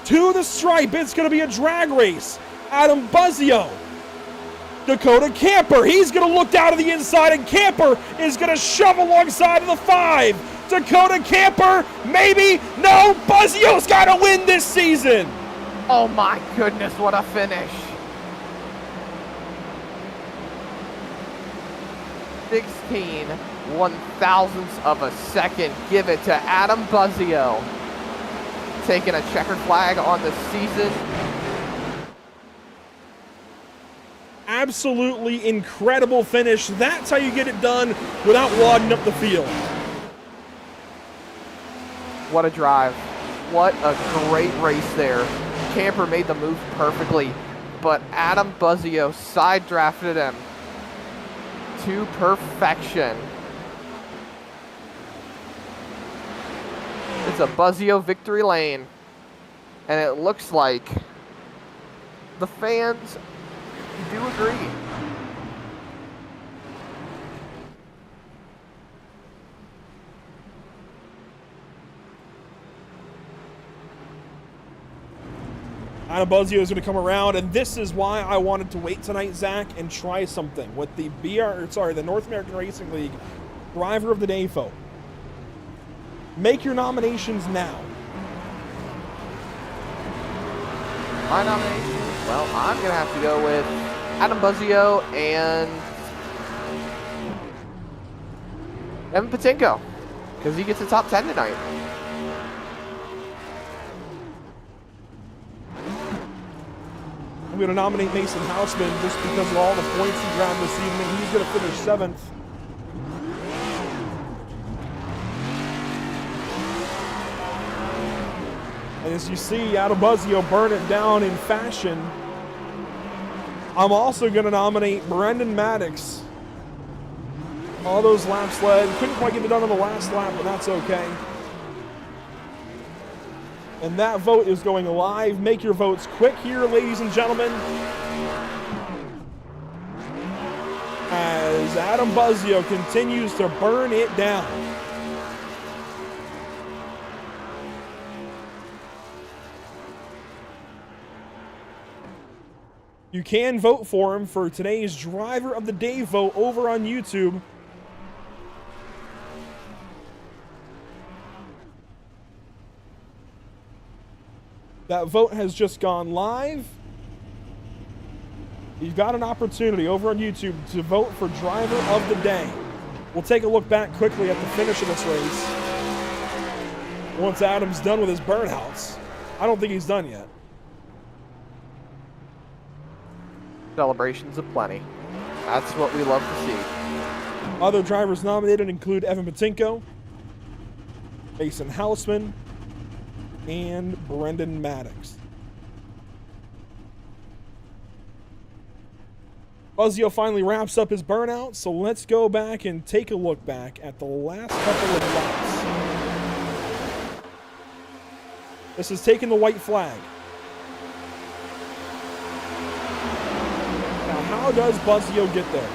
[SPEAKER 1] to the stripe. It's going to be a drag race. Adam Buzzio. Dakota Camper, he's going to look down to the inside, and Camper is going to shove alongside of the 5. Dakota Camper, maybe, no, Buzzio's got to win this season.
[SPEAKER 2] Oh my goodness, what a finish. 16 1/1000ths of a second. Give it to Adam Buzzio. Taking a checkered flag on the season.
[SPEAKER 1] Absolutely incredible finish. That's how you get it done without wadding up the field.
[SPEAKER 2] What a drive. What a great race there. Camper made the move perfectly, but Adam Buzzio side drafted him to perfection. It's a Buzzio victory lane, and it looks like the fans do agree.
[SPEAKER 1] Adam Buzzio is going to come around, and this is why I wanted to wait tonight, Zach, and try something with the the North American Racing League Driver of the Day vote. Make your nominations now.
[SPEAKER 2] My nomination, well, I'm going to have to go with Adam Buzzio and Evan Patinko, because he gets a top 10 tonight.
[SPEAKER 1] I'm going to nominate Mason Houseman just because of all the points he grabbed this evening. He's going to finish 7th. And as you see, Adam Buzzio burn it down in fashion. I'm also going to nominate Brendan Maddox. All those laps led. Couldn't quite get it done on the last lap, but that's okay. And that vote is going live. Make your votes quick here, ladies and gentlemen. As Adam Buzzio continues to burn it down. You can vote for him for today's Driver of the Day vote over on YouTube. That vote has just gone live. You've got an opportunity over on YouTube to vote for Driver of the Day. We'll take a look back quickly at the finish of this race. Once Adam's done with his burnouts. I don't think he's done yet.
[SPEAKER 2] Celebrations aplenty. That's what we love to see.
[SPEAKER 1] Other drivers nominated include Evan Patinko, Mason Houseman, and Brendan Maddox. Buzzio finally wraps up his burnout, so let's go back and take a look back at the last couple of laps. This is taking the white flag. Now, how does Buzzio get there?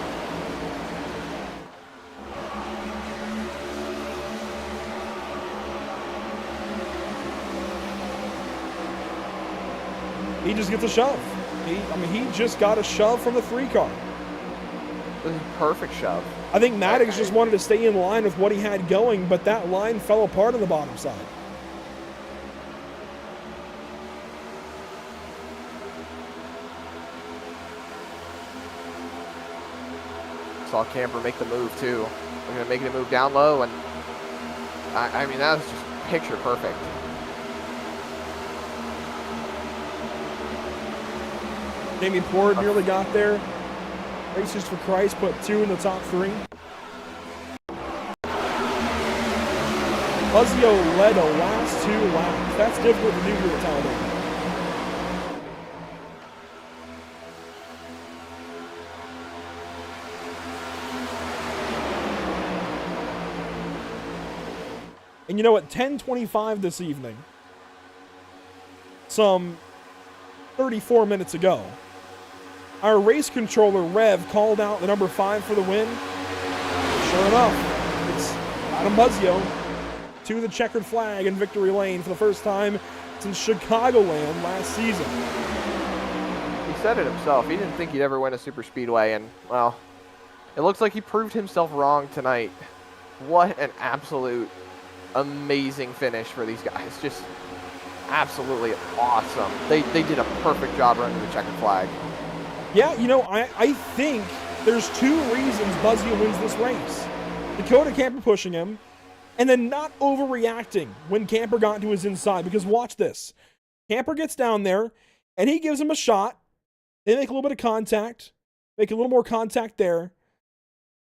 [SPEAKER 1] He just gets a shove. He just got a shove from the 3 car.
[SPEAKER 2] This is a perfect shove.
[SPEAKER 1] I think Maddox just wanted to stay in line with what he had going, but that line fell apart on the bottom side.
[SPEAKER 2] Saw Camper make the move too. I'm gonna make it a move down low, and I mean that was just picture perfect.
[SPEAKER 1] Jamie Port nearly got there. Racers for Christ put 2 in the top 3. Buzzio led the last 2 laps. That's difficult to do here at Talladega. And you know, at 10:25 this evening, some 34 minutes ago, our race controller, Rev, called out the number 5 for the win. Sure enough, it's Adam Buzzio to the checkered flag in victory lane for the first time since Chicagoland last season.
[SPEAKER 2] He said it himself. He didn't think he'd ever win a super speedway, and, well, it looks like he proved himself wrong tonight. What an absolute amazing finish for these guys. Just absolutely awesome. They did a perfect job running the checkered flag.
[SPEAKER 1] Yeah, you know, I think there's 2 reasons Buzzio wins this race. Dakota Camper pushing him, and then not overreacting when Camper got to his inside. Because watch this. Camper gets down there, and he gives him a shot. They make a little bit of contact. Make a little more contact there.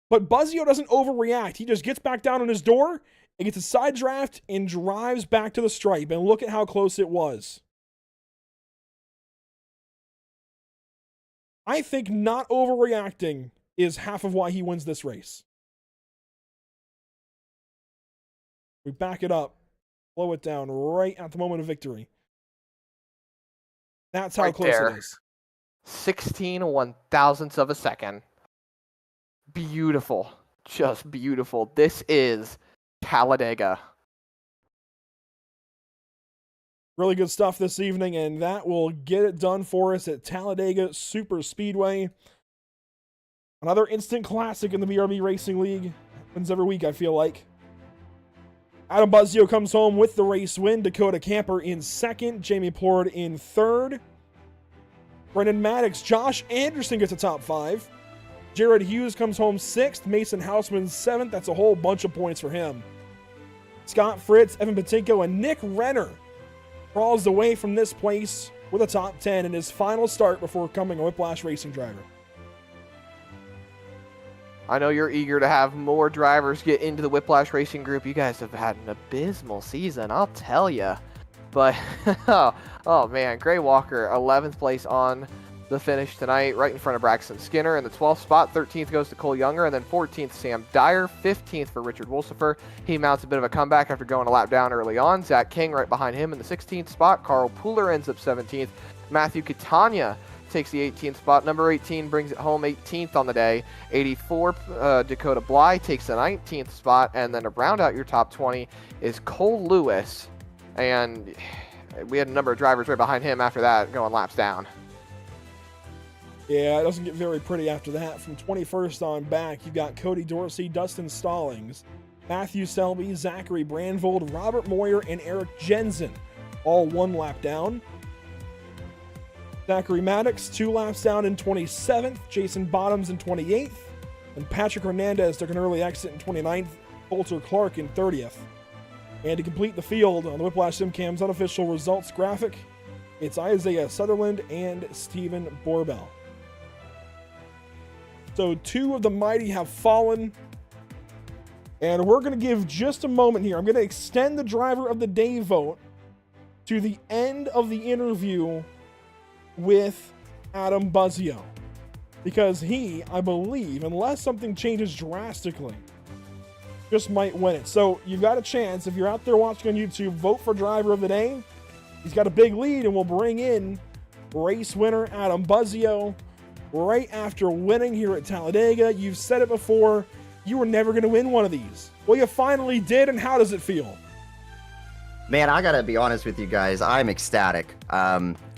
[SPEAKER 1] But Buzzio doesn't overreact. He just gets back down on his door, and gets a side draft, and drives back to the stripe. And look at how close it was. I think not overreacting is half of why he wins this race. We back it up, slow it down right at the moment of victory. That's how
[SPEAKER 2] Right
[SPEAKER 1] close
[SPEAKER 2] there.
[SPEAKER 1] it is.
[SPEAKER 2] 16 1,000ths of a second. Beautiful. Just beautiful. This is Talladega.
[SPEAKER 1] Really good stuff this evening, and that will get it done for us at Talladega Super Speedway. Another instant classic in the BRB Racing League. Happens every week, I feel like. Adam Buzzio comes home with the race win. Dakota Camper in second. Jamie Plord in third. Brendan Maddox, Josh Anderson gets a top 5. Jared Hughes comes home 6th. Mason Houseman 7th. That's a whole bunch of points for him. Scott Fritz, Evan Patinko, and Nick Renner crawls away from this place with a top 10 in his final start before becoming a Whiplash racing driver.
[SPEAKER 2] I know you're eager to have more drivers get into the Whiplash Racing Group. You guys have had an abysmal season, I'll tell you. But, oh man, Gray Walker, 11th place on the finish tonight, right in front of Braxton Skinner. In the 12th spot, 13th goes to Cole Younger, and then 14th, Sam Dyer. 15th for Richard Wolsifer. He mounts a bit of a comeback after going a lap down early on. Zach King right behind him in the 16th spot. Carl Pooler ends up 17th. Matthew Catania takes the 18th spot. Number 18 brings it home 18th on the day. 84, Dakota Bly takes the 19th spot. And then to round out your top 20 is Cole Lewis. And we had a number of drivers right behind him after that going laps down.
[SPEAKER 1] Yeah, it doesn't get very pretty after that. From 21st on back, you've got Cody Dorsey, Dustin Stallings, Matthew Selby, Zachary Brandvold, Robert Moyer, and Eric Jensen, all 1 lap down. Zachary Maddox, 2 laps down in 27th. Jason Bottoms in 28th. And Patrick Hernandez took an early exit in 29th. Bolter Clark in 30th. And to complete the field on the Whiplash SimCam's unofficial results graphic, it's Isaiah Sutherland and Stephen Borbell. So 2 of the mighty have fallen. And we're going to give just a moment here. I'm going to extend the driver of the day vote to the end of the interview with Adam Buzzio. Because he, I believe, unless something changes drastically, just might win it. So you've got a chance, if you're out there watching on YouTube, vote for driver of the day. He's got a big lead, and we'll bring in race winner Adam Buzzio right after winning here at Talladega. You've said it before, you were never going to win one of these. Well, you finally did, and how does it feel?
[SPEAKER 7] Man, I gotta be honest with you guys. I'm ecstatic.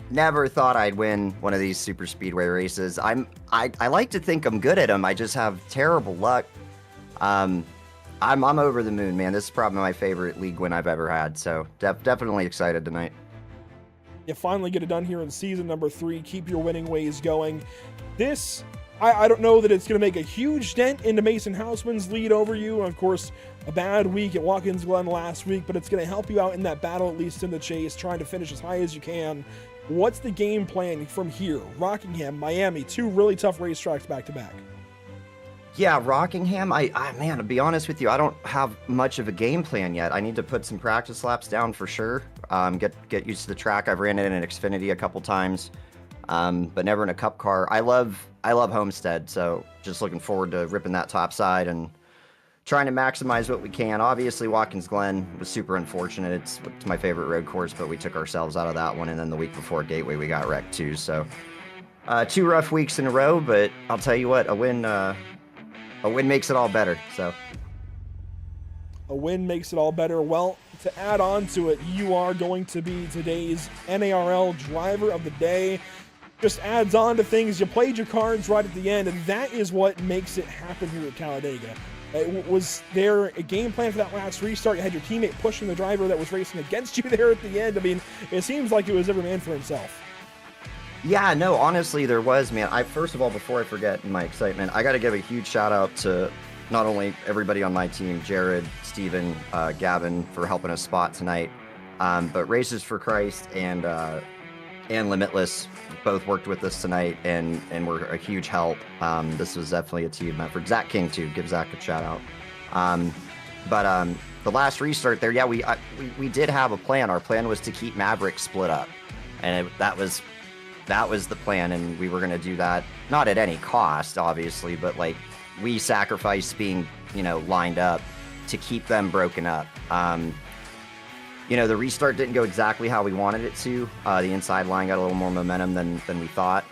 [SPEAKER 7] Never thought I'd win one of these super speedway races. I like to think I'm good at them. I just have terrible luck. I'm over the moon, man. This is probably my favorite league win I've ever had. So definitely excited tonight.
[SPEAKER 1] You finally get it done here in season number 3. Keep your winning ways going. This, I don't know that it's going to make a huge dent into Mason Houseman's lead over you. Of course, a bad week at Watkins Glen last week, but it's going to help you out in that battle, at least in the chase, trying to finish as high as you can What's the game plan from here? Rockingham, Miami, 2 really tough racetracks back to back.
[SPEAKER 7] Yeah, Rockingham, man, to be honest with you, I don't have much of a game plan yet. I need to put some practice laps down for sure. Get used to the track. I've ran it in an Xfinity a couple times, but never in a Cup car. I love Homestead, so just looking forward to ripping that top side and trying to maximize what we can. Obviously, Watkins Glen was super unfortunate. It's my favorite road course, but we took ourselves out of that one, and then the week before Gateway, we got wrecked too. So 2 rough weeks in a row, but I'll tell you what, a win makes it all better. So
[SPEAKER 1] a win makes it all better. Well, to add on to it, you are going to be today's NARL Driver of the Day. Just adds on to things. You played your cards right at the end, and that is what makes it happen here at Talladega. Was there a game plan for that last restart? You had your teammate pushing the driver that was racing against you there at the end. I mean, it seems like it was every man for himself.
[SPEAKER 7] Yeah, no, honestly, there was, man. First of all, before I forget in my excitement, I got to give a huge shout out to not only everybody on my team, Jared, Steven, Gavin, for helping us spot tonight, but Races for Christ and Limitless both worked with us tonight and were a huge help. This was definitely a team effort. Zach King, too. Give Zach a shout out. But the last restart there, yeah, we did have a plan. Our plan was to keep Maverick split up, and that was the plan, and we were going to do that, not at any cost, obviously, but like we sacrificed being, lined up to keep them broken up. The restart didn't go exactly how we wanted it to. The inside line got a little more momentum than we thought.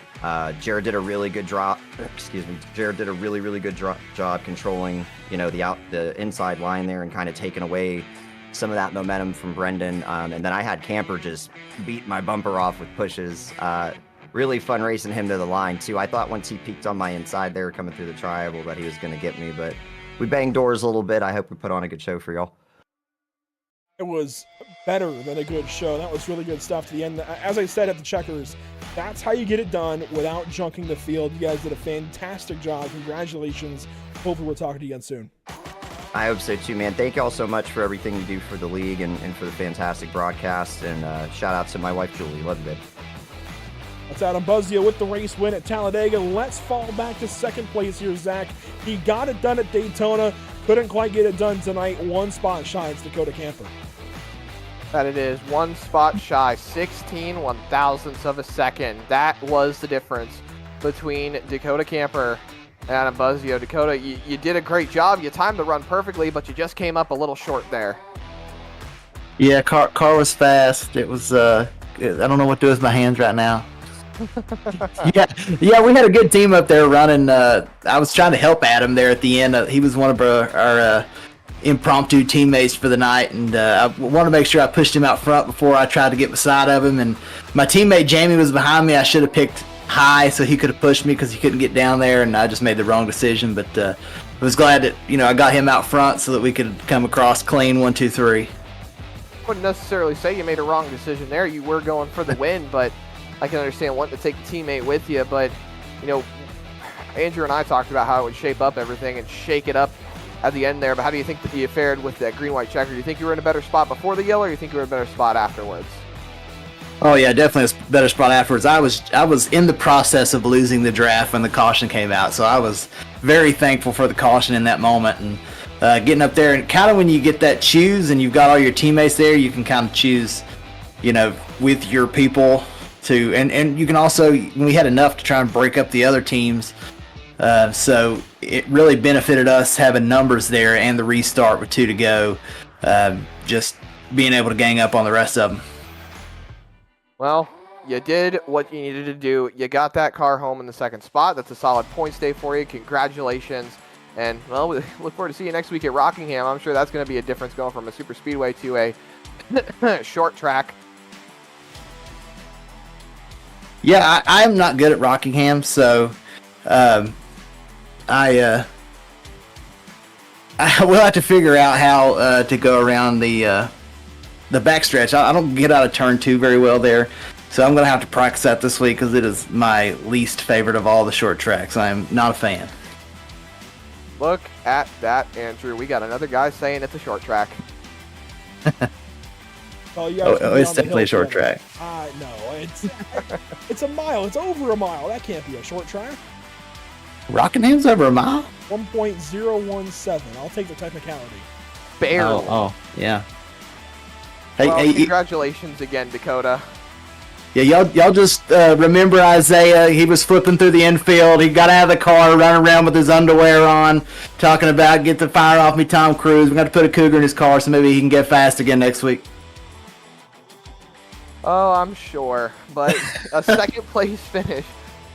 [SPEAKER 7] Jared did a really good Jared did a really good job controlling, the inside line there and kind of taking away some of that momentum from Brendan. And then I had Camper just beat my bumper off with pushes. Really fun racing him to the line too. I thought once he peeked on my inside there coming through the tri-oval that he was going to get me, but we banged doors a little bit. I hope we put on a good show for y'all.
[SPEAKER 1] It was better than a good show. That was really good stuff to the end. As I said at the checkers, that's how you get it done without junking the field. You guys did a fantastic job. Congratulations. Hopefully we'll talk to you again soon.
[SPEAKER 7] I hope so too, man. Thank you all so much for everything you do for the league and for the fantastic broadcast. And shout out to my wife, Julie. Love you, babe.
[SPEAKER 1] That's Adam Buzzio with the race win at Talladega. Let's fall back to second place here, Zach. He got it done at Daytona. Couldn't quite get it done tonight. 1 spot shy. It's Dakota Camper.
[SPEAKER 2] That it is 1 spot shy, 16 1,000ths of a second. That was the difference between Dakota Camper and Adam Buzzio. Dakota, you did a great job. You timed the run perfectly, but you just came up a little short there.
[SPEAKER 8] Yeah, car was fast. It was, I don't know what to do with my hands right now. Yeah, we had a good team up there running. I was trying to help Adam there at the end. He was one of our impromptu teammates for the night, and I want to make sure I pushed him out front before I tried to get beside of him. And my teammate Jamie was behind me. I should have picked high so he could have pushed me because he couldn't get down there, and I just made the wrong decision. But I was glad that I got him out front so that we could come across clean 1, 2, 3.
[SPEAKER 2] I wouldn't necessarily say you made a wrong decision there. You were going for the win, but I can understand wanting to take the teammate with you. But Andrew and I talked about how it would shape up everything and shake it up at the end there. But how do you think that you fared with that green-white checker? Do you think you were in a better spot before the yellow, or do you think you were in a better spot afterwards?
[SPEAKER 8] Oh yeah, definitely a better spot afterwards. I was in the process of losing the draft when the caution came out, so I was very thankful for the caution in that moment. And getting up there, and kind of when you get that choose and you've got all your teammates there, you can kind of choose, with your people to, and you can also, we had enough to try and break up the other teams. So it really benefited us having numbers there and the restart with 2 to go, just being able to gang up on the rest of them. Well,
[SPEAKER 2] You did what you needed to do. You got that car home in the second spot. That's a solid points day for you. Congratulations. And, well, we look forward to seeing you next week at Rockingham. I'm sure that's going to be a difference going from a super speedway to a short track.
[SPEAKER 8] Yeah, I'm not good at Rockingham, so I will have to figure out how to go around the backstretch. I don't get out of turn 2 very well there, so I'm going to have to practice that this week because it is my least favorite of all the short tracks. I'm not a fan.
[SPEAKER 2] Look at that, Andrew. We got another guy saying it's a short track.
[SPEAKER 1] Oh, you guys can be
[SPEAKER 8] it's
[SPEAKER 1] on the
[SPEAKER 8] definitely a
[SPEAKER 1] hill
[SPEAKER 8] short
[SPEAKER 1] together.
[SPEAKER 8] track.
[SPEAKER 1] No, it's a mile. It's over a mile. That can't be a short track.
[SPEAKER 8] Rockingham's over a mile?
[SPEAKER 1] 1.017. I'll take the technicality.
[SPEAKER 2] Barely.
[SPEAKER 8] Oh, yeah.
[SPEAKER 2] Well, congratulations again, Dakota.
[SPEAKER 8] Yeah, y'all just remember Isaiah. He was flipping through the infield. He got out of the car, running around with his underwear on, talking about get the fire off me, Tom Cruise. We got to put a Cougar in his car so maybe he can get fast again next week.
[SPEAKER 2] Oh, I'm sure. But a second place finish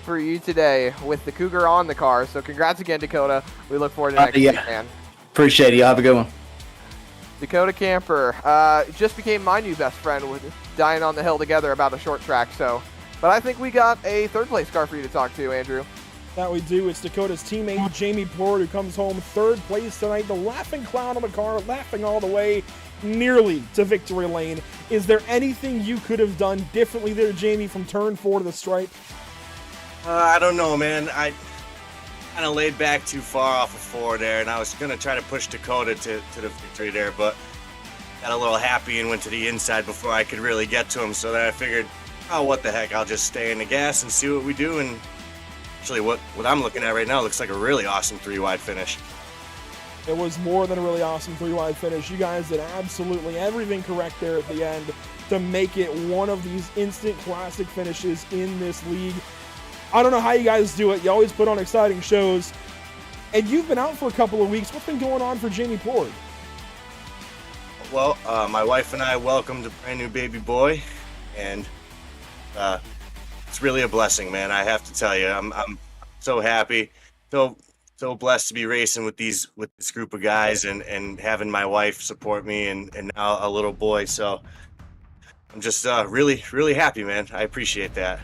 [SPEAKER 2] for you today with the Cougar on the car. So congrats again, Dakota. We look forward to next week, man.
[SPEAKER 8] Appreciate it. Y'all have a good one.
[SPEAKER 2] Dakota Camper just became my new best friend with dying on the hill together about a short track. So, but I think we got a third place car for you to talk to, Andrew.
[SPEAKER 1] That we do. It's Dakota's teammate, Jamie Plord, who comes home third place tonight. The laughing clown on the car, laughing all the way nearly to victory lane. Is there anything you could have done differently there, Jamie, from turn 4 to the stripe?
[SPEAKER 9] I don't know, man. I kind of laid back too far off of 4 there, and I was going to try to push Dakota to the victory there, but got a little happy and went to the inside before I could really get to him. So then I figured, oh, what the heck, I'll just stay in the gas and see what we do. And actually what I'm looking at right now looks like a really awesome 3-wide finish.
[SPEAKER 1] It was more than a really awesome 3-wide finish. You guys did absolutely everything correct there at the end to make it one of these instant classic finishes in this league. I don't know how you guys do it. You always put on exciting shows. And you've been out for a couple of weeks. What's been going on for Jamie Plord?
[SPEAKER 9] Well, my wife and I welcomed a brand new baby boy, and it's really a blessing, man. I have to tell you, I'm so happy, so blessed to be racing with this group of guys, and having my wife support me, and now a little boy. So I'm just really, really happy, man. I appreciate that.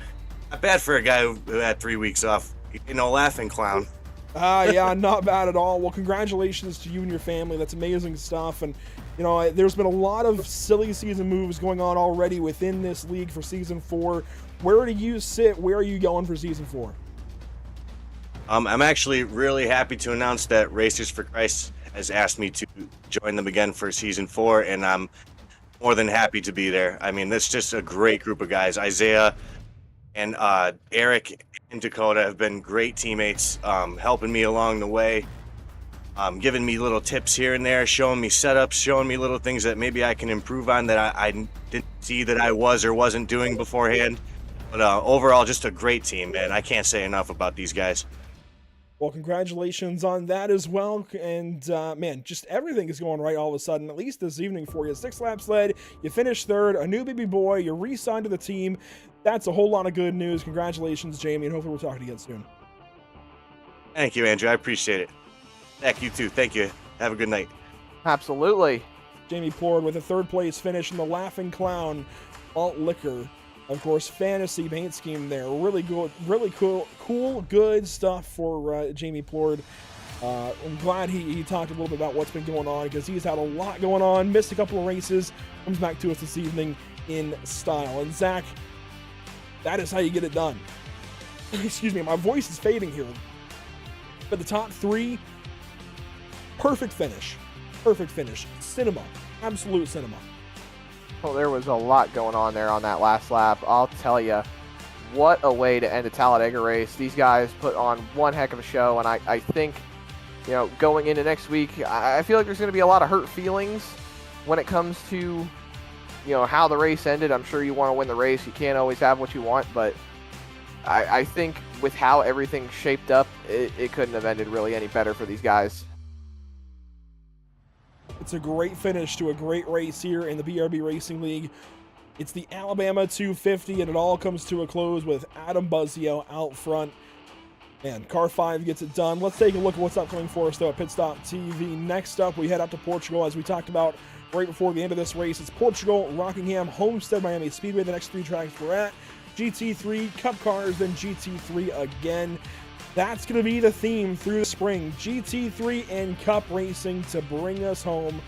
[SPEAKER 9] Not bad for a guy who had 3 weeks off. Laughing clown.
[SPEAKER 1] Yeah, not bad at all. Well, congratulations to you and your family. That's amazing stuff. And, there's been a lot of silly season moves going on already within this league for Season 4. Where do you sit? Where are you going for Season 4?
[SPEAKER 9] I'm actually really happy to announce that Racers for Christ has asked me to join them again for Season 4, and I'm more than happy to be there. I mean, that's just a great group of guys. Isaiah and Eric and Dakota have been great teammates, helping me along the way, giving me little tips here and there, showing me setups, showing me little things that maybe I can improve on that I didn't see that I was or wasn't doing beforehand. But overall, just a great team, man. I can't say enough about these guys.
[SPEAKER 1] Well, congratulations on that as well. And, man, just everything is going right all of a sudden, at least this evening for you. 6-lap sled, you finished third, a new baby boy, you're re-signed to the team. That's a whole lot of good news. Congratulations, Jamie, and hopefully we'll talk to you again soon.
[SPEAKER 9] Thank you, Andrew. I appreciate it. Zach, you too. Thank you. Have a good night.
[SPEAKER 2] Absolutely.
[SPEAKER 1] Jamie Plord with a third-place finish in the Laughing Clown Alt Liquor. Of course, fantasy paint scheme there. Really good, really cool, good stuff for Jamie Plord. I'm glad he talked a little bit about what's been going on, because he's had a lot going on, missed a couple of races, comes back to us this evening in style. And Zach, that is how you get it done. Excuse me, my voice is fading here. But the top 3, perfect finish. Perfect finish. Cinema. Absolute cinema.
[SPEAKER 2] Well, there was a lot going on there on that last lap. I'll tell you, what a way to end a Talladega race. These guys put on one heck of a show, and I think, going into next week, I feel like there's going to be a lot of hurt feelings when it comes to, how the race ended. I'm sure you want to win the race. You can't always have what you want, but I think with how everything shaped up, it couldn't have ended really any better for these guys.
[SPEAKER 1] It's a great finish to a great race here in the BRB Racing League. It's the Alabama 250, and it all comes to a close with Adam Buzzio out front. Man, car 5 gets it done. Let's take a look at what's upcoming for us, though, at Pit Stop TV. Next up, we head out to Portugal, as we talked about right before the end of this race. It's Portugal, Rockingham, Homestead, Miami Speedway, the next 3 tracks we're at. GT3, Cup Cars, then GT3 again. That's going to be the theme through the spring. GT3 and Cup racing to bring us home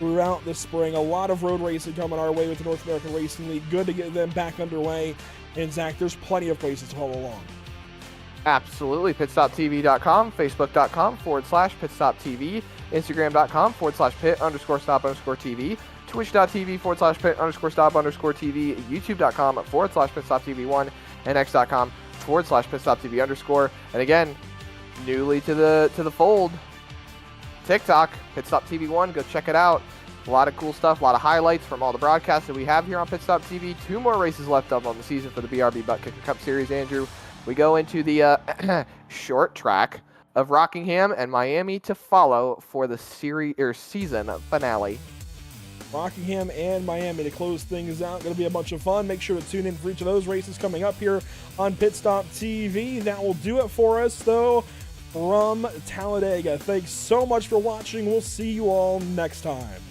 [SPEAKER 1] throughout the spring. A lot of road racing coming our way with the North American Racing League. Good to get them back underway. And Zach, there's plenty of places to follow along.
[SPEAKER 2] Absolutely. PitStopTV.com, Facebook.com/PitStopTV, Instagram.com/pit_stop_TV, twitch.tv/pit_stop_TV, youtube.com/pit_stop_TV1, and x.com/pit_stop_TV_. And again, newly to the fold, TikTok, Pit Stop TV1, go check it out. A lot of cool stuff, a lot of highlights from all the broadcasts that we have here on Pit Stop TV. 2 more races left up on the season for the BRB Buttkicker Cup Series, Andrew. We go into the short track of Rockingham and Miami to follow for the season finale.
[SPEAKER 1] Rockingham and Miami to close things out. Going to be a bunch of fun. Make sure to tune in for each of those races coming up here on Pit Stop TV. That will do it for us, though, from Talladega. Thanks so much for watching. We'll see you all next time.